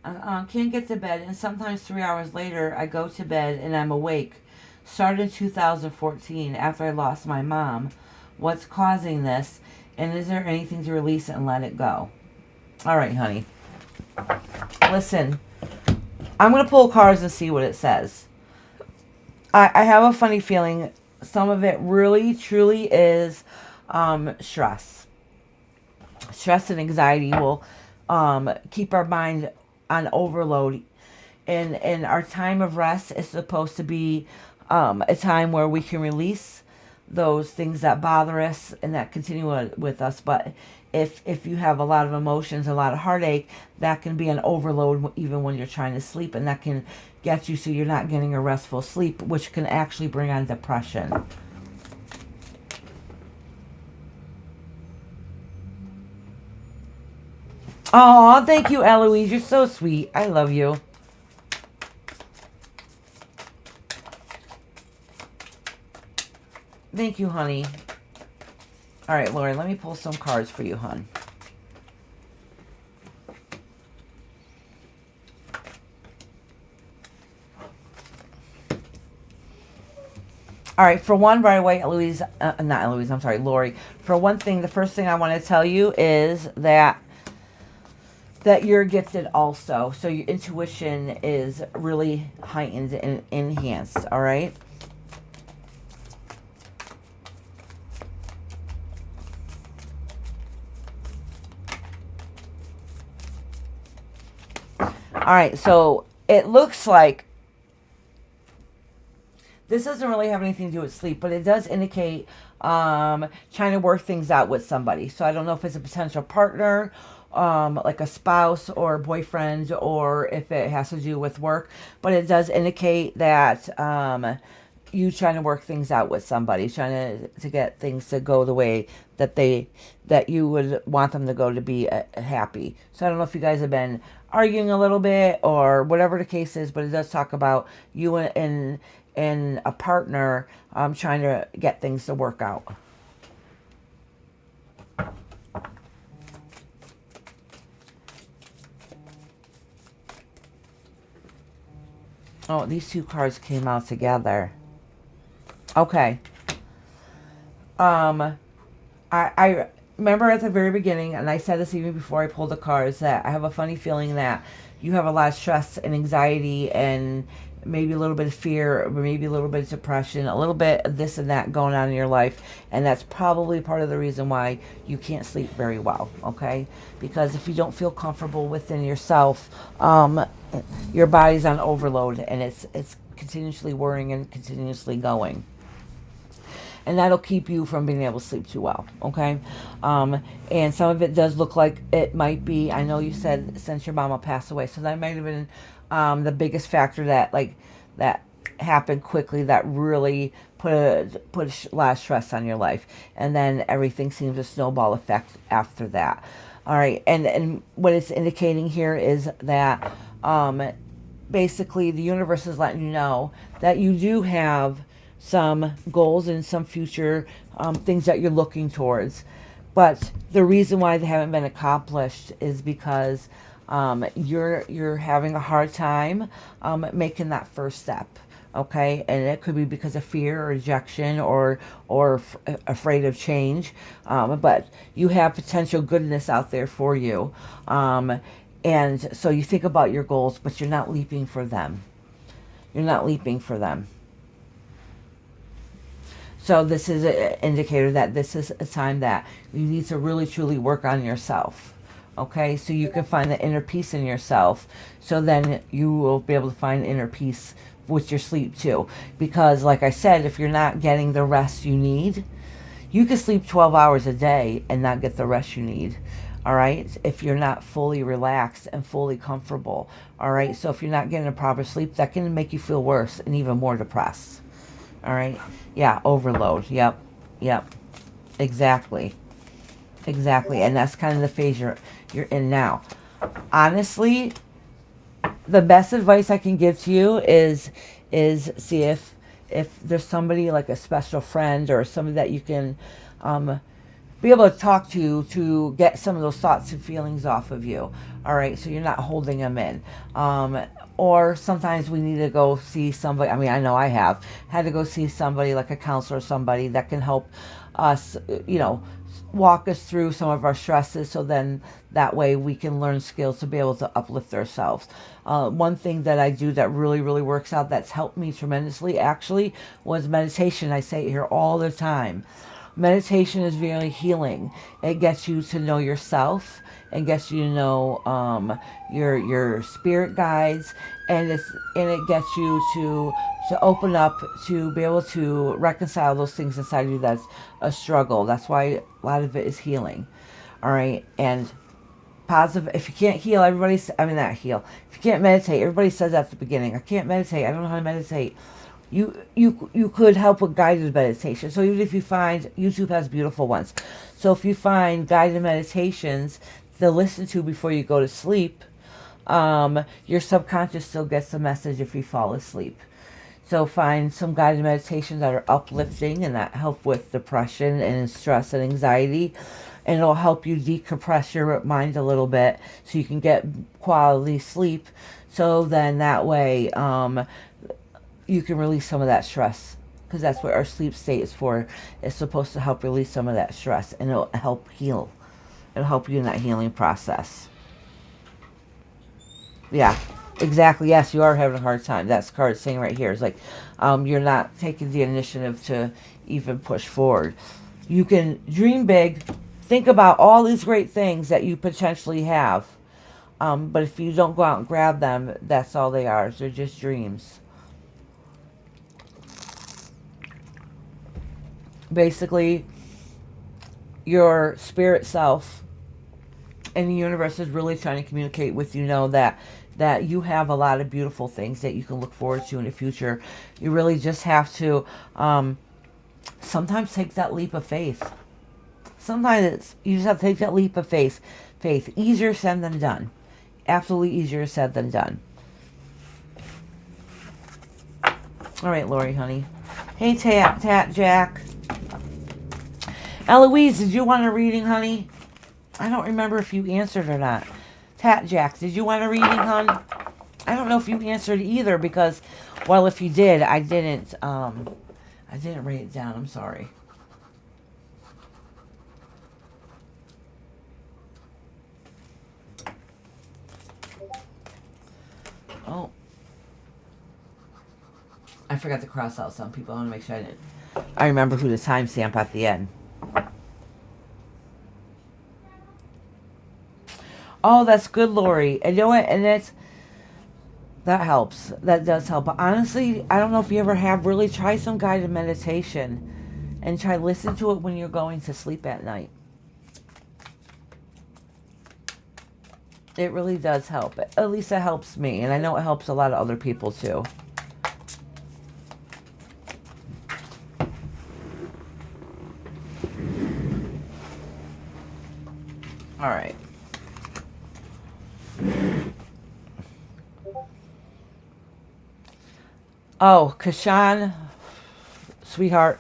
can't get to bed, and sometimes 3 hours later, I go to bed and I'm awake. Started in 2014 after I lost my mom. What's causing this? And is there anything to release it and let it go? All right, honey. Listen, I'm going to pull cards and see what it says. I have a funny feeling some of it really, truly is stress. Stress and anxiety will keep our mind on overload. And our time of rest is supposed to be a time where we can release those things that bother us and that continue with us. But if you have a lot of emotions, a lot of heartache, that can be an overload even when you're trying to sleep, and that can get you so you're not getting a restful sleep, which can actually bring on depression. Oh, thank you, Eloise. You're so sweet. I love you. Thank you, honey. All right, Lori, let me pull some cards for you, hon. All right, for one, right away, Eloise, not Eloise, I'm sorry, Lori. For one thing, the first thing I want to tell you is that you're gifted also. So your intuition is really heightened and enhanced, all right? All right, so it looks like this doesn't really have anything to do with sleep, but it does indicate trying to work things out with somebody. So I don't know if it's a potential partner, like a spouse or boyfriend, or if it has to do with work. But it does indicate that you trying to work things out with somebody, trying to get things to go the way that you would want them to go to be happy. So I don't know if you guys have been arguing a little bit or whatever the case is, but it does talk about you and a partner trying to get things to work out. Oh, these two cards came out together. Okay. I remember at the very beginning, and I said this even before I pulled the cards, that I have a funny feeling that you have a lot of stress and anxiety and maybe a little bit of fear, or maybe a little bit of depression, a little bit of this and that going on in your life. And that's probably part of the reason why you can't sleep very well, okay? Because if you don't feel comfortable within yourself, your body's on overload, and it's continuously worrying and continuously going. And that'll keep you from being able to sleep too well, okay? And some of it does look like it might be, I know you said since your mama passed away, so that might have been the biggest factor that happened quickly that really put a lot of stress on your life, and then everything seems to snowball effect after that. All right, and what it's indicating here is that basically the universe is letting you know that you do have some goals and some future things that you're looking towards, but the reason why they haven't been accomplished is because you're having a hard time making that first step. Okay, and it could be because of fear or rejection or afraid of change, but you have potential goodness out there for you, and so you think about your goals, but you're not leaping for them. You're not leaping for them. So this is an indicator that this is a time that you need to really truly work on yourself. Okay, so you can find the inner peace in yourself. So then you will be able to find inner peace with your sleep too. Because like I said, if you're not getting the rest you need, you can sleep 12 hours a day and not get the rest you need. All right, if you're not fully relaxed and fully comfortable. All right, so if you're not getting a proper sleep, that can make you feel worse and even more depressed. All right, yeah, overload. Yep, exactly, and that's kind of the phase you're in now. Honestly, the best advice I can give to you is see if there's somebody like a special friend or somebody that you can be able to talk to get some of those thoughts and feelings off of you. All right, so you're not holding them in. Or sometimes we need to go see somebody. I mean, I know I have had to go see somebody like a counselor, somebody that can help us, walk us through some of our stresses, so then that way we can learn skills to be able to uplift ourselves. One thing that I do that really, really works out, that's helped me tremendously actually, was meditation. I say it here all the time. Meditation is very healing. It gets you to know yourself and gets you to know your spirit guides, and it gets you to open up, to be able to reconcile those things inside of you that's a struggle. That's why a lot of it is healing. All right, and positive. If you can't heal, not heal. If you can't meditate, everybody says that at the beginning. I can't meditate. I don't know how to meditate. You could help with guided meditation. So even if you find, YouTube has beautiful ones. So if you find guided meditations to listen to before you go to sleep, your subconscious still gets the message if you fall asleep. So find some guided meditations that are uplifting and that help with depression and stress and anxiety. And it'll help you decompress your mind a little bit so you can get quality sleep. So then that way you can release some of that stress. Because that's what our sleep state is for. It's supposed to help release some of that stress. And it'll help heal. It'll help you in that healing process. Yeah, exactly. Yes, you are having a hard time. That's card saying right here. It's like you're not taking the initiative to even push forward. You can dream big. Think about all these great things that you potentially have. But if you don't go out and grab them, that's all they are. They're just dreams. Basically, your spirit self and the universe is really trying to communicate with you, that you have a lot of beautiful things that you can look forward to in the future. You really just have to sometimes take that leap of faith. Sometimes you just have to take that leap of faith. Easier said than done. Absolutely easier said than done. All right, Lori, honey. Hey, Tat Jack. Eloise, did you want a reading, honey? I don't remember if you answered or not. Tat Jack, did you want a reading, hon? I don't know if you answered either because, well, if you did, I didn't write it down. I'm sorry. Oh. I forgot to cross out some people. I want to make sure I remember who the timestamp at the end. Oh, that's good, Lori. And you know what? And that helps. That does help. But honestly, I don't know if you ever have really tried some guided meditation and try listen to it when you're going to sleep at night. It really does help. At least it helps me. And I know it helps a lot of other people too. All right. Oh, Kashan, sweetheart,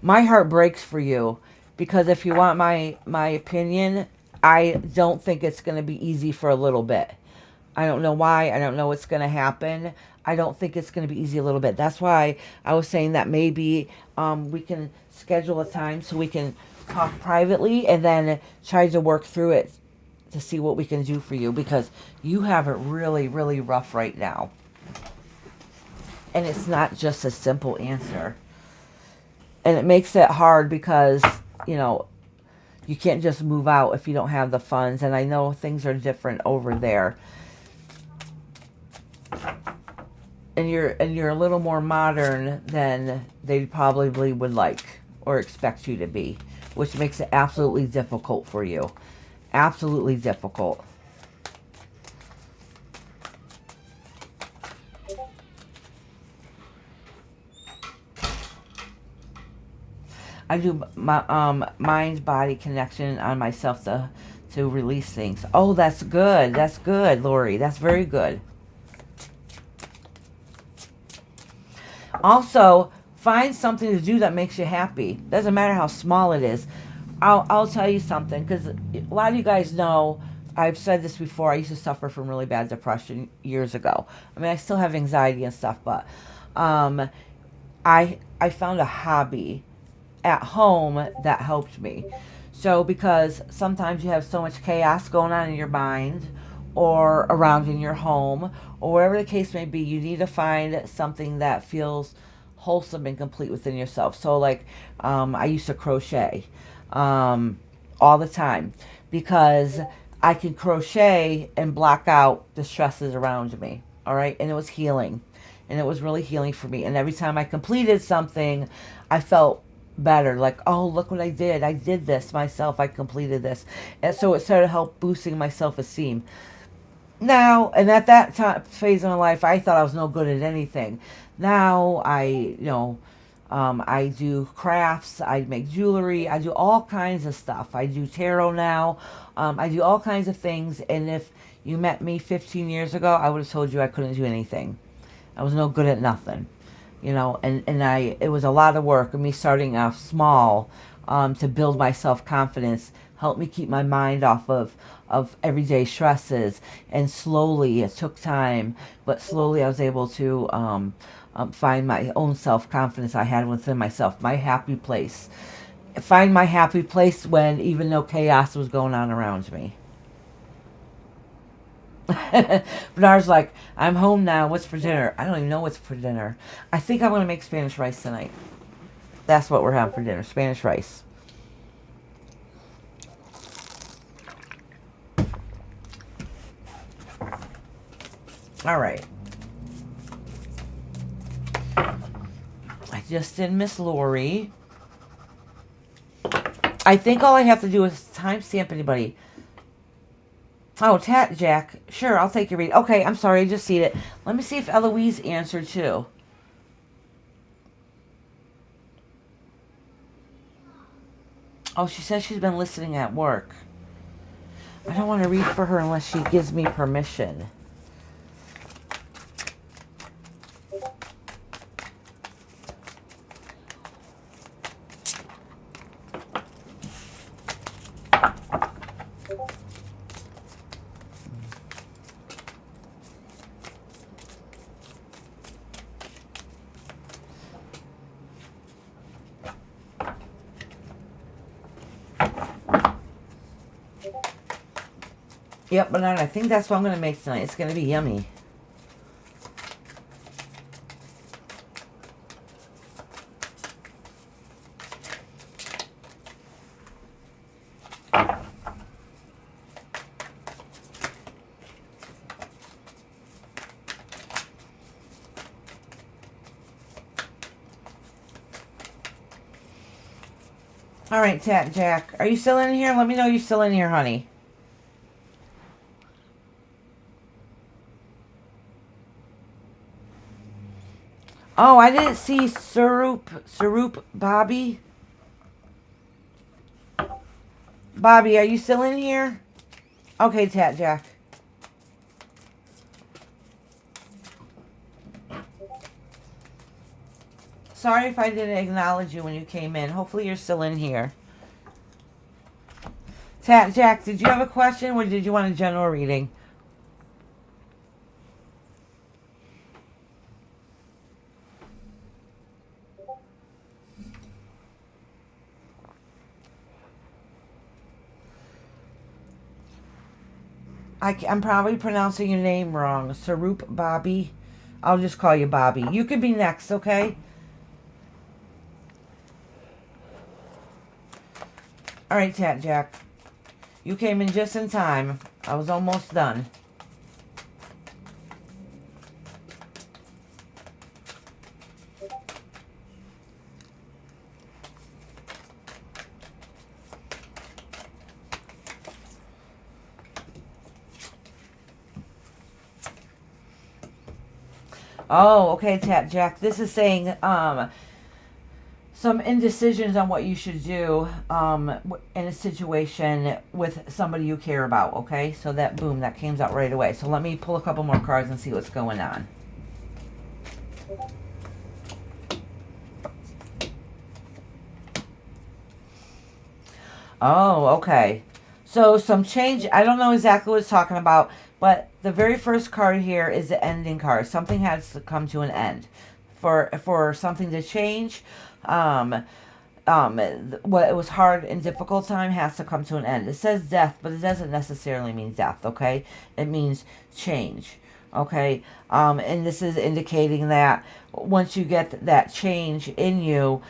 my heart breaks for you because if you want my opinion, I don't think it's going to be easy for a little bit. I don't know why. I don't know what's going to happen. I don't think it's going to be easy a little bit. That's why I was saying that maybe we can schedule a time so we can talk privately and then try to work through it to see what we can do for you because you have it really, really rough right now. And it's not just a simple answer. And it makes it hard because, you know, you can't just move out if you don't have the funds. And I know things are different over there. And you're a little more modern than they probably would like or expect you to be, which makes it absolutely difficult for you. Absolutely difficult. I do my mind body connection on myself to release things. Oh, that's good. That's good, Lori. That's very good. Also, find something to do that makes you happy. Doesn't matter how small it is. I'll tell you something, because a lot of you guys know, I've said this before, I used to suffer from really bad depression years ago. I mean, I still have anxiety and stuff, but I found a hobby at home that helped me. So because sometimes you have so much chaos going on in your mind or around in your home or wherever the case may be, you need to find something that feels wholesome and complete within yourself. So like I used to crochet all the time because I could crochet and block out the stresses around me. All right. And it was healing. And it was really healing for me. And every time I completed something, I felt better. Like, oh, look what I did. I did this myself. I completed this. And so it started to help boosting my self-esteem. Now, and at that time, phase of my life, I thought I was no good at anything. Now, I do crafts. I make jewelry. I do all kinds of stuff. I do tarot now. I do all kinds of things. And if you met me 15 years ago, I would have told you I couldn't do anything. I was no good at nothing, you know, and it was a lot of work of me starting off small to build my self-confidence, help me keep my mind off of everyday stresses. And slowly, it took time, but slowly I was able to find my own self-confidence I had within myself, my happy place. Find my happy place when even though chaos was going on around me. Bernard's like, I'm home now. What's for dinner? I don't even know what's for dinner. I think I'm going to make Spanish rice tonight. That's what we're having for dinner. Spanish rice. All right. I just did Miss Lori. I think all I have to do is timestamp anybody. Oh, Tat Jack. Sure, I'll take your read. Okay, I'm sorry, I just see it. Let me see if Eloise answered too. Oh, she says she's been listening at work. I don't want to read for her unless she gives me permission. Yep, banana. I think that's what I'm going to make tonight. It's going to be yummy. All right, Tat Jack. Are you still in here? Let me know you're still in here, honey. Oh, I didn't see Sarup Bobby. Bobby, are you still in here? Okay, Tat Jack. Sorry if I didn't acknowledge you when you came in. Hopefully you're still in here. Tat Jack, did you have a question or did you want a general reading? I'm probably pronouncing your name wrong. Sarup Bobby. I'll just call you Bobby. You could be next, okay? All right, Tat Jack. You came in just in time. I was almost done. Oh, okay, Tat Jack. This is saying some indecisions on what you should do in a situation with somebody you care about, okay? So that, boom, that came out right away. So let me pull a couple more cards and see what's going on. Oh, okay. So some change. I don't know exactly what it's talking about, but the very first card here is the ending card. Something has to come to an end. For something to change, what it was hard and difficult time has to come to an end. It says death, but it doesn't necessarily mean death, okay? It means change, okay? And this is indicating that once you get that change in you,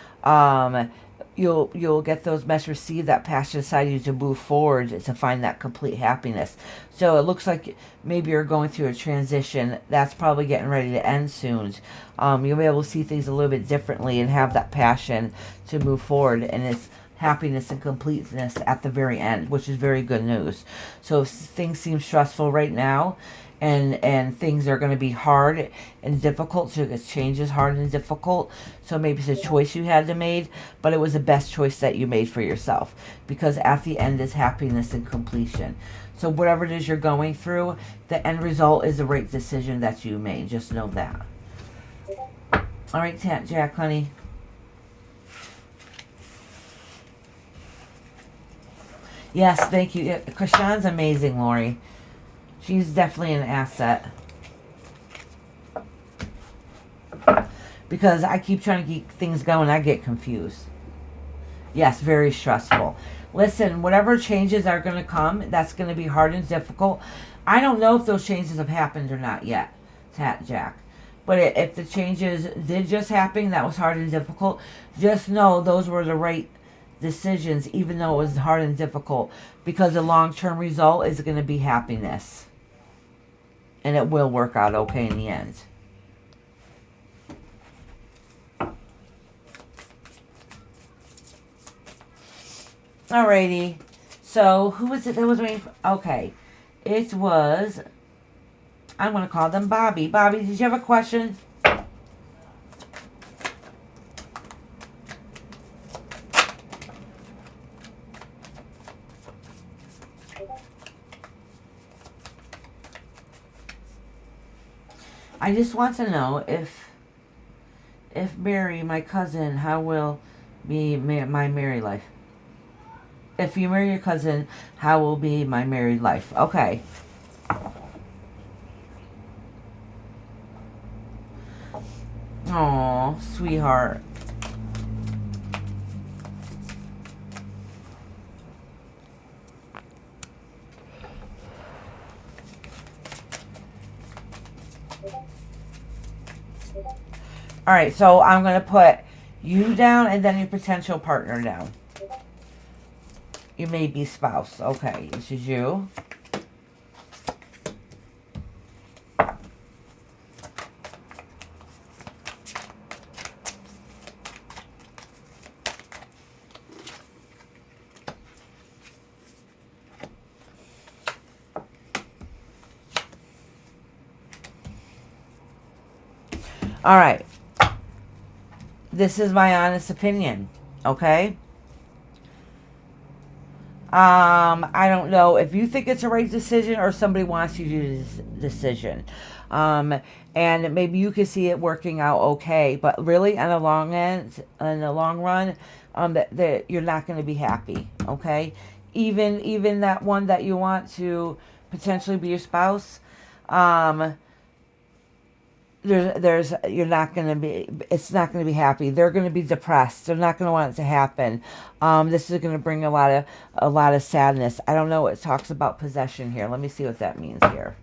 you'll get those messages received that pass inside you to move forward to find that complete happiness. So it looks like maybe you're going through a transition that's probably getting ready to end soon. You'll be able to see things a little bit differently and have that passion to move forward, and it's happiness and completeness at the very end, which is very good news. So if things seem stressful right now, and things are going to be hard and difficult, so change is hard and difficult, so maybe it's a choice you had to make, but it was the best choice that you made for yourself, because at the end is happiness and completion. So whatever it is you're going through, the end result is the right decision that you made. Just know that. All right, Tat Jack, honey. Yes, thank you. Krishan's amazing, Lori. She's definitely an asset. Because I keep trying to keep things going, I get confused. Yes, very stressful. Listen, whatever changes are going to come, that's going to be hard and difficult. I don't know if those changes have happened or not yet, Tat Jack. But if the changes did just happen, that was hard and difficult, just know those were the right decisions, even though it was hard and difficult, because the long-term result is going to be happiness. And it will work out okay in the end. Alrighty. So, who was it that was waiting for? Okay. It was... I'm going to call them Bobby. Bobby, did you have a question? I just want to know if Mary, my cousin, how will be my married life? If you marry your cousin, how will be my married life? Okay. Aw, sweetheart. Alright, so I'm going to put you down and then your potential partner down. You may be spouse. Okay, this is you. Alright. This is my honest opinion, okay? I don't know if you think it's a right decision or somebody wants you to do this decision. And maybe you can see it working out okay, but really on the long end, in the long run, that you're not going to be happy, okay? Even that one that you want to potentially be your spouse, you're not going to be, it's not going to be happy. They're going to be depressed. They're not going to want it to happen. This is going to bring a lot of sadness. I don't know. It talks about possession here. Let me see what that means here.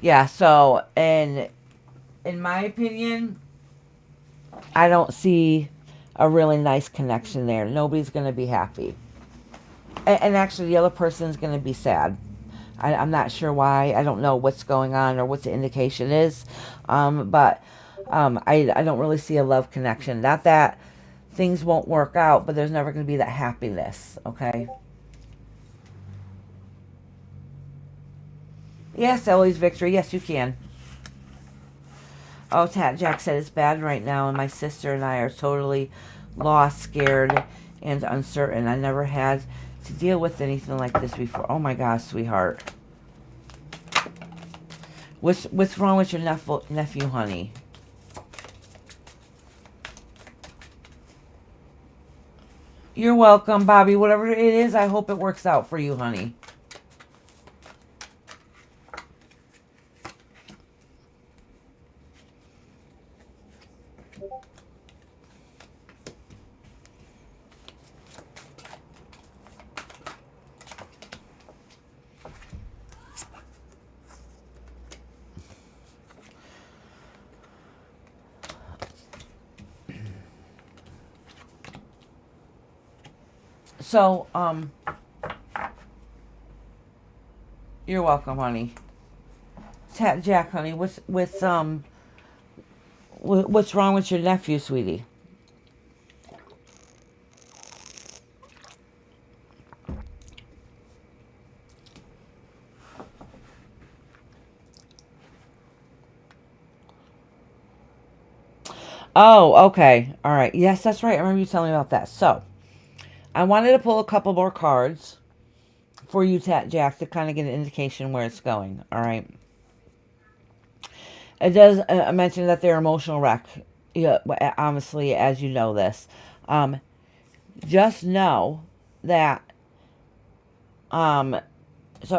Yeah, so in my opinion, I don't see a really nice connection there. Nobody's going to be happy. And actually, the other person's going to be sad. I'm not sure why. I don't know what's going on or what the indication is. But I don't really see a love connection. Not that things won't work out, but there's never going to be that happiness, okay? Yes, Ellie's victory. Yes, you can. Oh, Jack said it's bad right now, and my sister and I are totally lost, scared, and uncertain. I never had to deal with anything like this before. Oh my gosh, sweetheart. What's wrong with your nephew, honey? You're welcome, Bobby. Whatever it is, I hope it works out for you, honey. So, you're welcome, honey. Jack, honey, what's wrong with your nephew, sweetie? Oh, okay. All right. Yes, that's right. I remember you telling me about that. So, I wanted to pull a couple more cards for you, Jack, to kind of get an indication where it's going. All right. It does mention that they're emotional wreck. Yeah, honestly, as you know this. Just know that, so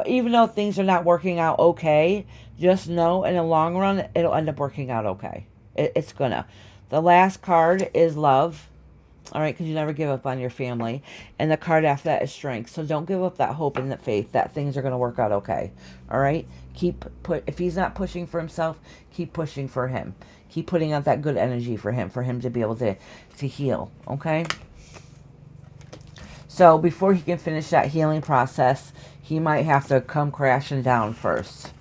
even though things are not working out okay, just know in the long run, it'll end up working out okay. It's gonna. The last card is love. All right, because you never give up on your family. And the card after that is strength. So don't give up that hope and that faith that things are going to work out okay. All right? If he's not pushing for himself, keep pushing for him. Keep putting out that good energy for him to be able to heal. Okay? So before he can finish that healing process, he might have to come crashing down first.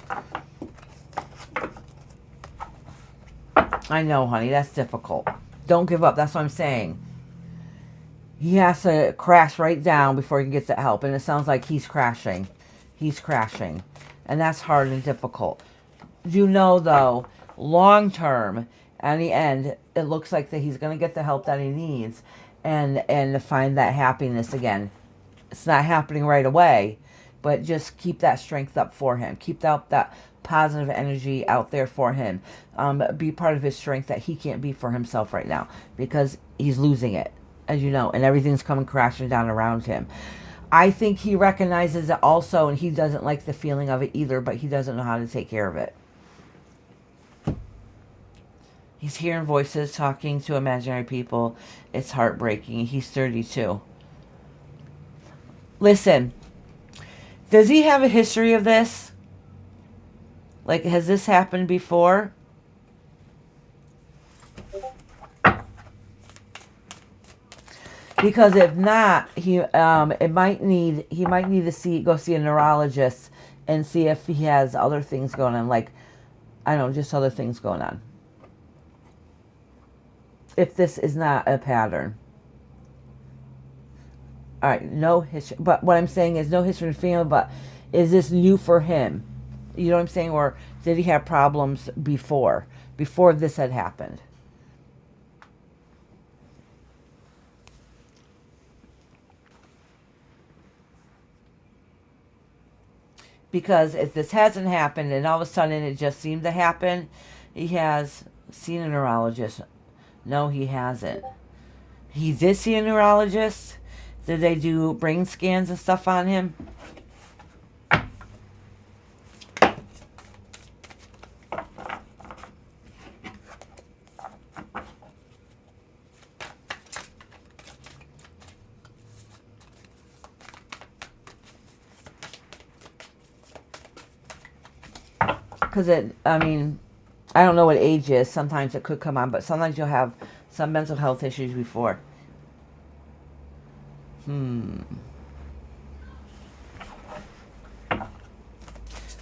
I know, honey, that's difficult. Don't give up. That's what I'm saying. He has to crash right down before he can get that help. And it sounds like he's crashing. He's crashing. And that's hard and difficult. You know, though, long term, in the end, it looks like that he's going to get the help that he needs and to find that happiness again. It's not happening right away, but just keep that strength up for him. Keep that positive energy out there for him. Be part of his strength that he can't be for himself right now because he's losing it, as you know, and everything's coming crashing down around him. I think he recognizes it also, and he doesn't like the feeling of it either, but he doesn't know how to take care of it. He's hearing voices, talking to imaginary people. It's heartbreaking. He's 32. Listen, does he have a history of this? Like, has this happened before? Because if not, he might need to go see a neurologist and see if he has other things going on, like, I don't know, just other things going on. If this is not a pattern. All right, no history. But what I'm saying is no history in the family, but is this new for him? You know what I'm saying? Or did he have problems before this had happened? Because if this hasn't happened and all of a sudden it just seemed to happen, he has seen a neurologist. No, he hasn't. He did see a neurologist. Did they do brain scans and stuff on him? Because I mean, I don't know what age is. Sometimes it could come on, but sometimes you'll have some mental health issues before.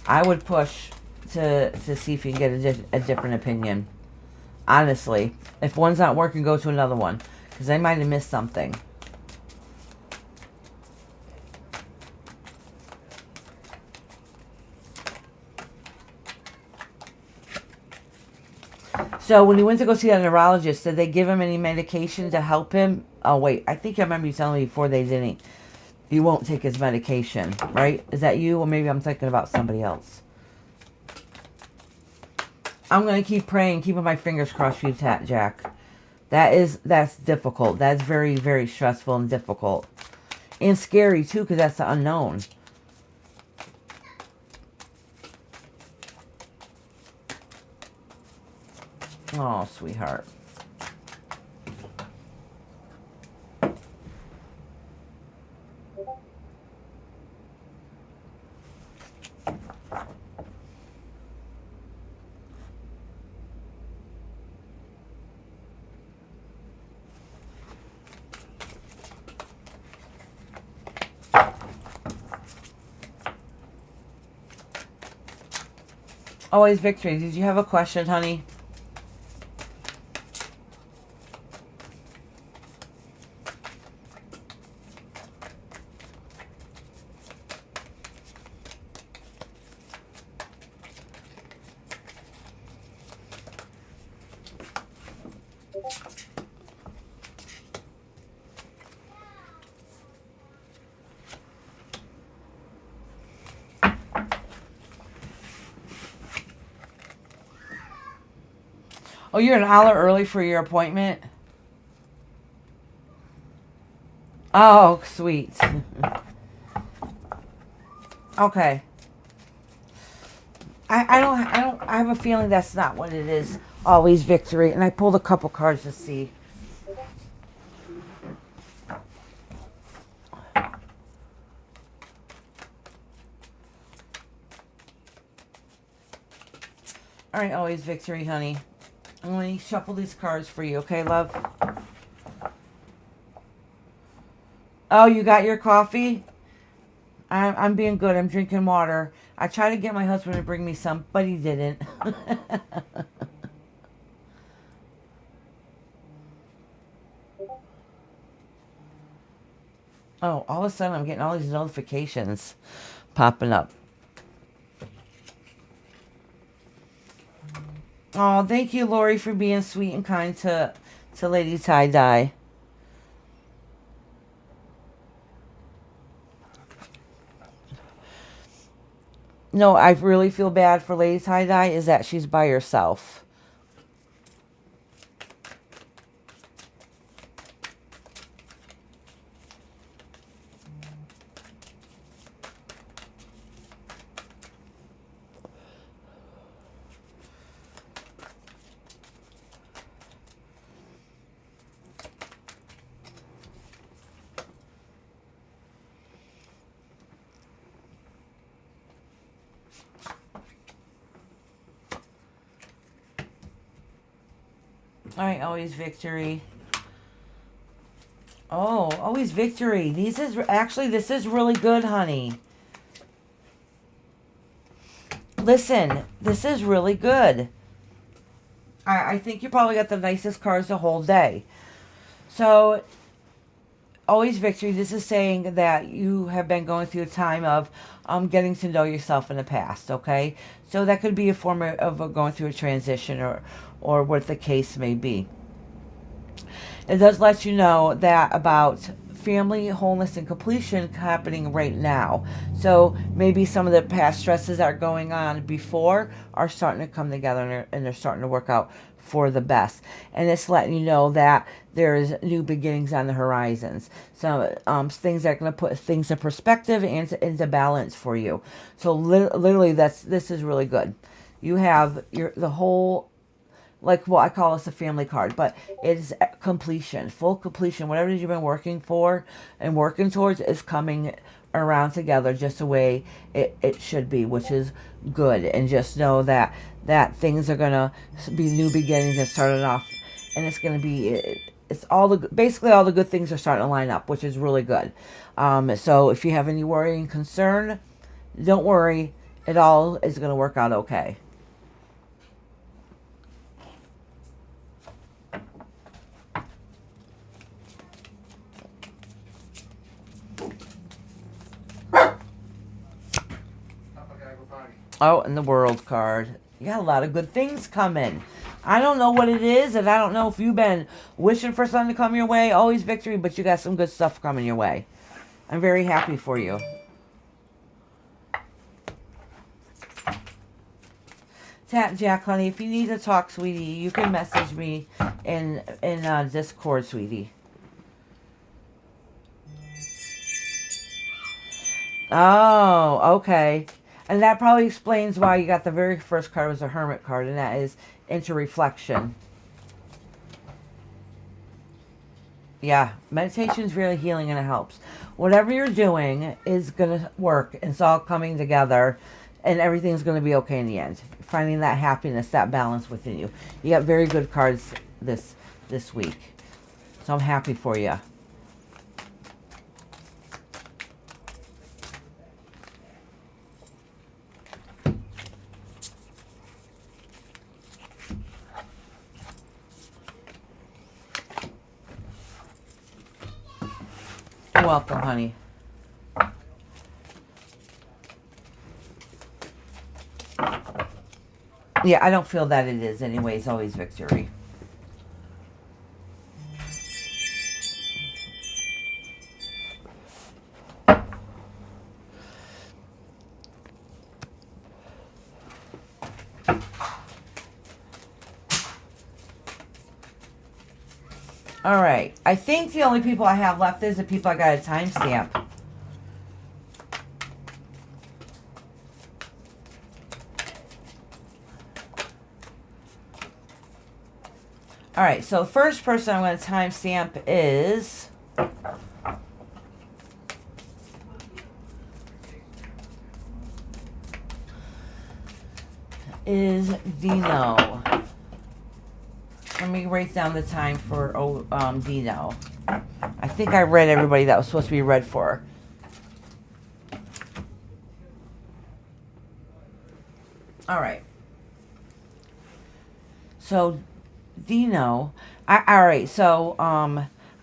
I would push to see if you can get a different opinion. Honestly, if one's not working, go to another one, because they might have missed something. So when he went to go see a neurologist, did they give him any medication to help him? Oh wait, I think I remember you telling me before they didn't. He won't take his medication, right? Is that you? Or maybe I'm thinking about somebody else. I'm going to keep praying, keeping my fingers crossed for you, Jack. That's difficult. That's very, very stressful and difficult. And scary, too, because that's the unknown. Oh, sweetheart. Always victory. Did you have a question, honey? Oh, you're an hour early for your appointment? Oh, sweet. Okay. I have a feeling that's not what it is. Always victory. And I pulled a couple cards to see. All right, always victory, honey. I'm going to shuffle these cards for you, okay, love? Oh, you got your coffee? I'm being good. I'm drinking water. I tried to get my husband to bring me some, but he didn't. Oh, all of a sudden I'm getting all these notifications popping up. Oh, thank you, Lori, for being sweet and kind to Lady Tie-Dye. No, I really feel bad for Lady Tie-Dye is that she's by herself. All right, always victory. Oh, always victory. This is really good, honey. Listen, this is really good. I think you probably got the nicest cards the whole day. So, always victory. This is saying that you have been going through a time of getting to know yourself in the past, okay? So that could be a form of going through a transition or what the case may be. It does let you know that about family wholeness and completion happening right now. So maybe some of the past stresses that are going on before are starting to come together and they're starting to work out for the best. And it's letting you know that there's new beginnings on the horizons. So things that are going to put things in perspective and into balance for you. So literally, this is really good. You have the whole, like, well, I call this a family card, but it's completion, full completion. Whatever it is you've been working for and working towards is coming around together just the way it should be, which is good. And just know that things are gonna be new beginnings and starting off, and it's gonna be it's all the basically all the good things are starting to line up, which is really good. So if you have any worry and concern, don't worry. It all is gonna work out okay. Oh, and the world card. You got a lot of good things coming. I don't know what it is, and I don't know if you've been wishing for something to come your way. Always victory, but you got some good stuff coming your way. I'm very happy for you. Tap Jack, honey, if you need to talk, sweetie, you can message me in Discord, sweetie. Oh, okay. And that probably explains why you got the very first card was a Hermit card, and that is into reflection. Yeah, meditation is really healing and it helps. Whatever you're doing is going to work. It's all coming together and everything's going to be okay in the end. Finding that happiness, that balance within you. You got very good cards this week. So I'm happy for you. You're welcome, honey. Yeah, I don't feel that it is anyways. Always victory. All right. I think the only people I have left is the people I got a timestamp. All right. So the first person I'm going to timestamp is Dino. Let me write down the time for Dino. I think I read everybody that was supposed to be read for. All right. So Dino, all right. So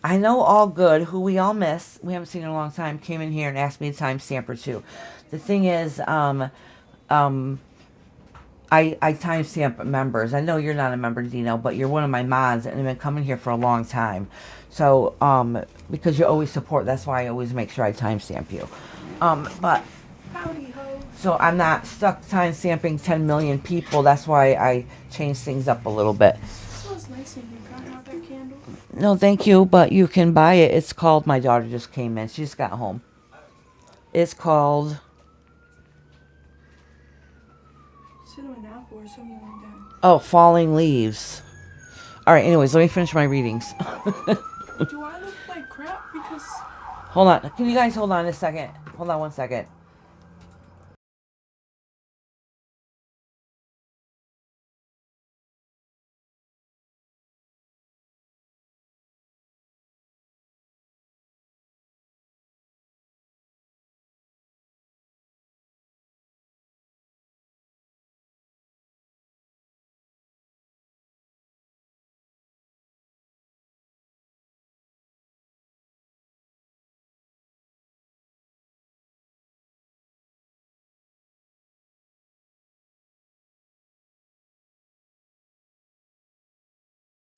I know All Good, who we all miss. We haven't seen in a long time. Came in here and asked me a timestamp or two. The thing is, I timestamp members. I know you're not a member, Dino, but you're one of my mods and have been coming here for a long time. So, because you always support, that's why I always make sure I timestamp you. But, Howdy ho. so I'm not stuck timestamping 10 million people. That's why I change things up a little bit. Smells nice in here. Can I have that candle? No, thank you, but you can buy it. It's called, my daughter just came in. She just got home. It's called, Cinnamon apple or something like that. oh, Falling Leaves. All right, anyways, let me finish my readings. Do I look like crap? Because Hold on. Can you guys hold on a second? Hold on 1 second.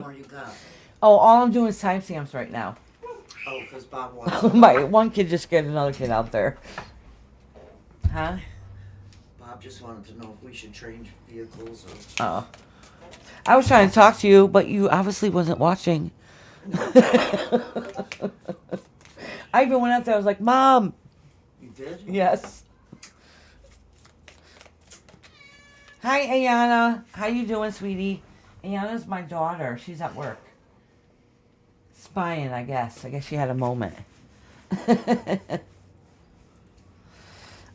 more you got? Oh, all I'm doing is timestamps right now. Oh, because Bob wants to My one kid just scared another kid out there. Huh? Bob just wanted to know if we should change vehicles or... Oh. I was trying to talk to you, but you obviously wasn't watching. I even went out there, I was like, Mom! You did? Yes. Hi, Ayana. How you doing, sweetie? Ayana's my daughter. She's at work. Spying, I guess. I guess she had a moment.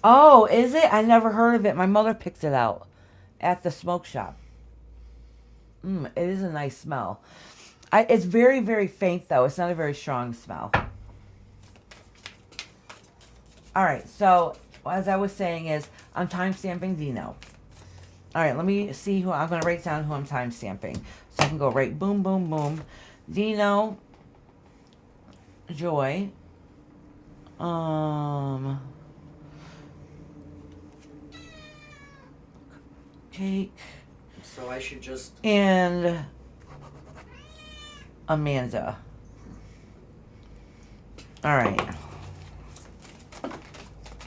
Oh, is it? I never heard of it. My mother picked it out at the smoke shop. It is a nice smell. It's very, very faint, though. It's not a very strong smell. All right, so as I was saying is, I'm time-stamping Dino. All right, let me see who, I'm going to write down who I'm time-stamping. So I can go right, boom, boom, boom. Dino, Joy, Cake, So I should just... and Amanda. All right.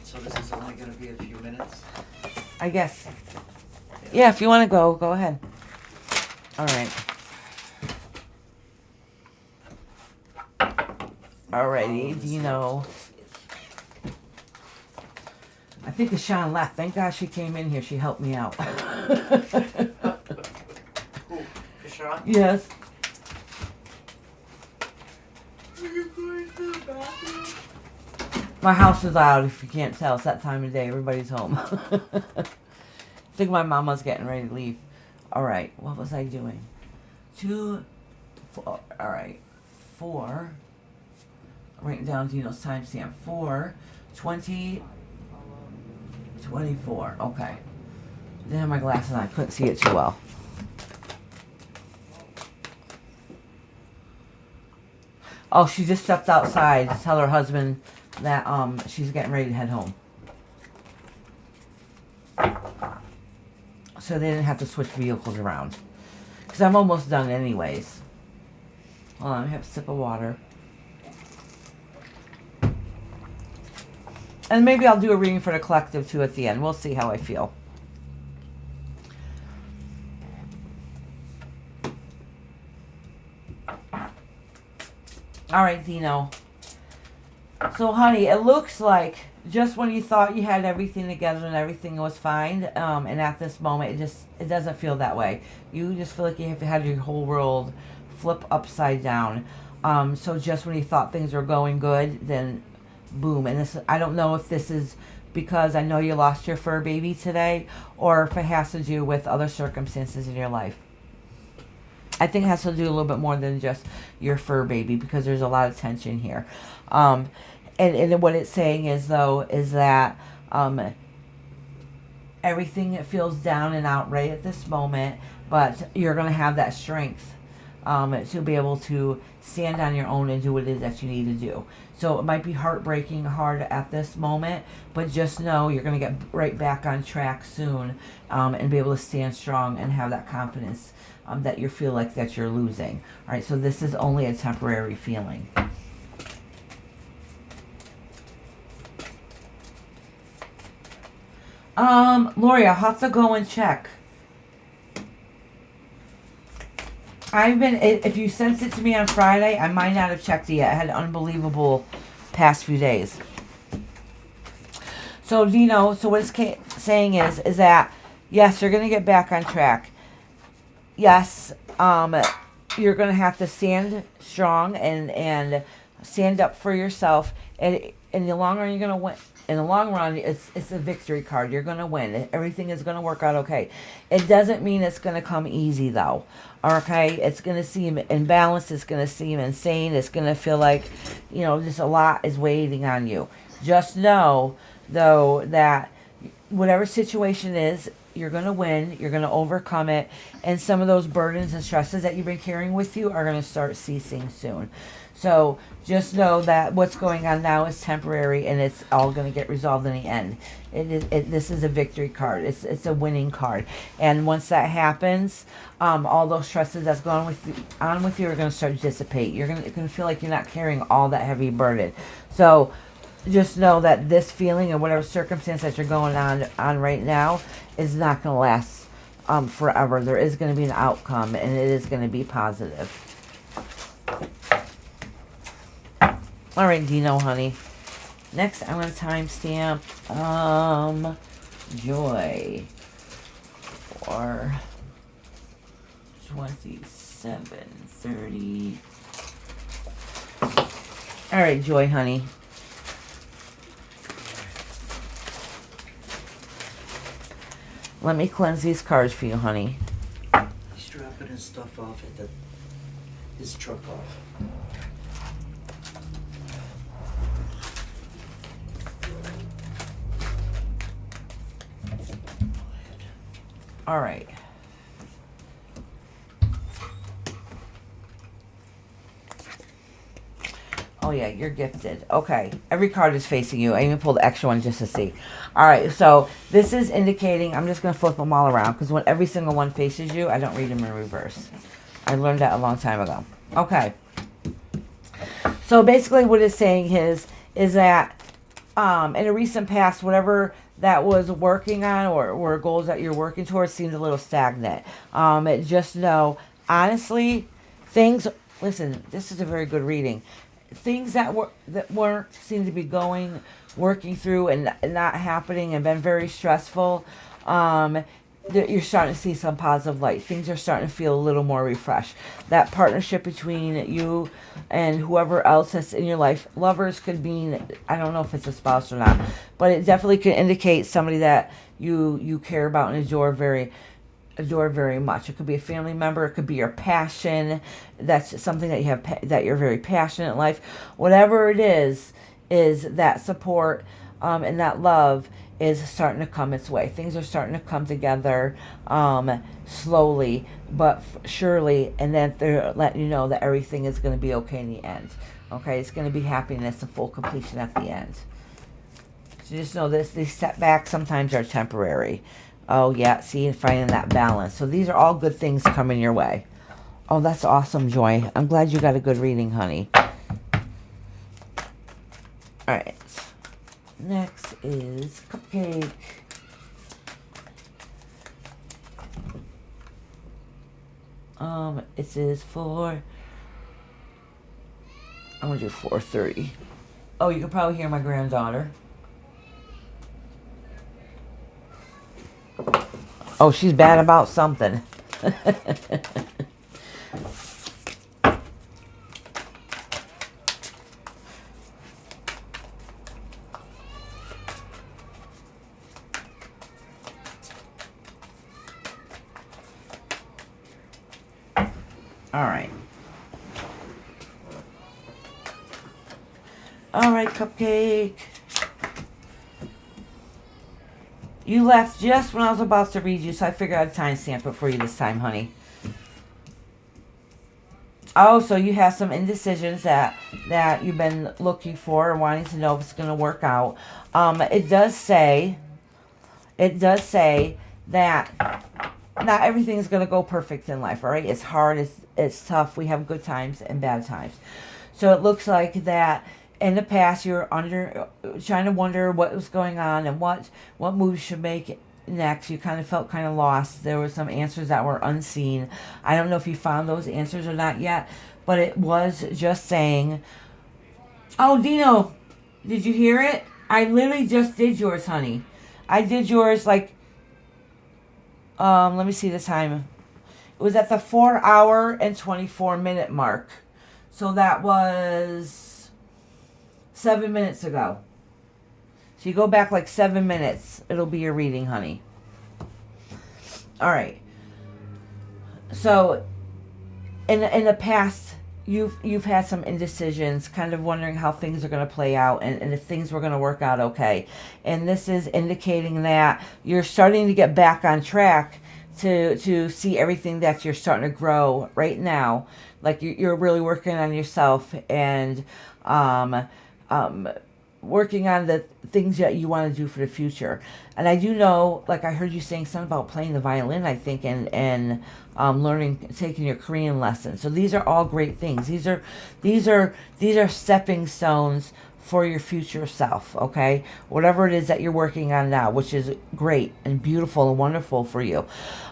So this is only going to be a few minutes? I guess. Yeah, if you want to go ahead. All right. Alrighty, Dino. I think Deshaun left. Thank God she came in here. She helped me out. Who? Kashawn? Yes. Are you going to the bathroom? My house is loud, if you can't tell. It's that time of day. Everybody's home. I think my mama's getting ready to leave. Alright, what was I doing? 2, 4. Alright. 4. Writing down Dino's timestamp. 4, 20, 24. Okay. Didn't have my glasses on. I couldn't see it too well. Oh, she just stepped outside to tell her husband that she's getting ready to head home. So they didn't have to switch vehicles around. Because I'm almost done anyways. Hold on, I have a sip of water. And maybe I'll do a reading for the collective too at the end. We'll see how I feel. Alright, Dino. So, honey, it looks like just when you thought you had everything together and everything was fine, and at this moment, it doesn't feel that way. You just feel like you have had your whole world flip upside down. So just when you thought things were going good, then boom. And this, I don't know if this is because I know you lost your fur baby today, or if it has to do with other circumstances in your life. I think it has to do a little bit more than just your fur baby, because there's a lot of tension here. And what it's saying is, though, is that everything feels down and out right at this moment, but you're going to have that strength to be able to stand on your own and do what it is that you need to do. So it might be heartbreaking hard at this moment, but just know you're going to get right back on track soon, and be able to stand strong and have that confidence that you feel like that you're losing. All right, so this is only a temporary feeling. Lori, I'll have to go and check. If you sent it to me on Friday, I might not have checked it yet. I had an unbelievable past few days. So, Dino, so what it's saying is that, yes, you're going to get back on track. Yes, you're going to have to stand strong and stand up for yourself. And in the long run, you're going to win. In the long run, it's a victory card. You're going to win. Everything is going to work out okay. It doesn't mean it's going to come easy, though. Okay? It's going to seem imbalanced. It's going to seem insane. It's going to feel like, just a lot is waiting on you. Just know, though, that whatever situation is, you're going to win. You're going to overcome it. And some of those burdens and stresses that you've been carrying with you are going to start ceasing soon. So just know that what's going on now is temporary, and it's all going to get resolved in the end. This is a victory card. It's a winning card, and once that happens, all those stresses that's going on with you are going to start to dissipate. You're going to feel like you're not carrying all that heavy burden. So just know that this feeling or whatever circumstance that you're going on right now is not going to last forever. There is going to be an outcome, and it is going to be positive. All right, Dino, honey. Next, I'm going to timestamp Joy for 27:30. All right, Joy, honey. Let me cleanse these cards for you, honey. He's dropping his stuff off at his truck off. All right. Oh yeah, you're gifted. Okay, every card is facing you. I even pulled the extra one just to see. All right, so this is indicating, I'm just going to flip them all around because when every single one faces you, I don't read them in reverse. I learned that a long time ago. Okay. So basically what it's saying is that in a recent past, whatever that was working on or goals that you're working towards seemed a little stagnant. Just know, honestly, listen, this is a very good reading. Things that weren't seem to be working through and not happening and been very stressful. You're starting to see some positive light. Things are starting to feel a little more refreshed. That partnership between you and whoever else that's in your life, lovers could mean, I don't know if it's a spouse or not, but it definitely could indicate somebody that you care about and adore very much. It could be a family member. It could be your passion. That's something that you have that you're very passionate in life. Whatever it is that support and that love is starting to come its way. Things are starting to come together slowly but surely, and then they're letting you know that everything is going to be okay in the end. Okay, it's going to be happiness and full completion at the end. So just know this: these setbacks sometimes are temporary. Oh yeah, see, finding that balance. So these are all good things coming your way. Oh, that's awesome, Joy. I'm glad you got a good reading, honey. All right. Next is Cupcake. It is for, I'm gonna do 4:30. Oh, you can probably hear my granddaughter. Oh, she's bad about something. All right. All right, Cupcake. You left just when I was about to read you, so I figured I'd timestamp it for you this time, honey. Oh, so you have some indecisions that you've been looking for or wanting to know if it's going to work out. It does say that not everything is going to go perfect in life, all right? It's hard, it's tough. We have good times and bad times. So it looks like that in the past you're trying to wonder what was going on and what moves should make next. You kind of felt kind of lost. There were some answers that were unseen. I don't know if you found those answers or not yet, but it was just saying, oh, Dino, did you hear it? I literally just did yours, honey. I did yours like, let me see the time. It was at the 4-hour and 24-minute mark. So that was 7 minutes ago. So you go back like 7 minutes. It'll be your reading, honey. All right. So in the past, you've had some indecisions, kind of wondering how things are going to play out and if things were going to work out okay. And this is indicating that you're starting to get back on track to see everything that you're starting to grow right now. Like you're really working on yourself and um, um, working on the things that you want to do for the future. And I do know, like I heard you saying something about playing the violin, I think, and learning, taking your Korean lessons. So these are all great things. These are stepping stones for your future self, okay? Whatever it is that you're working on now, which is great and beautiful and wonderful for you.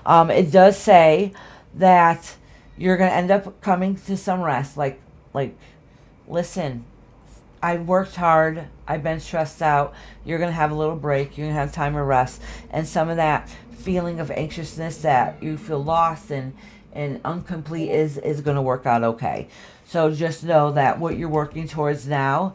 It does say that you're going to end up coming to some rest. Like, listen, I worked hard. I've been stressed out. You're going to have a little break. You're going to have time of rest. And some of that feeling of anxiousness that you feel lost and incomplete is going to work out okay. So just know that what you're working towards now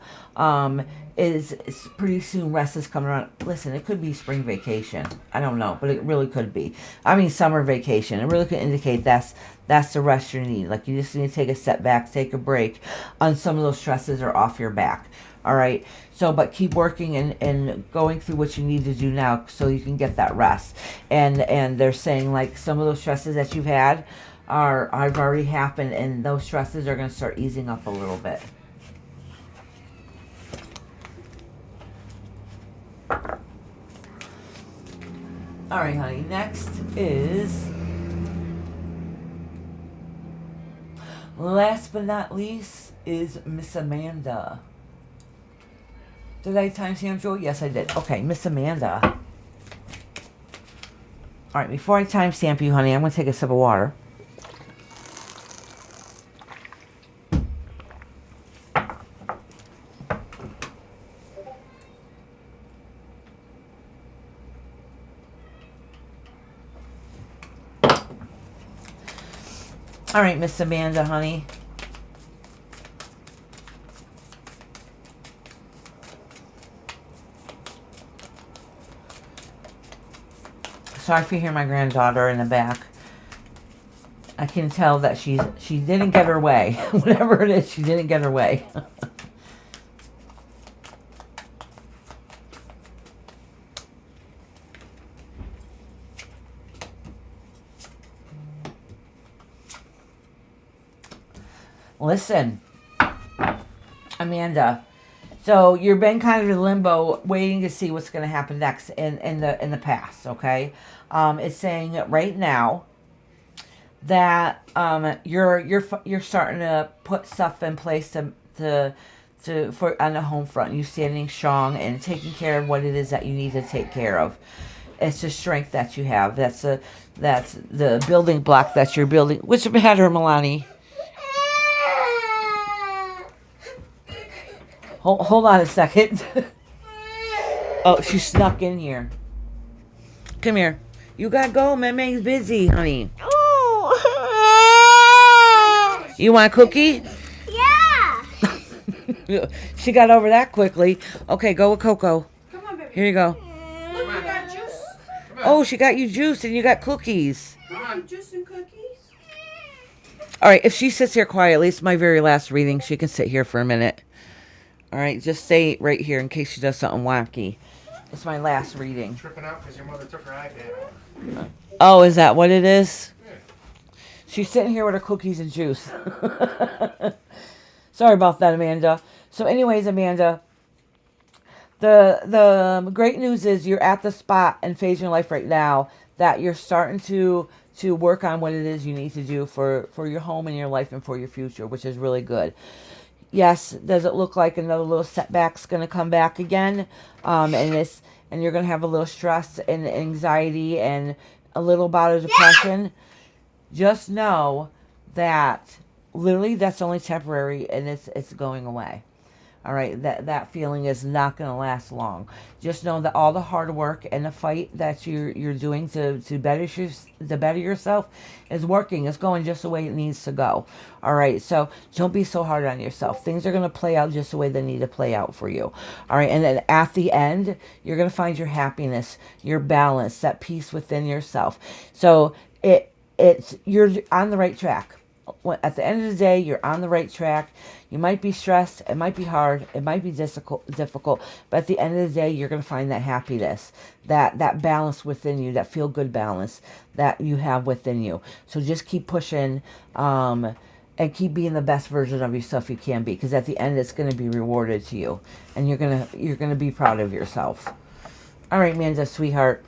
is pretty soon rest is coming around. Listen, it could be spring vacation. I don't know, but it really could be. I mean, summer vacation. It really could indicate that's the rest you need. Like you just need to take a step back, take a break on some of those stresses are off your back. All right. So, but keep working and going through what you need to do now so you can get that rest. And they're saying like some of those stresses that you've had have already happened, and those stresses are going to start easing up a little bit. All right, honey. Next is, last but not least, is Miss Amanda. Did I timestamp Joel? Yes, I did. Okay, Miss Amanda. All right, before I timestamp you, honey, I'm going to take a sip of water. All right, Miss Amanda, honey. Sorry if you hear my granddaughter in the back. I can tell that she didn't get her way. Whatever it is, she didn't get her way. Listen, Amanda. So you've been kind of in limbo, waiting to see what's going to happen next in the past. Okay, it's saying right now that you're starting to put stuff in place for on the home front. You're standing strong and taking care of what it is that you need to take care of. It's the strength that you have. That's the building block that you're building. What's the matter, Milani? Hold on a second. Oh, she snuck in here. Come here. You gotta go. Meme's busy, honey. You want a cookie? Yeah. She got over that quickly. Okay, go with Coco. Come on, baby. Here you go. Look, you got juice. Oh, she got you juice and you got cookies. Juice and cookies. All right, if she sits here quietly, it's my very last reading. She can sit here for a minute. All right, just stay right here in case she does something wacky. It's my last reading. Tripping out because your mother took her iPad out. Oh, is that what it is? Yeah. She's sitting here with her cookies and juice. Sorry about that, Amanda. So anyways, Amanda, the great news is you're at the spot and phase in your life right now that you're starting to work on what it is you need to do for your home and your life and for your future, which is really good. Yes, does it look like another little setback's going to come back again? And you're going to have a little stress and anxiety and a little bout of depression. Just know that literally that's only temporary and it's going away. All right, that feeling is not going to last long. Just know that all the hard work and the fight that you're doing to better yourself is working. It's going just the way it needs to go. All right, so don't be so hard on yourself. Things are going to play out just the way they need to play out for you. All right, and then at the end, you're going to find your happiness, your balance, that peace within yourself. So you're on the right track. at the end of the day, you're on the right track. You might be stressed. It might be hard. It might be difficult. But at the end of the day, you're going to find that happiness, that balance within you, that feel-good balance that you have within you. So just keep pushing and keep being the best version of yourself you can be. Because at the end, it's going to be rewarded to you. And you're gonna be proud of yourself. All right, Manda, sweetheart.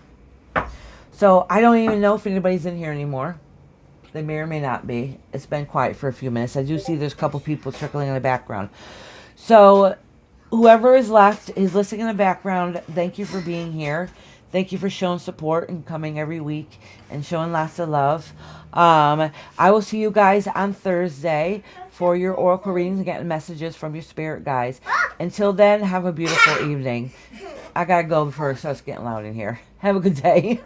So I don't even know if anybody's in here anymore. They may or may not be. It's been quiet for a few minutes. I do see there's a couple people trickling in the background. So whoever is left is listening in the background. Thank you for being here. Thank you for showing support and coming every week and showing lots of love. I will see you guys on Thursday for your oracle readings and getting messages from your spirit guides. Until then, have a beautiful evening. I gotta go before it starts getting loud in here. Have a good day.